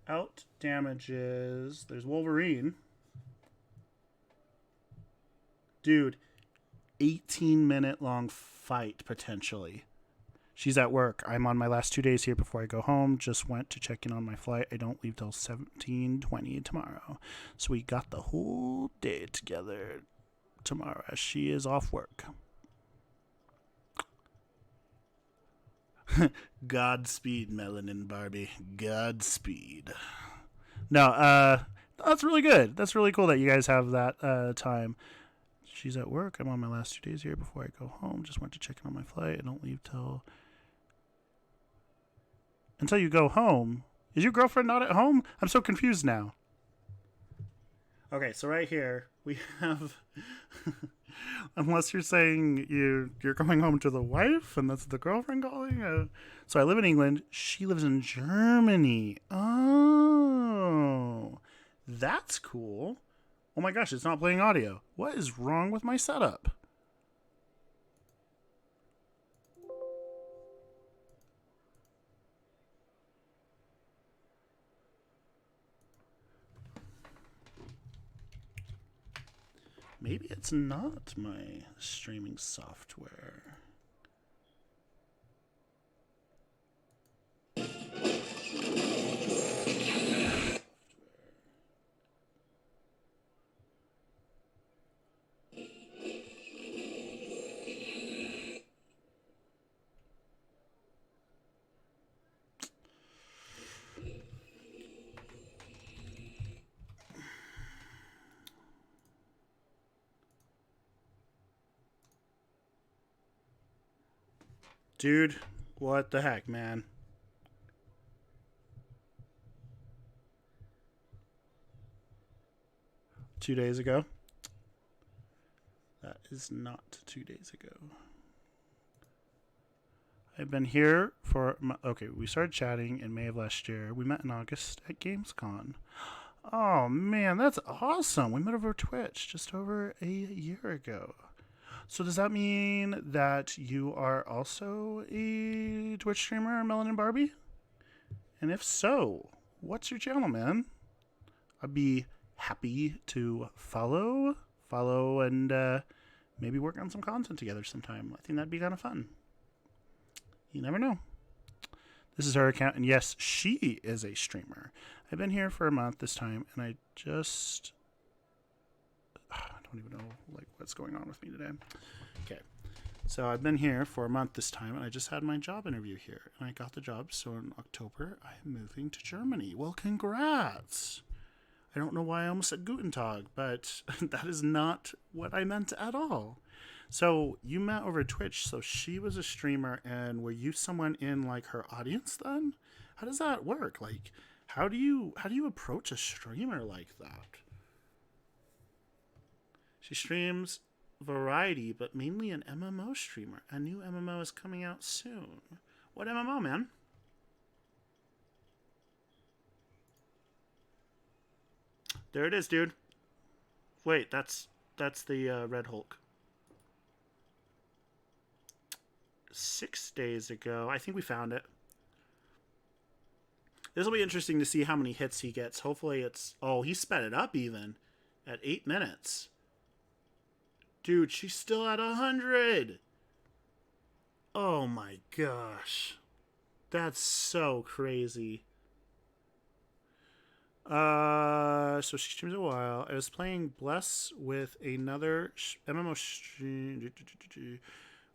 Out damages. There's Wolverine. Dude, 18-minute long fight potentially. She's at work. I'm on my last 2 days here before I go home. Just went to check in on my flight. I don't leave till 17:20 tomorrow. So we got the whole day together tomorrow as she is off work. Godspeed, Melon and Barbie. Godspeed. No, that's really good. That's really cool that you guys have that time. She's at work. I'm on my last 2 days here before I go home. Just went to check in on my flight. I don't leave until you go home. Is your girlfriend not at home? I'm so confused now. Okay, so right here we have... Unless you're saying you're going home to the wife and that's the girlfriend calling. So I live in England. She lives in Germany. Oh, that's cool. Oh my gosh, it's not playing audio. What is wrong with my setup? Maybe it's not my streaming software. Dude, what the heck, man? Two days ago? That is not 2 days ago. I've been here for... Okay, we started chatting in May of last year. We met in August at Gamescom. Oh, man, that's awesome. We met over Twitch just over a year ago. So does that mean that you are also a Twitch streamer, Melon and Barbie? And if so, what's your channel, man? I'd be happy to follow and maybe work on some content together sometime. I think that'd be kind of fun. You never know. This is her account, and yes, she is a streamer. I've been here for a month this time, and I just... I don't even know like what's going on with me today. Okay, So I've been here for a month this time, and I just had my job interview here, and I got the job. So in October, I'm moving to Germany. Well, congrats! I don't know why I almost said Guten Tag, but that is not what I meant at all. So you met over Twitch. So she was a streamer, and were you someone in like her audience then? How does that work? Like, how do you approach a streamer like that? She streams variety, but mainly an MMO streamer. A new MMO is coming out soon. What MMO, man? There it is, dude. Wait, that's the Red Hulk. 6 days ago. I think we found it. This will be interesting to see how many hits he gets. Hopefully it's... Oh, he sped it up even. At 8 minutes. Dude, she's still at 100. Oh my gosh. That's so crazy. So she streams a while. I was playing Bless with another MMO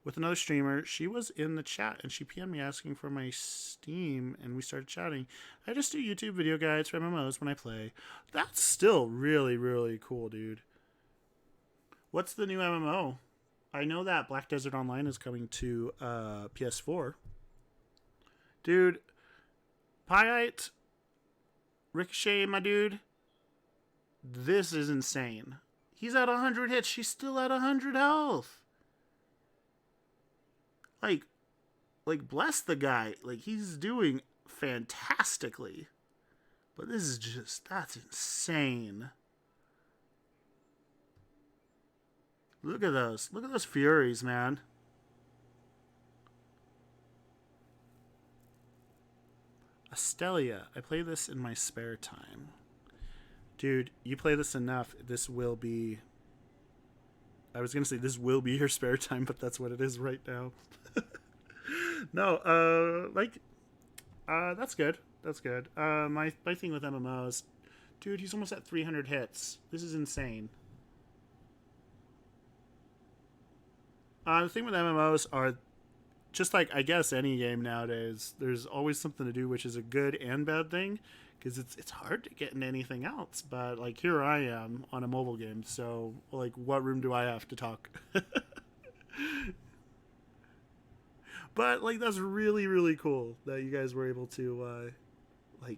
with another streamer. She was in the chat and she PM'd me asking for my Steam and we started chatting. I just do YouTube video guides for MMOs when I play. That's still really, really cool, dude. What's the new MMO? I know that Black Desert Online is coming to PS4. Dude, Pyeite, Ricochet, my dude, this is insane. He's at 100 hits. She's still at 100 health. Like, bless the guy. Like, he's doing fantastically. But this is just, that's insane. Look at those. Look at those Furies, man. Astelia. I play this in my spare time. Dude, you play this enough, this will be... I was going to say this will be your spare time, but that's what it is right now. No, that's good. That's good. My thing with MMOs... Dude, he's almost at 300 hits. This is insane. The thing with MMOs are... Just like, I guess, any game nowadays, there's always something to do, which is a good and bad thing, because it's hard to get into anything else. But, like, here I am on a mobile game, so, like, what room do I have to talk? But, like, that's really, really cool that you guys were able to, like,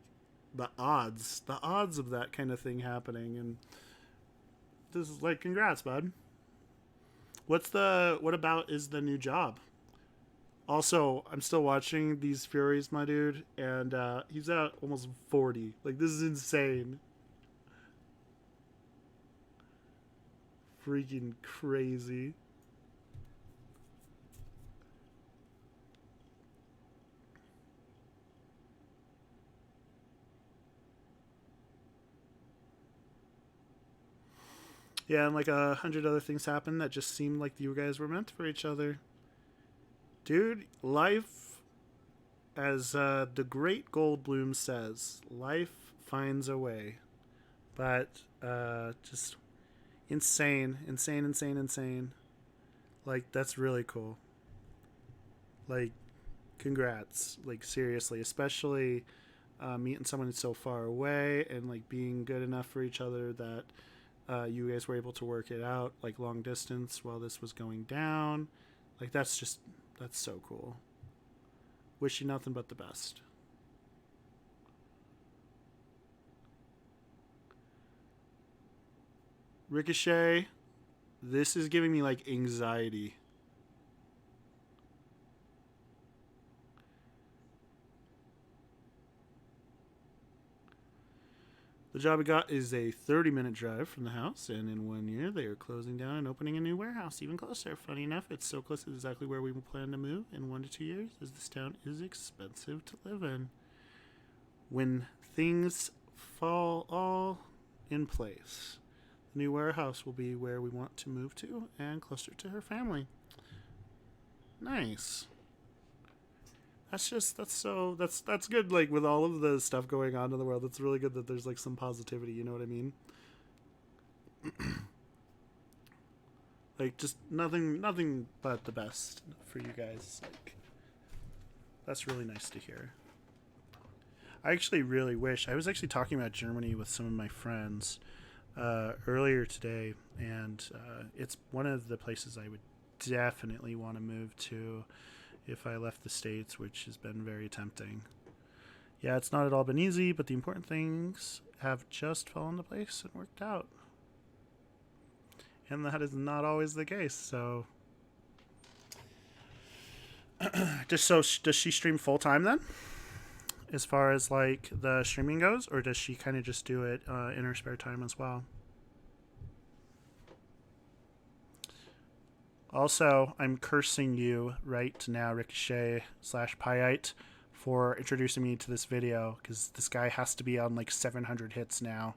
the odds of that kind of thing happening, and this is, like, congrats, bud. What about is the new job? Also, I'm still watching these Furies, my dude, and he's at almost 40. Like, this is insane. Freaking crazy. Yeah, and like 100 other things happened that just seemed like you guys were meant for each other. Dude, life, as the great Goldblum says, life finds a way. But just insane. Like, that's really cool. Like, congrats. Like, seriously. Especially meeting someone so far away and, like, being good enough for each other that you guys were able to work it out, like, long distance while this was going down. Like, that's so cool. Wish you nothing but the best. Ricochet, this is giving me, like, anxiety. The job we got is a 30-minute drive from the house, and in 1 year they are closing down and opening a new warehouse even closer. Funny enough, it's so close to exactly where we plan to move in 1 to 2 years, as this town is expensive to live in. When things fall all in place, the new warehouse will be where we want to move to and closer to her family. Nice. That's good, like, with all of the stuff going on in the world. It's really good that there's, like, some positivity, you know what I mean? Like, just nothing but the best for you guys. Like, that's really nice to hear. I actually really wish I was actually talking about Germany with some of my friends earlier today, and it's one of the places I would definitely want to move to if I left the States, which has been very tempting. Yeah, it's not at all been easy, but the important things have just fallen into place and worked out. And that is not always the case, so... Does she stream full-time then? As far as, like, the streaming goes? Or does she kind of just do it in her spare time as well? Also, I'm cursing you right now, Ricochet/Pyite, for introducing me to this video, because this guy has to be on like 700 hits now.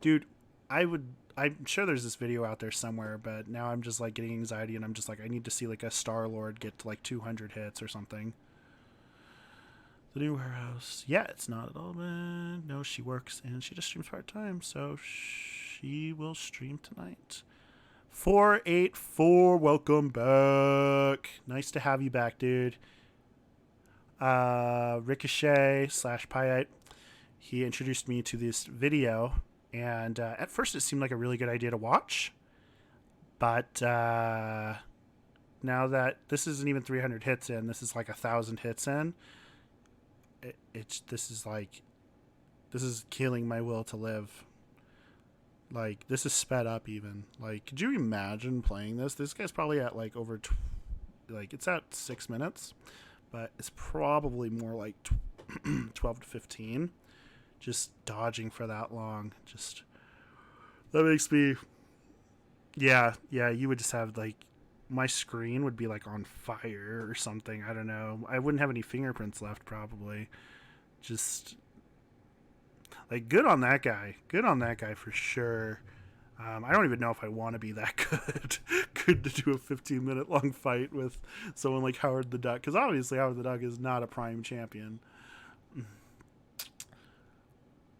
Dude, I'm sure there's this video out there somewhere, but now I'm just like getting anxiety, and I'm just like, I need to see like a Star-Lord get to like 200 hits or something. The new warehouse. Yeah, it's not at all bad. No, she works and she just streams part-time, so she will stream tonight. 484, welcome back. Nice to have you back, dude. Ricochet/Pyite. He introduced me to this video, and at first it seemed like a really good idea to watch. But now that this isn't even 300 hits in, this is like 1,000 hits in. This is killing my will to live. Like, this is sped up even. Like, could you imagine playing this? This guy's probably at like over it's at 6 minutes, but it's probably more like 12 to 15. Just dodging for that long, just that makes me. Yeah, you would just have like, my screen would be like on fire or something. I don't know. I wouldn't have any fingerprints left probably. Just like, good on that guy. Good on that guy for sure. I don't even know if I want to be that good. Good to do a 15-minute long fight with someone like Howard the Duck, because obviously Howard the Duck is not a prime champion.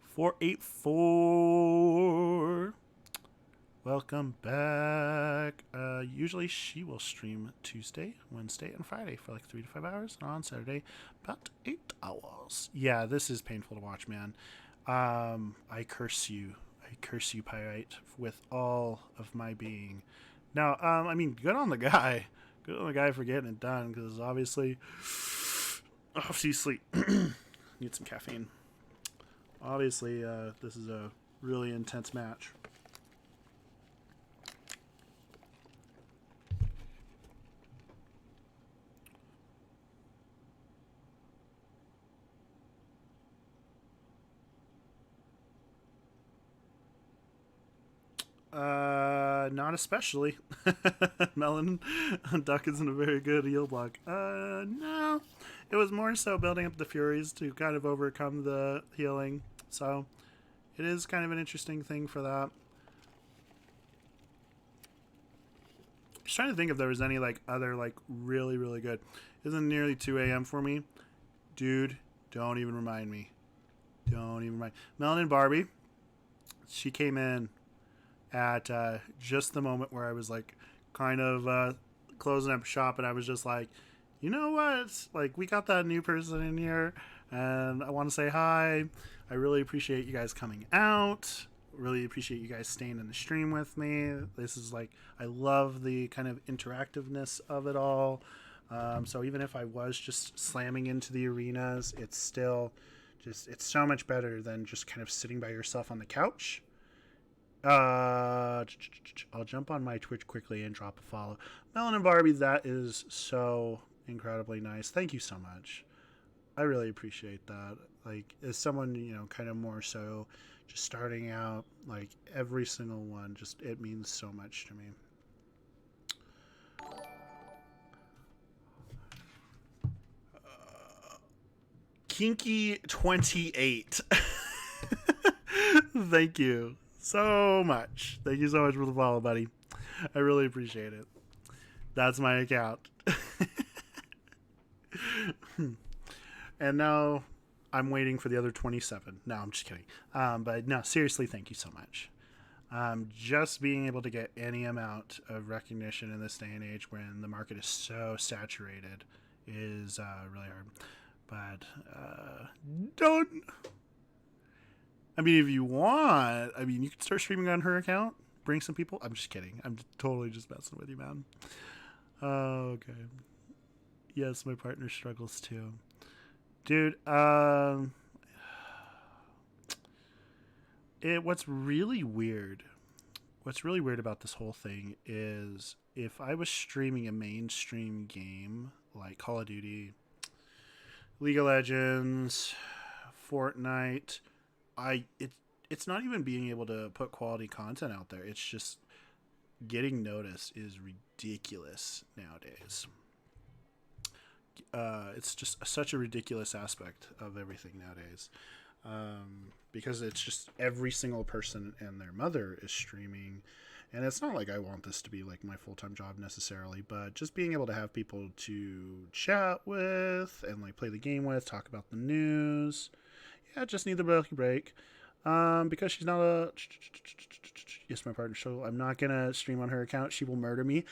484. Welcome back. Usually she will stream Tuesday, Wednesday, and Friday for like 3 to 5 hours, and on Saturday about 8 hours. Yeah, this is painful to watch, man. I curse you, Pyite, with all of my being. Now, I mean, good on the guy. Good on the guy for getting it done, because obviously need some caffeine. Obviously, this is a really intense match. Not especially. Melon Duck isn't a very good heal block. No. It was more so building up the Furies to kind of overcome the healing. So, it is kind of an interesting thing for that. I was trying to think if there was any, like, other, like, really, really good. Isn't nearly 2 a.m. for me? Dude, don't even remind me. Don't even remind. Melon and Barbie, she came in at just the moment where I was like kind of closing up shop, and I was just like, you know what, like, we got that new person in here and I want to say hi. I really appreciate you guys coming out, really appreciate you guys staying in the stream with me. This is like, I love the kind of interactiveness of it all. So even if I was just slamming into the arenas, it's still just, it's so much better than just kind of sitting by yourself on the couch. I'll jump on my Twitch quickly and drop a follow. Melon and Barbie, that is so incredibly nice. Thank you so much. I really appreciate that. Like, as someone, you know, kind of more so just starting out, like, every single one, just, it means so much to me. Kinky28. Thank you so much. Thank you so much for the follow, buddy. I really appreciate it. That's my account. And now I'm waiting for the other 27. No, I'm just kidding. But no, seriously, thank you so much. Just being able to get any amount of recognition in this day and age when the market is so saturated is really hard. But don't. I mean, if you want, I mean, you can start streaming on her account. Bring some people. I'm just kidding. I'm totally just messing with you, man. Okay. Yes, my partner struggles too, dude. What's really weird about this whole thing is if I was streaming a mainstream game like Call of Duty, League of Legends, Fortnite, it's not even being able to put quality content out there. It's just getting noticed is ridiculous nowadays. It's just such a ridiculous aspect of everything nowadays. Because it's just every single person and their mother is streaming, and it's not like I want this to be like my full-time job necessarily, but just being able to have people to chat with and like play the game with, talk about the news. Yeah, just need the lucky break. Because she's not a yes, my partner, so I'm not gonna stream on her account. She will murder me.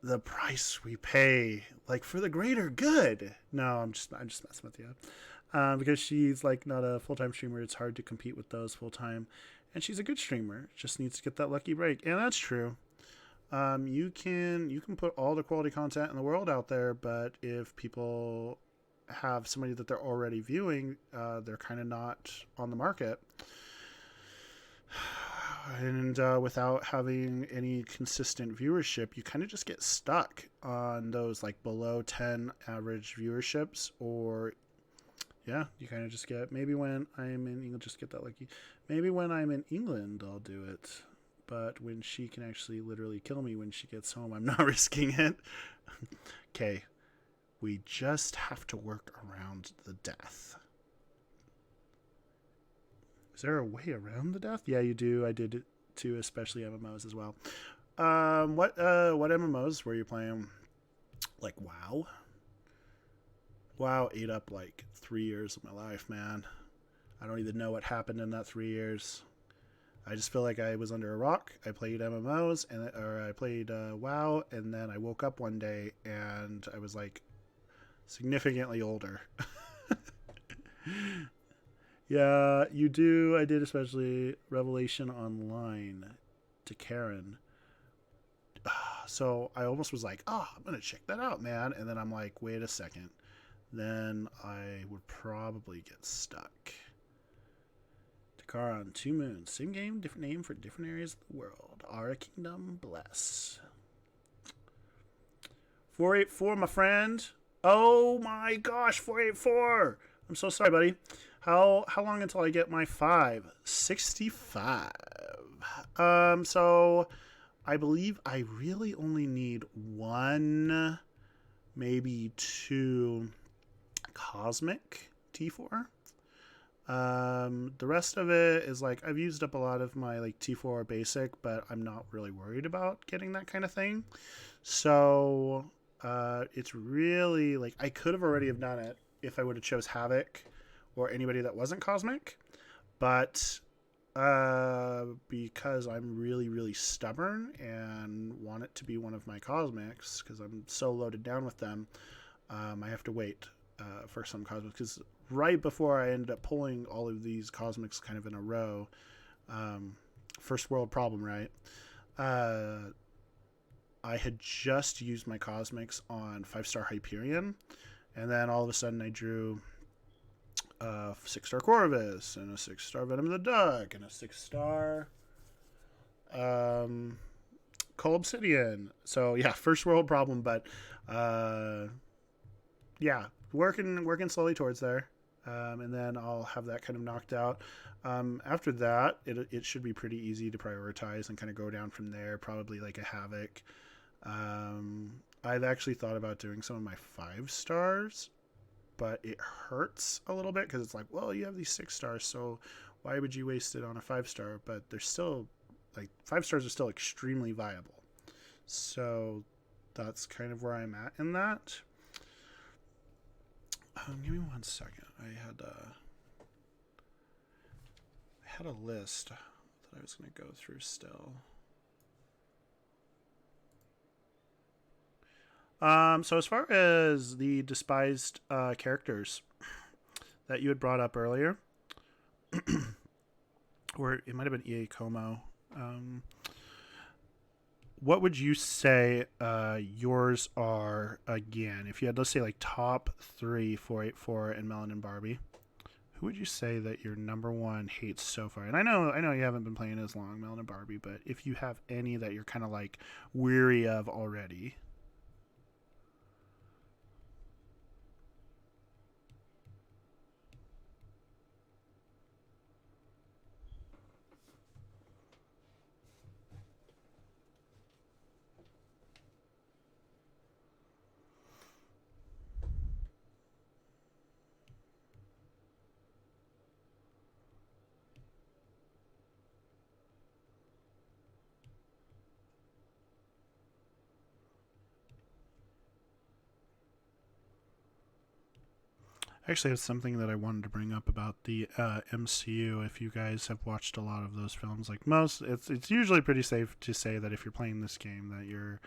The price we pay, like, for the greater good. No, I'm just messing with you. Because she's like not a full-time streamer, it's hard to compete with those full-time, and she's a good streamer, just needs to get that lucky break. And that's true. You can put all the quality content in the world out there, but if people have somebody that they're already viewing, they're kind of not on the market, and without having any consistent viewership, you kind of just get stuck on those like below 10 average viewerships. Or yeah, you kind of just get, maybe when I'm in England, just get that lucky. Maybe when I'm in England, I'll do it. But when she can actually literally kill me when she gets home, I'm not risking it. Okay. We just have to work around the death. Is there a way around the death? Yeah, you do. I did it too, especially MMOs as well. What MMOs were you playing? Like WoW? WoW ate up like 3 years of my life, man. I don't even know what happened in that 3 years. I just feel like I was under a rock. I played MMOs, or I played WoW, and then I woke up one day and I was like significantly older. Yeah, you do. I did, especially Revelation Online to Karen. So I almost was like, oh, I'm going to check that out, man. And then I'm like, wait a second. Then I would probably get stuck. Takara on Two Moons. Same game, different name for different areas of the world. Our Kingdom Bless. 484, my friend. Oh my gosh, 484. I'm so sorry, buddy. How long until I get my 565? So I believe I really only need one, maybe two Cosmic T4. The rest of it is like, I've used up a lot of my like T4 basic, but I'm not really worried about getting that kind of thing. So it's really like, I could have already have done it if I would have chose Havoc or anybody that wasn't Cosmic, but because I'm really, really stubborn and want it to be one of my Cosmics, because I'm so loaded down with them, I have to wait for some Cosmics, because right before I ended up pulling all of these Cosmics kind of in a row, first world problem, right? I had just used my Cosmics on 5-star Hyperion, and then all of a sudden I drew a 6-star Corvus, and a 6-star Venom of the Duck, and a 6-star Coal Obsidian. So yeah, first world problem, but yeah, working slowly towards there. And then I'll have that kind of knocked out. After that, it should be pretty easy to prioritize and kind of go down from there, probably like a Havoc. I've actually thought about doing some of my 5-stars, but it hurts a little bit because it's like, well, you have these 6-stars, so why would you waste it on a 5-star? But they're still, like, 5-stars are still extremely viable. So that's kind of where I'm at in that. Give me 1 second. I had a list that I was going to go through still. So as far as the despised characters that you had brought up earlier, or it might have been EA Como, what would you say yours are again? If you had, let's say, like top 3 484 and Melon and Barbie, who would you say that your number one hates so far? And I know you haven't been playing as long, Melon and Barbie, but if you have any that you're kind of like weary of already. Actually, it's something that I wanted to bring up about the MCU. If you guys have watched a lot of those films, like most, it's usually pretty safe to say that if you're playing this game, that you're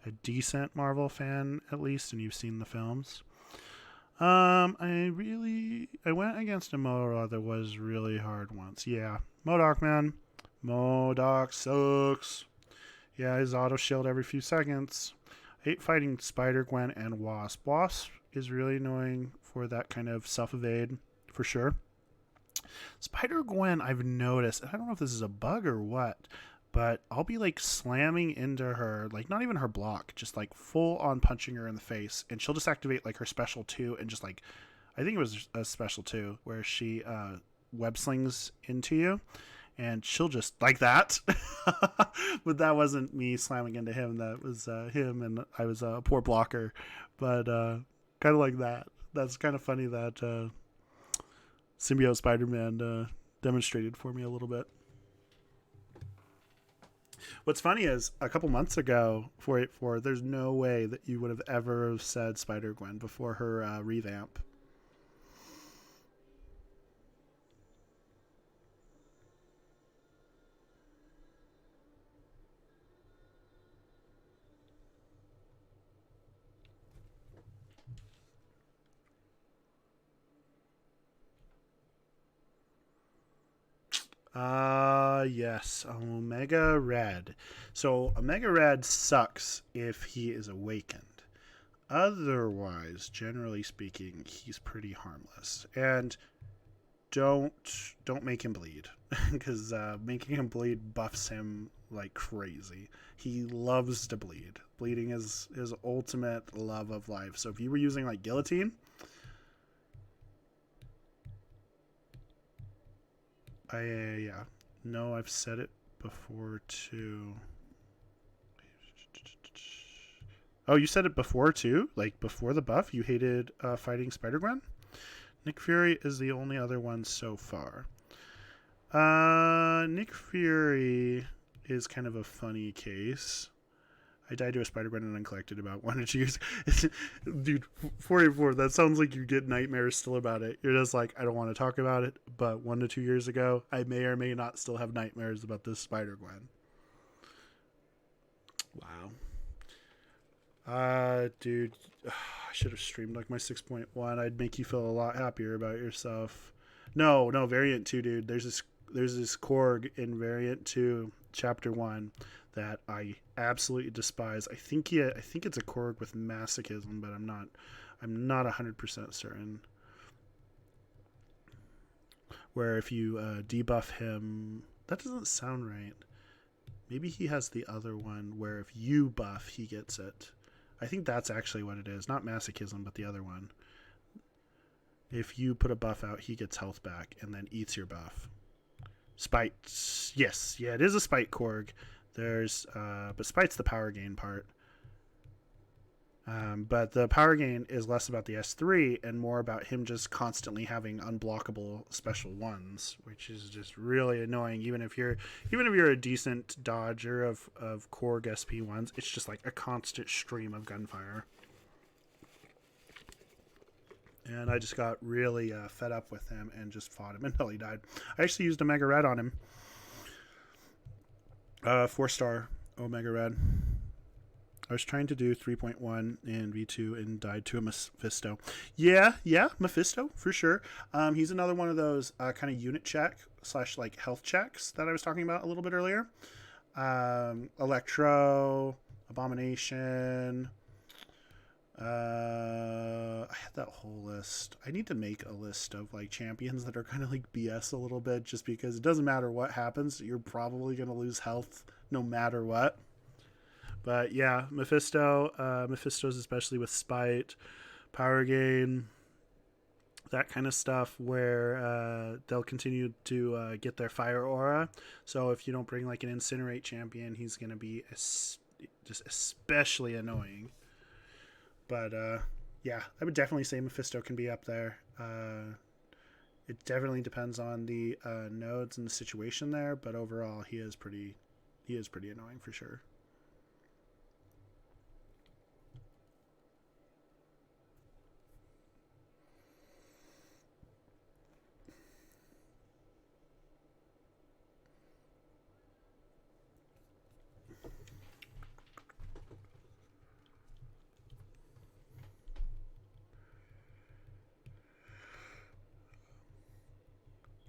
a decent Marvel fan at least, and you've seen the films. I went against a MODOK that was really hard once. Yeah, MODOK, man, MODOK sucks. Yeah, his auto shield every few seconds. I hate fighting Spider-Gwen and Wasp. Wasp is really annoying for that kind of self-evade, for sure. Spider-Gwen, I've noticed, I don't know if this is a bug or what, but I'll be like slamming into her, like not even her block, just like full on punching her in the face, and she'll just activate like her special 2 and just like, I think it was a special 2 where she web slings into you, and she'll just like that. But that wasn't me slamming into him, that was him, and I was a poor blocker. But kind of like that. That's kind of funny that Symbiote Spider-Man demonstrated for me a little bit. What's funny is a couple months ago, 484, there's no way that you would have ever said Spider-Gwen before her revamp. Yes, Omega Red. So Omega Red sucks if he is awakened. Otherwise, generally speaking, he's pretty harmless. And don't make him bleed, because making him bleed buffs him like crazy. He loves to bleed. Bleeding is his ultimate love of life. So if you were using like guillotine, yeah. No, I've said it before too. Oh, you said it before too? Like before the buff, you hated fighting Spider-Gwen? Nick Fury is the only other one so far. Nick Fury is kind of a funny case. I died to a Spider-Gwen and uncollected about 1 or 2 years. Dude, 44, that sounds like you get nightmares still about it. You're just like, I don't want to talk about it, but 1 to 2 years ago, I may or may not still have nightmares about this Spider-Gwen. Wow. Dude, I should have streamed like my 6.1. I'd make you feel a lot happier about yourself. No, Variant 2, dude. There's this Korg in Variant 2, Chapter 1, that I absolutely despise. I think it's a Korg with masochism, but I'm not 100% certain. Where if you debuff him, that doesn't sound right. Maybe he has the other one where if you buff, he gets it. I think that's actually what it is. Not masochism, but the other one. If you put a buff out, he gets health back and then eats your buff. Spite. Yes. Yeah, it is a Spite Korg. But Spite's the power gain part. But the power gain is less about the S3 and more about him just constantly having unblockable special 1s, which is just really annoying. Even if you're a decent dodger of Korg SP1s, it's just like a constant stream of gunfire. And I just got really fed up with him and just fought him until he died. I actually used a Mega Red on him. 4-star Omega Red. I was trying to do 3.1 and V2 and died to a Mephisto. Yeah, Mephisto for sure. He's another one of those kind of unit check / like health checks that I was talking about a little bit earlier. Electro, Abomination. I had that whole list. I need to make a list of like champions that are kind of like BS a little bit, just because it doesn't matter what happens, you're probably going to lose health no matter what. But yeah, Mephisto's especially with Spite, Power Gain, that kind of stuff, where they'll continue to get their Fire Aura. So if you don't bring like an Incinerate champion, he's going to be just especially annoying. But yeah, I would definitely say Mephisto can be up there. It definitely depends on the nodes and the situation there, but overall he is pretty annoying for sure.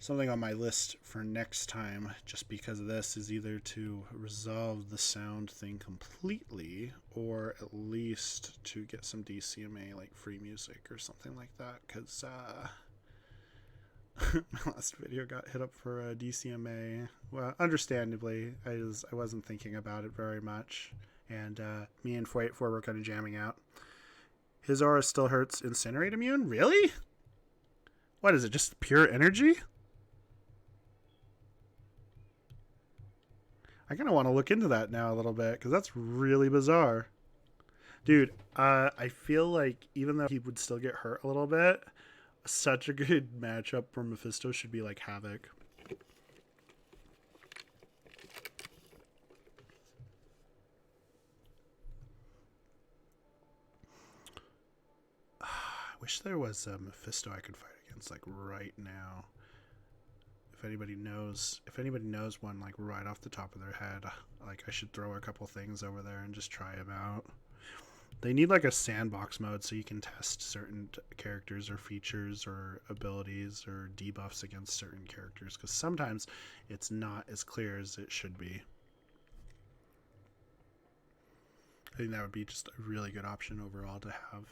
Something on my list for next time, just because of this, is either to resolve the sound thing completely, or at least to get some DCMA, like free music or something like that, because my last video got hit up for DCMA. Well, understandably, I wasn't thinking about it very much, and me and Foyt 4 were kind of jamming out. His aura still hurts Incinerate immune? Really? What is it, just pure energy? I kind of want to look into that now a little bit, because that's really bizarre. Dude, I feel like even though he would still get hurt a little bit, such a good matchup for Mephisto should be like Havoc. I wish there was a Mephisto I could fight against like right now. If anybody knows one like right off the top of their head, like I should throw a couple things over there and just try them out. They need like a sandbox mode so you can test certain characters or features or abilities or debuffs against certain characters, because sometimes it's not as clear as it should be. I think that would be just a really good option overall to have.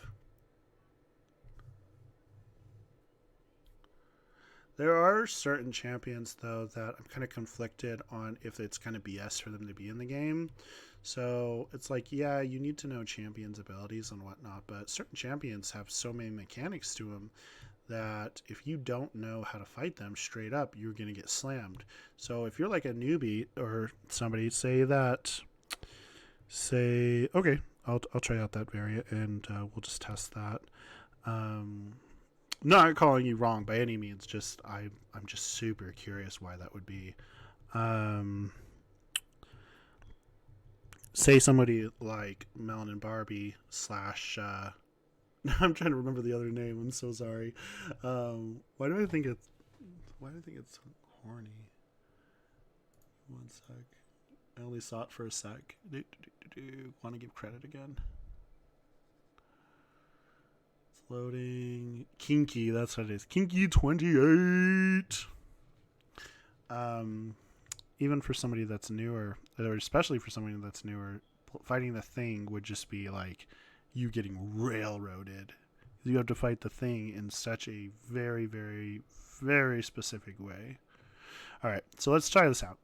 There are certain champions, though, that I'm kind of conflicted on if it's kind of BS for them to be in the game. So it's like, yeah, you need to know champions' abilities and whatnot, but certain champions have so many mechanics to them that if you don't know how to fight them straight up, you're going to get slammed. So if you're like a newbie or somebody, okay, I'll try out that variant and we'll just test that. Not calling you wrong by any means, just I'm just super curious why that would be. Say somebody like Melon and Barbie / I'm trying to remember the other name, I'm so sorry. Why do I think it's horny? One sec. I only saw it for a sec. Want to give credit again? Loading. Kinky, that's what it is. Kinky 28. Even for somebody that's newer, or especially for somebody that's newer, fighting the thing would just be like you getting railroaded. You have to fight the thing in such a very, very, very specific way. All right, so let's try this out.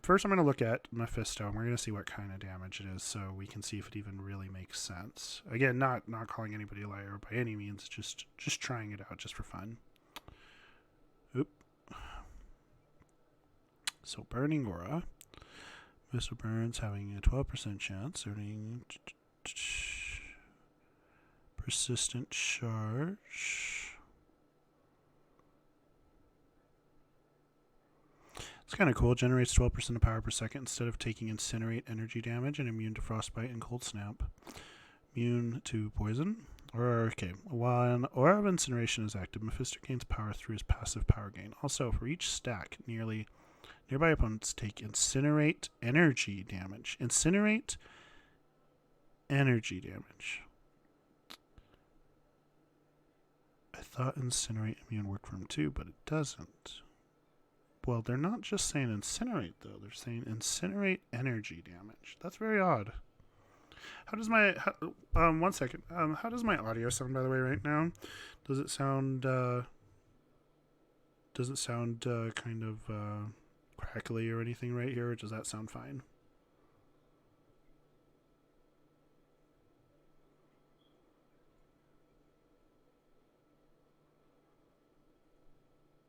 First, I'm going to look at Mephisto, and we're going to see what kind of damage it is, so we can see if it even really makes sense. Again, not calling anybody a liar by any means, just trying it out just for fun. Oop. So, Burning Aura. Mephisto burns, having a 12% chance, earning Persistent Charge. It's kind of cool. It generates 12% of power per second instead of taking Incinerate energy damage, and immune to Frostbite and Cold Snap. Immune to poison. When Aura of Incineration is active, Mephisto gains power through his passive Power Gain. Also, for each stack, nearly Nearby opponents take incinerate energy damage. Incinerate energy damage. I thought incinerate immune worked for him too, but it doesn't. Well, they're not just saying incinerate though. They're saying incinerate energy damage. That's very odd. How does my 1 second? How does my audio sound by the way right now? Does it sound kind of crackly or anything right here, or does that sound fine?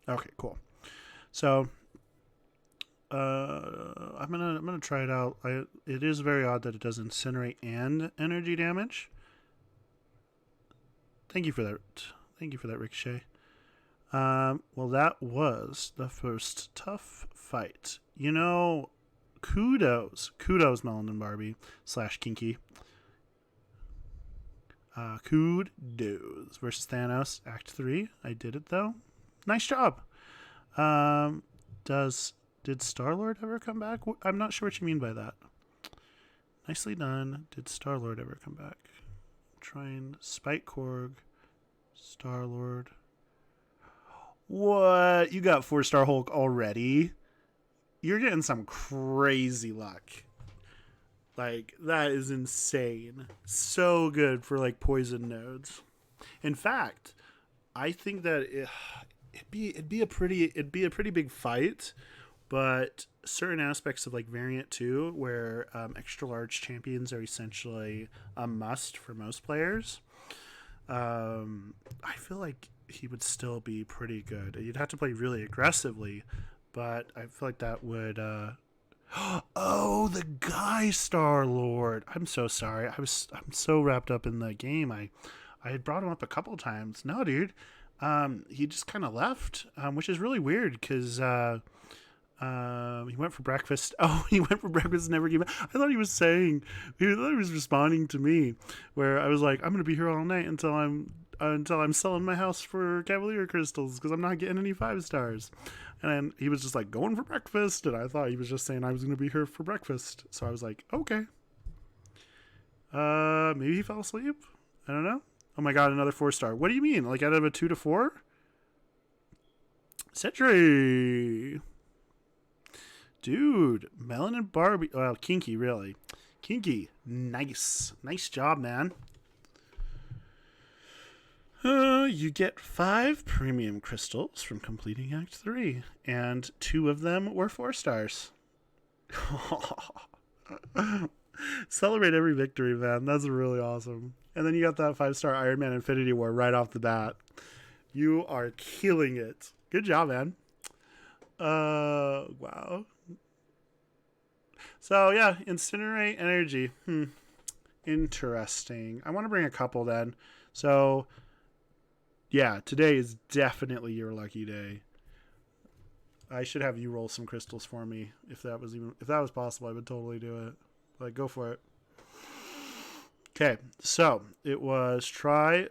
Okay, cool. So I'm gonna try it out. It is very odd that it does incinerate and energy damage. Thank you for that. Thank you for that, Ricochet. Well, that was the first tough fight. You know, kudos, Melon and Barbie / Kinky. Kudos versus Thanos, Act 3. I did it though. Nice job. Did Star-Lord ever come back? I'm not sure what you mean by that. Nicely done. Did Star-Lord ever come back? Trying Spike Korg, Star-Lord. What? You got 4-star Hulk already? You're getting some crazy luck. Like, that is insane. So good for like poison nodes. In fact, I think that it'd be a pretty big fight, but certain aspects of like Variant 2 where extra large champions are essentially a must for most players, I feel like he would still be pretty good. You'd have to play really aggressively, but I feel like that would oh, the guy Star-Lord. I'm so sorry. I'm so wrapped up in the game. I had brought him up a couple times. No, dude. He just kind of left, which is really weird because he went for breakfast. Oh, he went for breakfast and never came back. I thought he was responding to me, where I was like, I'm gonna be here all night until I'm selling my house for Cavalier crystals because I'm not getting any 5 stars. And he was just like going for breakfast, and I thought he was just saying I was gonna be here for breakfast. So I was like, okay. Maybe he fell asleep. I don't know. Oh my god, another 4-star. What do you mean? Like out of a 2 to 4? Sentry. Dude, Melon and Barbie. Well, Kinky, really. Kinky, nice. Nice job, man. You get 5 premium crystals from completing Act 3, and 2 of them were 4 stars. Celebrate every victory, man. That's really awesome. And then you got that 5-star Iron Man Infinity War right off the bat. You are killing it. Good job, man. Wow. So, yeah, Incinerate Energy. Interesting. I want to bring a couple then. So, yeah, today is definitely your lucky day. I should have you roll some crystals for me. If that was possible, I would totally do it. Like, go for it. Okay, so it was try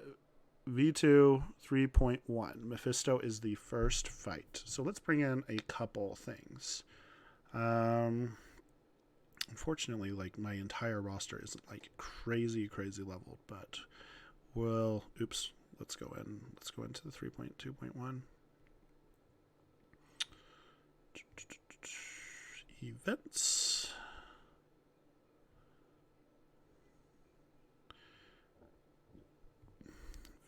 V2 3.1. Mephisto is the first fight. So let's bring in a couple things. Unfortunately, like my entire roster isn't like crazy leveled, but let's go into the 3.2.1. Events.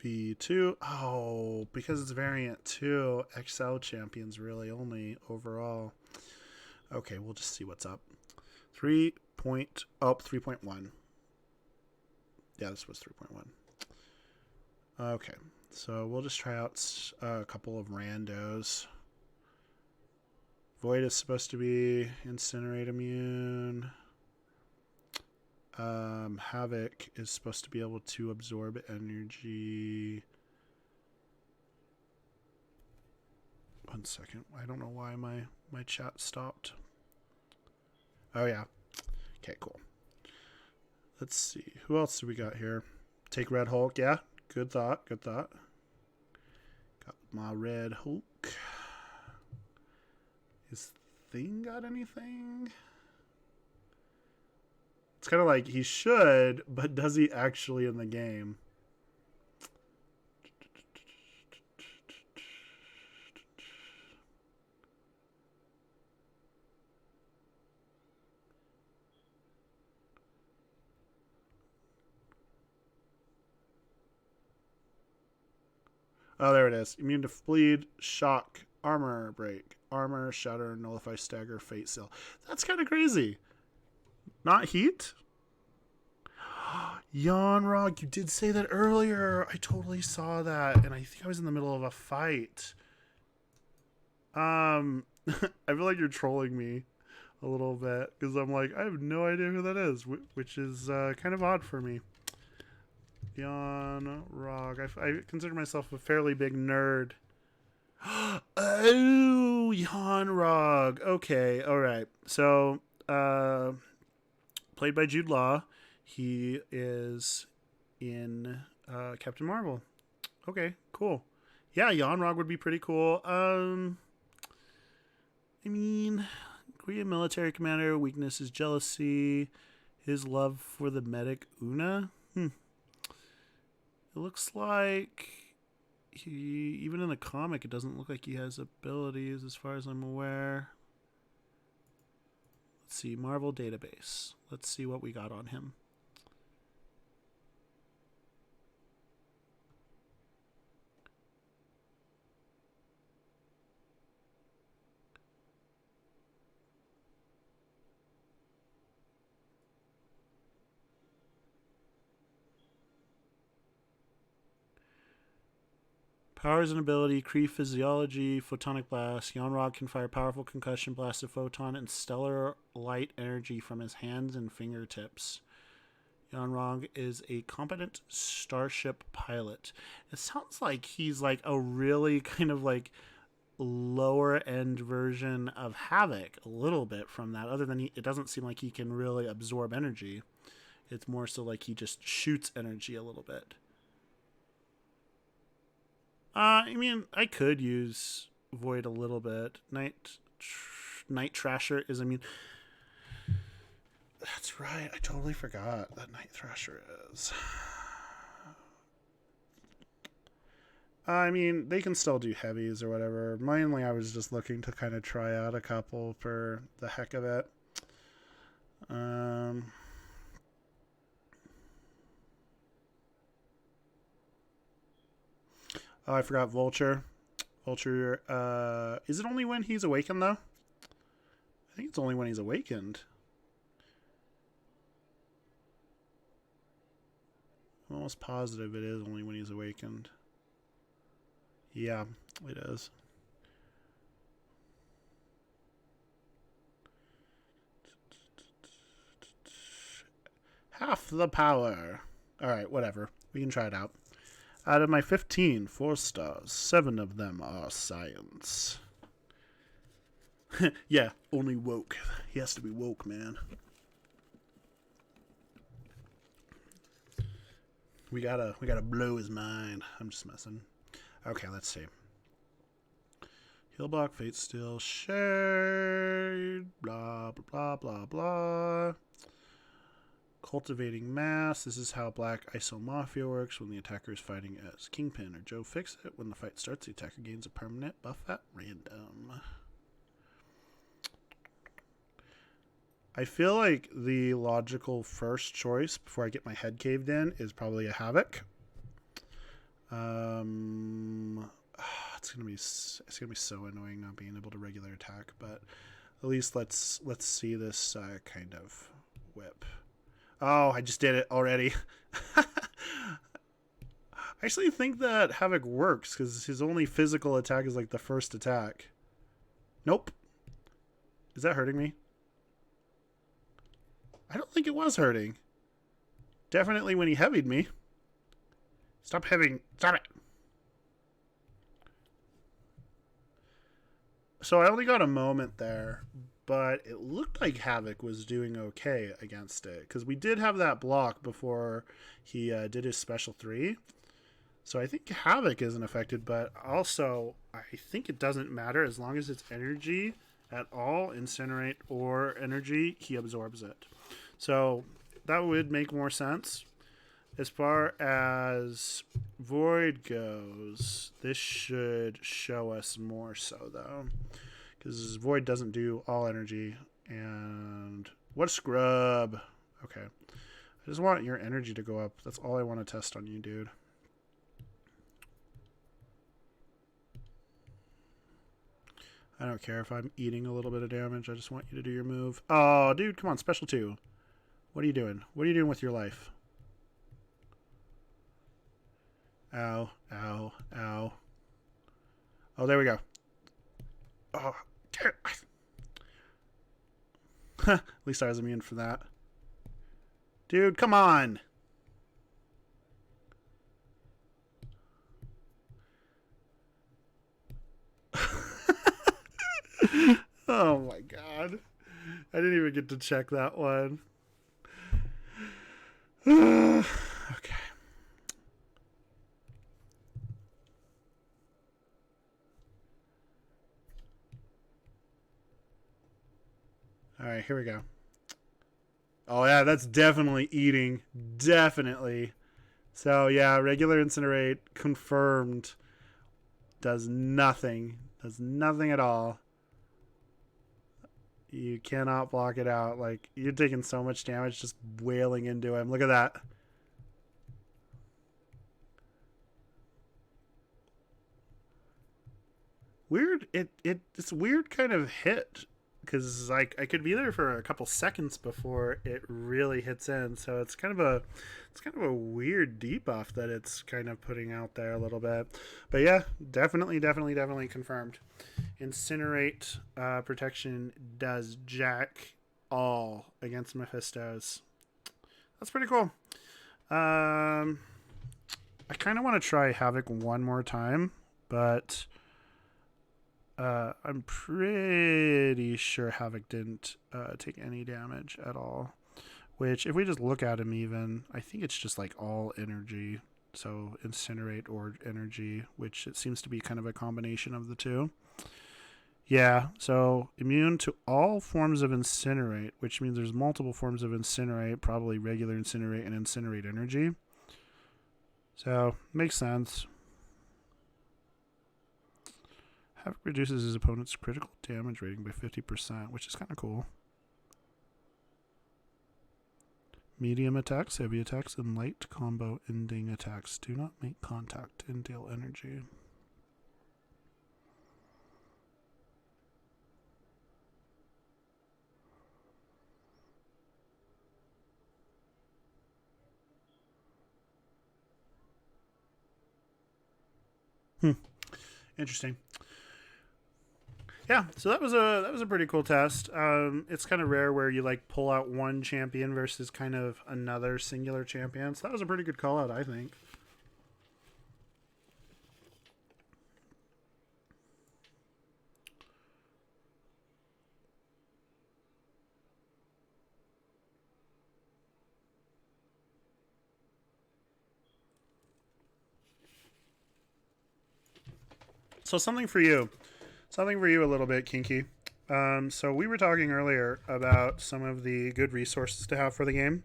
V2. Oh, because it's variant 2, XL champions really only overall. Okay, we'll just see what's up. 3.1. Yeah, this was 3.1. Okay, so we'll just try out a couple of randos. Void is supposed to be Incinerate immune. Havoc is supposed to be able to absorb energy. 1 second. I don't know why my chat stopped. Oh, yeah. Okay, cool. Let's see. Who else do we got here? Take Red Hulk. Yeah, good thought. Got my Red Hulk. Is thing got anything? It's kind of like he should, but does he actually in the game? Oh, there it is. Immune to bleed, shock, armor break, armor, shatter, nullify, stagger, fate seal. That's kind of crazy. Not heat? Yanrog, you did say that earlier. I totally saw that, and I think I was in the middle of a fight. I feel like you're trolling me a little bit because I'm like, I have no idea who that is, which is kind of odd for me. Yanrog. I consider myself a fairly big nerd. Oh, Yanrog. Okay, all right. So, played by Jude Law. He is in Captain Marvel. Okay, cool. Yeah, Yanrog would be pretty cool. I mean, Korean military commander, weakness is jealousy. His love for the medic Una. It looks like even in the comic, it doesn't look like he has abilities as far as I'm aware. Let's see, Marvel database. Let's see what we got on him. Powers and ability, Kree physiology, photonic blast. Yanrog can fire powerful concussion blast of photon and stellar light energy from his hands and fingertips. Yanrog is a competent starship pilot. It sounds like he's like a really kind of like lower end version of Havoc a little bit from that. Other than it doesn't seem like he can really absorb energy. It's more so like he just shoots energy a little bit. I mean, I could use Void a little bit. Night Thrasher is immune. That's right. I totally forgot that Night Thrasher is. I mean, they can still do heavies or whatever. Mainly, I was just looking to kind of try out a couple for the heck of it. Oh, I forgot Vulture. Vulture, is it only when he's awakened, though? I think it's only when he's awakened. I'm almost positive it is only when he's awakened. Yeah, it is. Half the power. Alright, whatever. We can try it out. Out of my 15 4-stars, 7 of them are science. Yeah, only woke. He has to be woke, man. We gotta blow his mind. I'm just messing. Okay, let's see. Heal block, fate steal, shade, blah blah blah blah blah. Cultivating mass. This is how Black ISO Mafia works when the attacker is fighting as Kingpin or Joe Fixit. When the fight starts, the attacker gains a permanent buff at random. I feel like the logical first choice before I get my head caved in is probably a Havoc. It's gonna be so annoying not being able to regular attack, but at least let's see this kind of whip. Oh, I just did it already. I actually think that Havoc works because his only physical attack is like the first attack. Nope. Is that hurting me? I don't think it was hurting. Definitely when he heavied me. Stop heavying. Stop it. So I only got a moment there, but it looked like Havoc was doing okay against it because we did have that block before he did his special 3. So I think Havoc isn't affected, but also I think it doesn't matter as long as it's energy at all, incinerate or energy, he absorbs it. So that would make more sense. As far as Void goes, this should show us more so, though. Because Void doesn't do all energy. And what a scrub. Okay. I just want your energy to go up. That's all I want to test on you, dude. I don't care if I'm eating a little bit of damage. I just want you to do your move. Oh, dude, come on. Special 2. What are you doing? What are you doing with your life? Ow, ow, ow. Oh, there we go. Oh, at least I was immune for that. Dude, come on. Oh my god. I didn't even get to check that one. Okay. Alright, here we go. Oh yeah, that's definitely eating. Definitely. So yeah, regular incinerate confirmed. Does nothing. Does nothing at all. You cannot block it out. Like, you're taking so much damage just wailing into him. Look at that. Weird. It's a weird kind of hit. Because, like, I could be there for a couple seconds before it really hits in. So it's kind of a weird debuff that it's kind of putting out there a little bit. But yeah, definitely confirmed. Incinerate protection does jack all against Mephistos. That's pretty cool. I kind of want to try Havoc one more time, but I'm pretty sure Havoc didn't take any damage at all. Which, if we just look at him even, I think it's just like all energy. So incinerate or energy, which it seems to be kind of a combination of the two. Yeah, so immune to all forms of incinerate, which means there's multiple forms of incinerate, probably regular incinerate and incinerate energy. So, makes sense. Havoc reduces his opponent's critical damage rating by 50%, which is kind of cool. Medium attacks, heavy attacks, and light combo ending attacks do not make contact and deal energy. Interesting. Yeah, so that was a pretty cool test. It's kind of rare where you like pull out one champion versus kind of another singular champion. So that was a pretty good call out, I think. So something for you a little bit, Kinky. So we were talking earlier about some of the good resources to have for the game,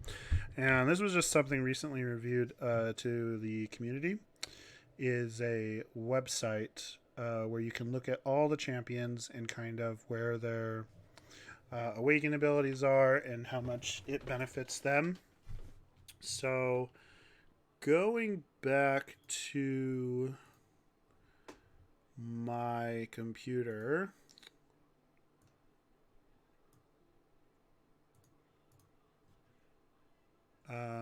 and this was just something recently reviewed to the community. Is a website where you can look at all the champions and kind of where their awaken abilities are and how much it benefits them. So going back to my computer.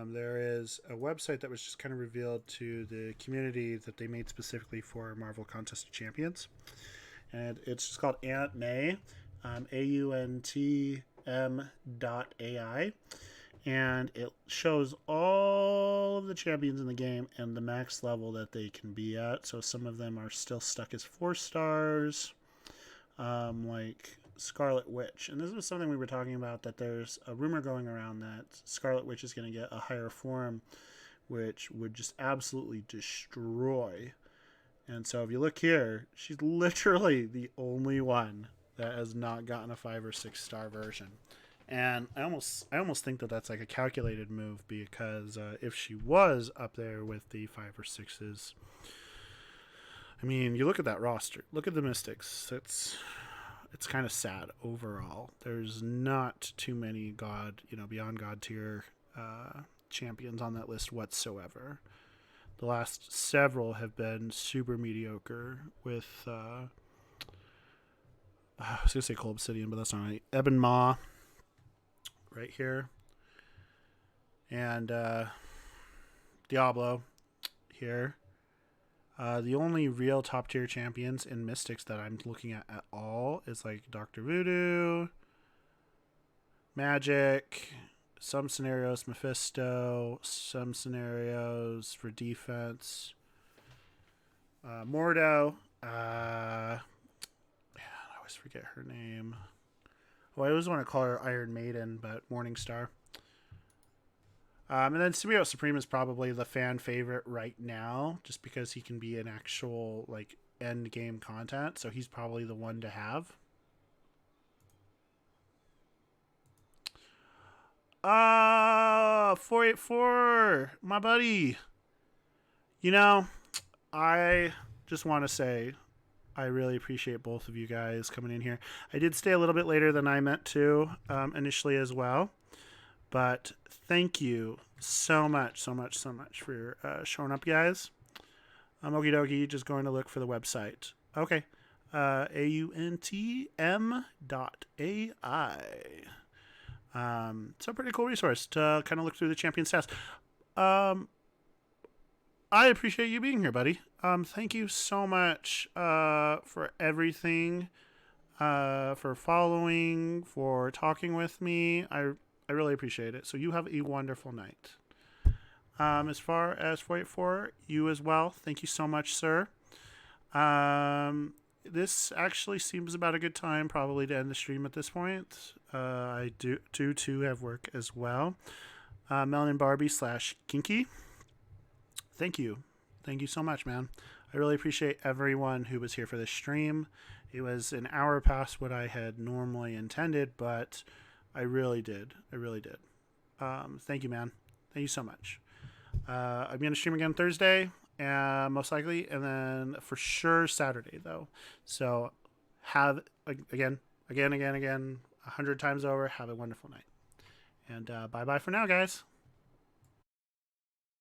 There is a website that was just kind of revealed to the community that they made specifically for Marvel Contest of Champions. And it's just called AuntMay, AuntM.ai. And it shows all of the champions in the game and the max level that they can be at. So some of them are still stuck as 4 stars, like Scarlet Witch. And this was something we were talking about, that there's a rumor going around that Scarlet Witch is going to get a higher form, which would just absolutely destroy. And so if you look here, she's literally the only one that has not gotten a 5 or 6 star version. And I almost think that that's like a calculated move, because if she was up there with the 5 or 6s, I mean, you look at that roster. Look at the Mystics. It's kind of sad overall. There's not too many beyond God tier champions on that list whatsoever. The last several have been super mediocre with I was gonna say Cold Obsidian, but that's not right. Ebon Maw right here. And Diablo here. The only real top tier champions in Mystics that I'm looking at all is like Dr. Voodoo, Magic, some scenarios Mephisto, some scenarios for defense, Mordo. I always forget her name. Oh, I always want to call her Iron Maiden, but Morningstar. And then Symbiote Supreme is probably the fan favorite right now, just because he can be an actual like end game content. So he's probably the one to have. 484, my buddy. I just want to say I really appreciate both of you guys coming in here. I did stay a little bit later than I meant to initially as well. But thank you so much for showing up, guys. Okie dokie, just going to look for the website. Okay. AUNTM.ai. It's a pretty cool resource to kind of look through the champion stats. I appreciate you being here, buddy. Thank you so much for everything, for following, for talking with me. I really appreciate it. So you have a wonderful night. As far as 484, you as well. Thank you so much, sir. This actually seems about a good time probably to end the stream at this point. I do too have work as well. Melanin Barbie / Kinky. Thank you. Thank you so much, man. I really appreciate everyone who was here for this stream. It was an hour past what I had normally intended, but I really did. Thank you, man. Thank you so much. I'm going to stream again Thursday, most likely, and then for sure Saturday, though. So have, again, 100 times over, have a wonderful night. And bye-bye for now, guys.